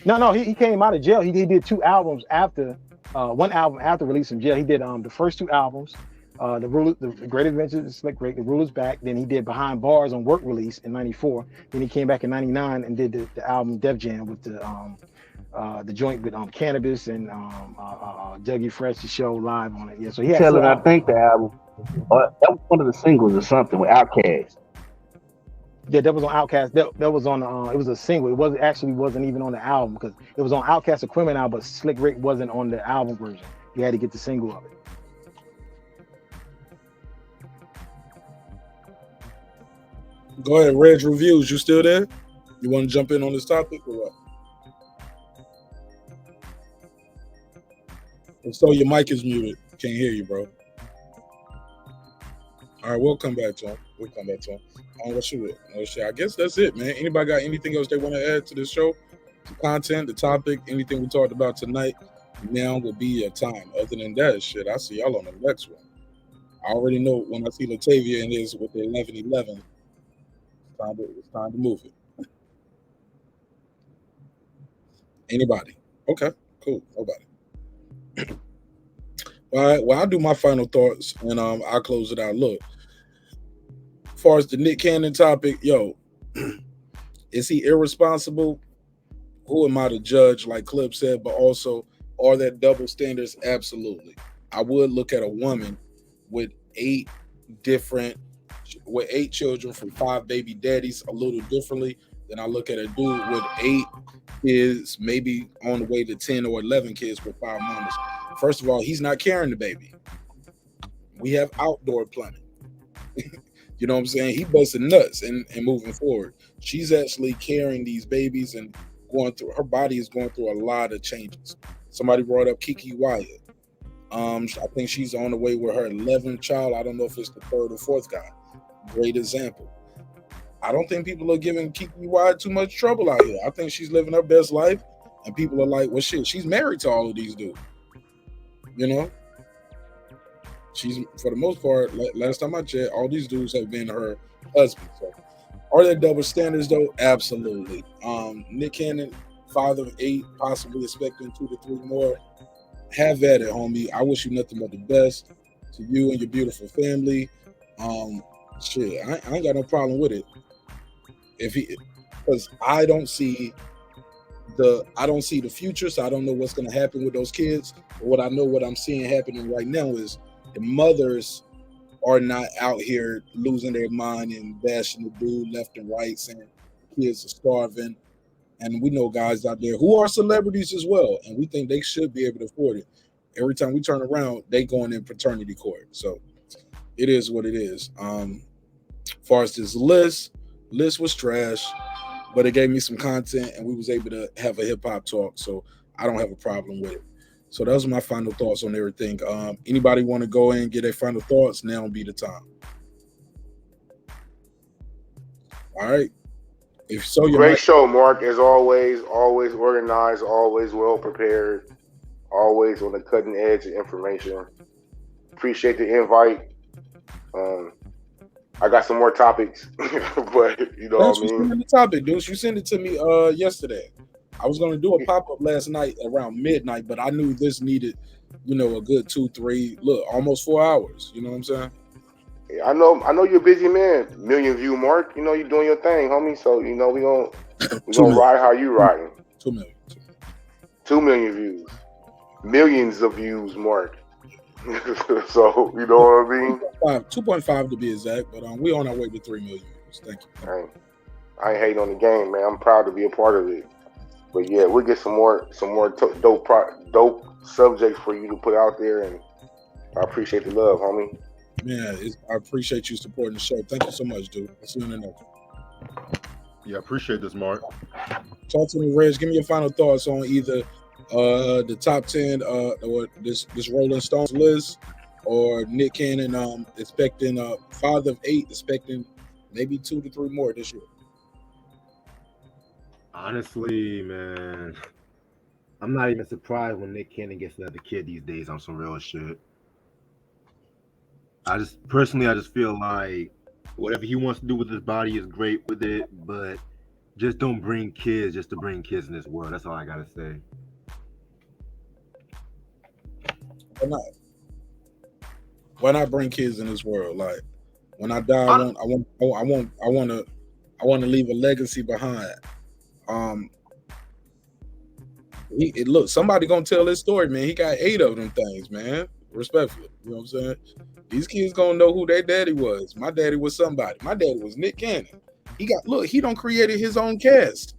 No, he came out of jail. He did 2 albums after, one album after release from jail. He did the first 2 albums, the Great Adventures of Slick Rick, The Ruler's Back. Then he did Behind Bars on Work release in 94. Then he came back in 99 and did the album Def Jam with the joint with Cannabis and Dougie Fresh to show live on it. Yeah, so he had I think the album, that was one of the singles or something with Outkast. Yeah, that was on Outkast. That was on it was a single. It wasn't even on the album because it was on Outkast of Criminal, but Slick Rick wasn't on the album version. You had to get the single of it. Go ahead, Reg Reviews. You still there? You want to jump in on this topic or what? If so, your mic is muted. Can't hear you, bro. All right, we'll come back to him. I guess that's it, man. Anybody got anything else they want to add to this show? The content, the topic, anything we talked about tonight, now will be your time. Other than that, shit, I see y'all on the next one. I already know when I see Latavia in this with the 11-11, it's time to move it. Anybody? Okay, cool. Nobody. All right, well, I'll do my final thoughts and I'll close it out. Look, as far as the Nick Cannon topic, is he irresponsible? Who am I to judge, like Clip said, but also, are there double standards? Absolutely. I would look at a woman with 8 children from 5 baby daddies a little differently than I look at a dude with 8 kids, maybe on the way to 10 or 11 kids with 5 mamas. First of all, he's not carrying the baby. We have outdoor planning. You know what I'm saying? He busting nuts and moving forward. She's actually carrying these babies and her body is going through a lot of changes. Somebody brought up Kiki Wyatt. I think she's on the way with her 11th child. I don't know if it's the 3rd or 4th guy. Great example. I don't think people are giving Kiki Wyatt too much trouble out here. I think she's living her best life, and people are like, well, shit, she's married to all of these dudes. You know? She's, for the most part, last time I checked, all these dudes have been her husband. So, are there double standards, though? Absolutely. Nick Cannon, father of 8, possibly expecting 2 to 3 more. Have at it, homie. I wish you nothing but the best to you and your beautiful family. Shit, I ain't got no problem with it. Because I don't see the future, so I don't know what's going to happen with those kids. But what I'm seeing happening right now is the mothers are not out here losing their mind and bashing the dude left and right, saying kids are starving. And we know guys out there who are celebrities as well, and we think they should be able to afford it. Every time we turn around, they going in paternity court. So it is what it is. As far as this list was trash, but it gave me some content, and we was able to have a hip-hop talk, so I don't have a problem with it. So those are my final thoughts on everything. Anybody want to go in and get their final thoughts? Now will be the time. All right. If so, great show, Mark, as always organized, always well prepared, always on the cutting edge of information. Appreciate the invite. I got some more topics, but you know what I mean? The topic, dude. You sent it to me yesterday. I was going to do a pop-up last night around midnight, but I knew this needed, a good 2-3, almost 4 hours. You know what I'm saying? I know you're a busy man. Million view Mark. You're doing your thing, homie. So we gonna ride how you riding. 2 million. 2 million views. Millions of views, Mark. So you know what I mean? 2.5 to be exact, but we on our way to 3 million views. Thank you. I ain't hating on the game, man. I'm proud to be a part of it. But yeah, we'll get some more dope subjects for you to put out there, and I appreciate the love, homie. Man, I appreciate you supporting the show. Thank you so much, dude. I'll see you in the next one. Yeah, appreciate this, Mark. Talk to me, Reg. Give me your final thoughts on either the top 10 or this Rolling Stones list, or Nick Cannon expecting father of 8, expecting maybe 2 to 3 more this year? Honestly, man, I'm not even surprised when Nick Cannon gets another kid these days on some real shit. I just feel like whatever he wants to do with his body is great with it, but just don't bring kids just to bring kids in this world. That's all I gotta say. Why not bring kids in this world? Like, when I die, I want to leave a legacy behind. Look, somebody gonna tell his story, man. He got 8 of them things, man. Respectfully, you know what I'm saying? These kids gonna know who their daddy was. My daddy was somebody. My daddy was Nick Cannon. He done created his own cast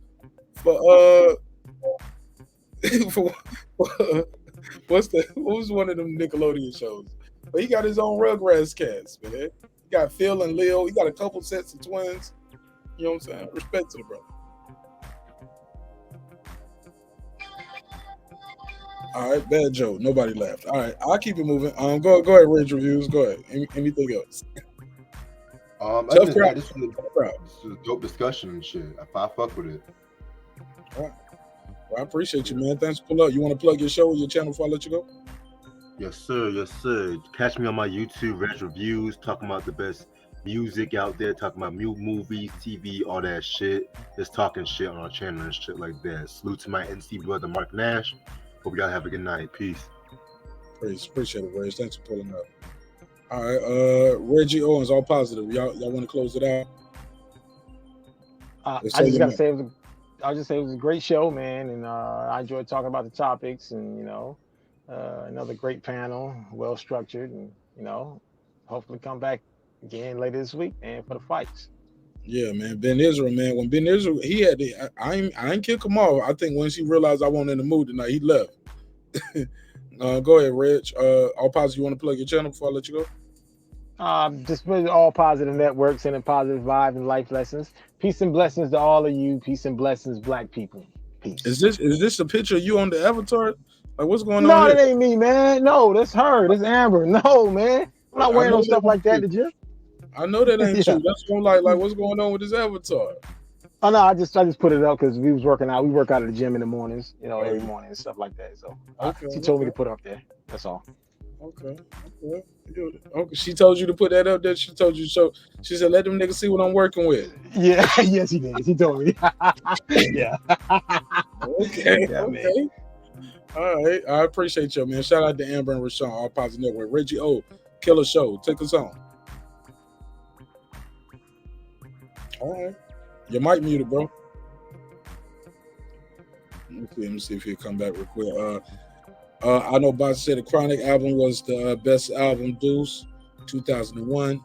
for for what was one of them Nickelodeon shows? But he got his own Rugrats cast, man. He got Phil and Lil. He got a couple sets of twins. You know what I'm saying? Respect to the brother. All right, bad joke. Nobody laughed. All right, I'll keep it moving. Go ahead, Rage Reviews. Go ahead. Anything else? This is a dope discussion and shit. I fuck with it. All right. Well, I appreciate you, man. Thanks for pulling up. You want to plug your show or your channel before I let you go? Yes, sir. Yes, sir. Catch me on my YouTube, Rage Reviews, talking about the best music out there, talking about movies, TV, all that shit. Just talking shit on our channel and shit like that. Salute to my NC brother, Marqnash. Hope y'all have a good night. Peace. Appreciate it, Rage. Thanks for pulling up. All right, Reggie Owens, all positive. Y'all want to close it out? I just gotta say, I'll just say it was a great show, man, and I enjoyed talking about the topics, and another great panel, well structured, and hopefully come back again later this week, man, for the fights. Yeah, man. Ben Israel, man. When Ben Israel, he had I ain't kick him off. I think once he realized I wasn't in the mood tonight, he left. Go ahead, Reg. All positive. You want to plug your channel before I let you go? Just put all positive networks and a positive vibe and life lessons. Peace and blessings to all of you. Peace and blessings, Black people. Peace. Is this a picture of you on the avatar? Like, what's going on? No, here? that ain't me, man. No, that's her. That's Amber. No, man. I'm not wearing no stuff like that. Did you? I know that ain't you. That's what like what's going on with this avatar? Oh no, I just put it up because we was working out. We work out at the gym in the mornings, every morning and stuff like that. So she told me to put it up there. That's all. Okay. She told you to put that up there. She told you so. She said, "Let them niggas see what I'm working with." Yeah, yes, he did. He told me. Yeah. Okay. Yeah, okay. man. All right. I appreciate you, man. Shout out to Amber and Rashawn, All Positive Network. Reggie O, Killer Show. Take us on. All right. Your mic muted, bro. Let me see if he'll come back real quick. I know Boss said the Chronic album was the best album, Deuce, 2001.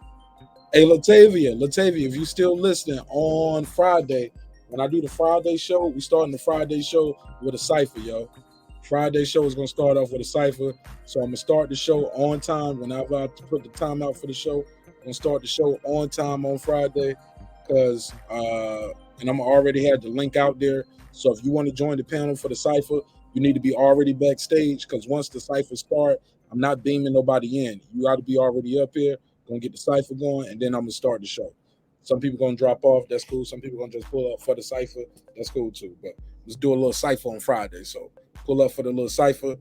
Hey, Latavia, if you still listening, on Friday, when I do the Friday show, we starting the Friday show with a cipher, yo. Friday show is going to start off with a cipher. So I'm going to start the show on time. Whenever I put the time out for the show, I'm going to start the show on time on Friday. Because and I'm already had the link out there. So if you want to join the panel for the cipher, you need to be already backstage, because once the cipher start, I'm not beaming nobody in. You got to be already up here, gonna get the cipher going, and then I'm gonna start the show. Some people gonna drop off, that's cool. Some people gonna just pull up for the cipher, that's cool too. But let's do a little cipher on Friday. So pull up for the little cipher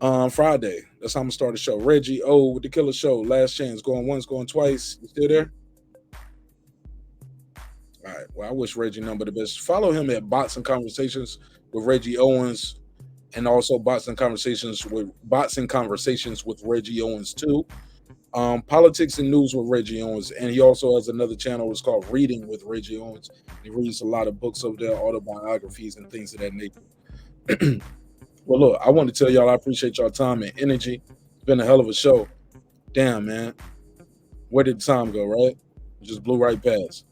on Friday. That's how I'm gonna start the show. Reggie O with the Killer Show, last chance, going once, going twice. You still there? All right. Well, I wish Reggie number the best. Follow him at Bots and Conversations with Reggie Owens, and also Bots and Conversations with Reggie Owens too. Politics and News with Reggie Owens, and he also has another channel. It's called Reading with Reggie Owens. He reads a lot of books over there, autobiographies and things of that nature. Well, look, I want to tell y'all I appreciate y'all time and energy. It's been a hell of a show. Damn, man. Where did the time go, right? It just blew right past.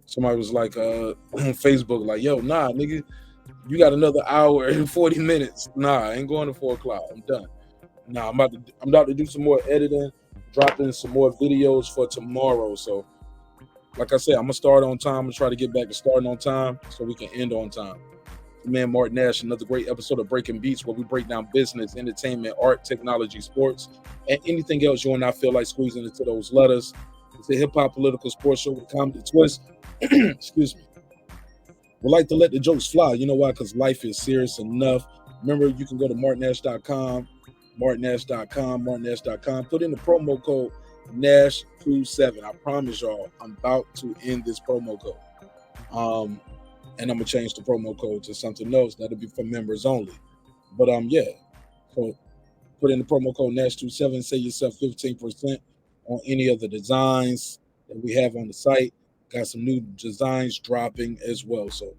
Somebody was like on Facebook, like, yo, nah, nigga, you got another hour and 40 minutes. Nah, I ain't going to 4 o'clock. I'm done. Nah, I'm about to do some more editing, dropping some more videos for tomorrow. So, like I said, I'm gonna start on time. I'm gonna try to get back to starting on time so we can end on time. your man Marq Nash, another great episode of Breaking Beats, where we break down business, entertainment, art, technology, sports, and anything else you and I feel like squeezing into those letters. It's a hip-hop political sports show with a comedy twist. Excuse me. We like to let the jokes fly. You know why? Because life is serious enough. Remember, you can go to marqnash.com, marqnash.com. Put in the promo code NASH27. I promise y'all, I'm about to end this promo code. And I'm gonna change the promo code to something else that'll be for members only. But yeah, so put in the promo code NASH27, save yourself 15% on any of the designs that we have on the site. Got some new designs dropping as well. So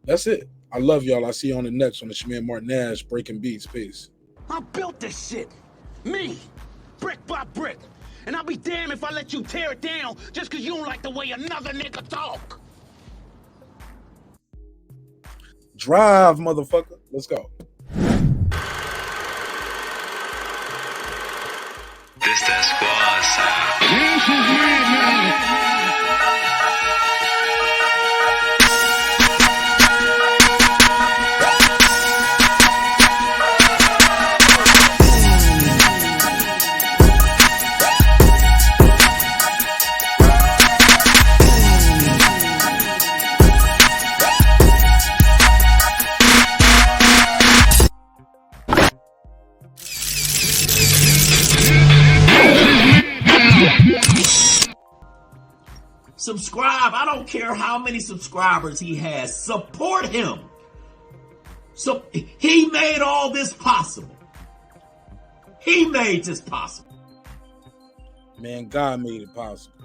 that's it. I love y'all. I'll see you on the next one. It's your man Marq Nash, Breaking Beats. Peace. I built this shit. Me. Brick by brick. And I'll be damned if I let you tear it down just because you don't like the way another nigga talk. Drive, motherfucker. Let's go. This that squad Subscribe. I don't care how many subscribers he has. Support him. So he made all this possible. He made this possible. Man, God made it possible.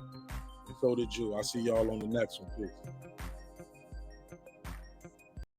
So did you. I'll see y'all on the next one, please.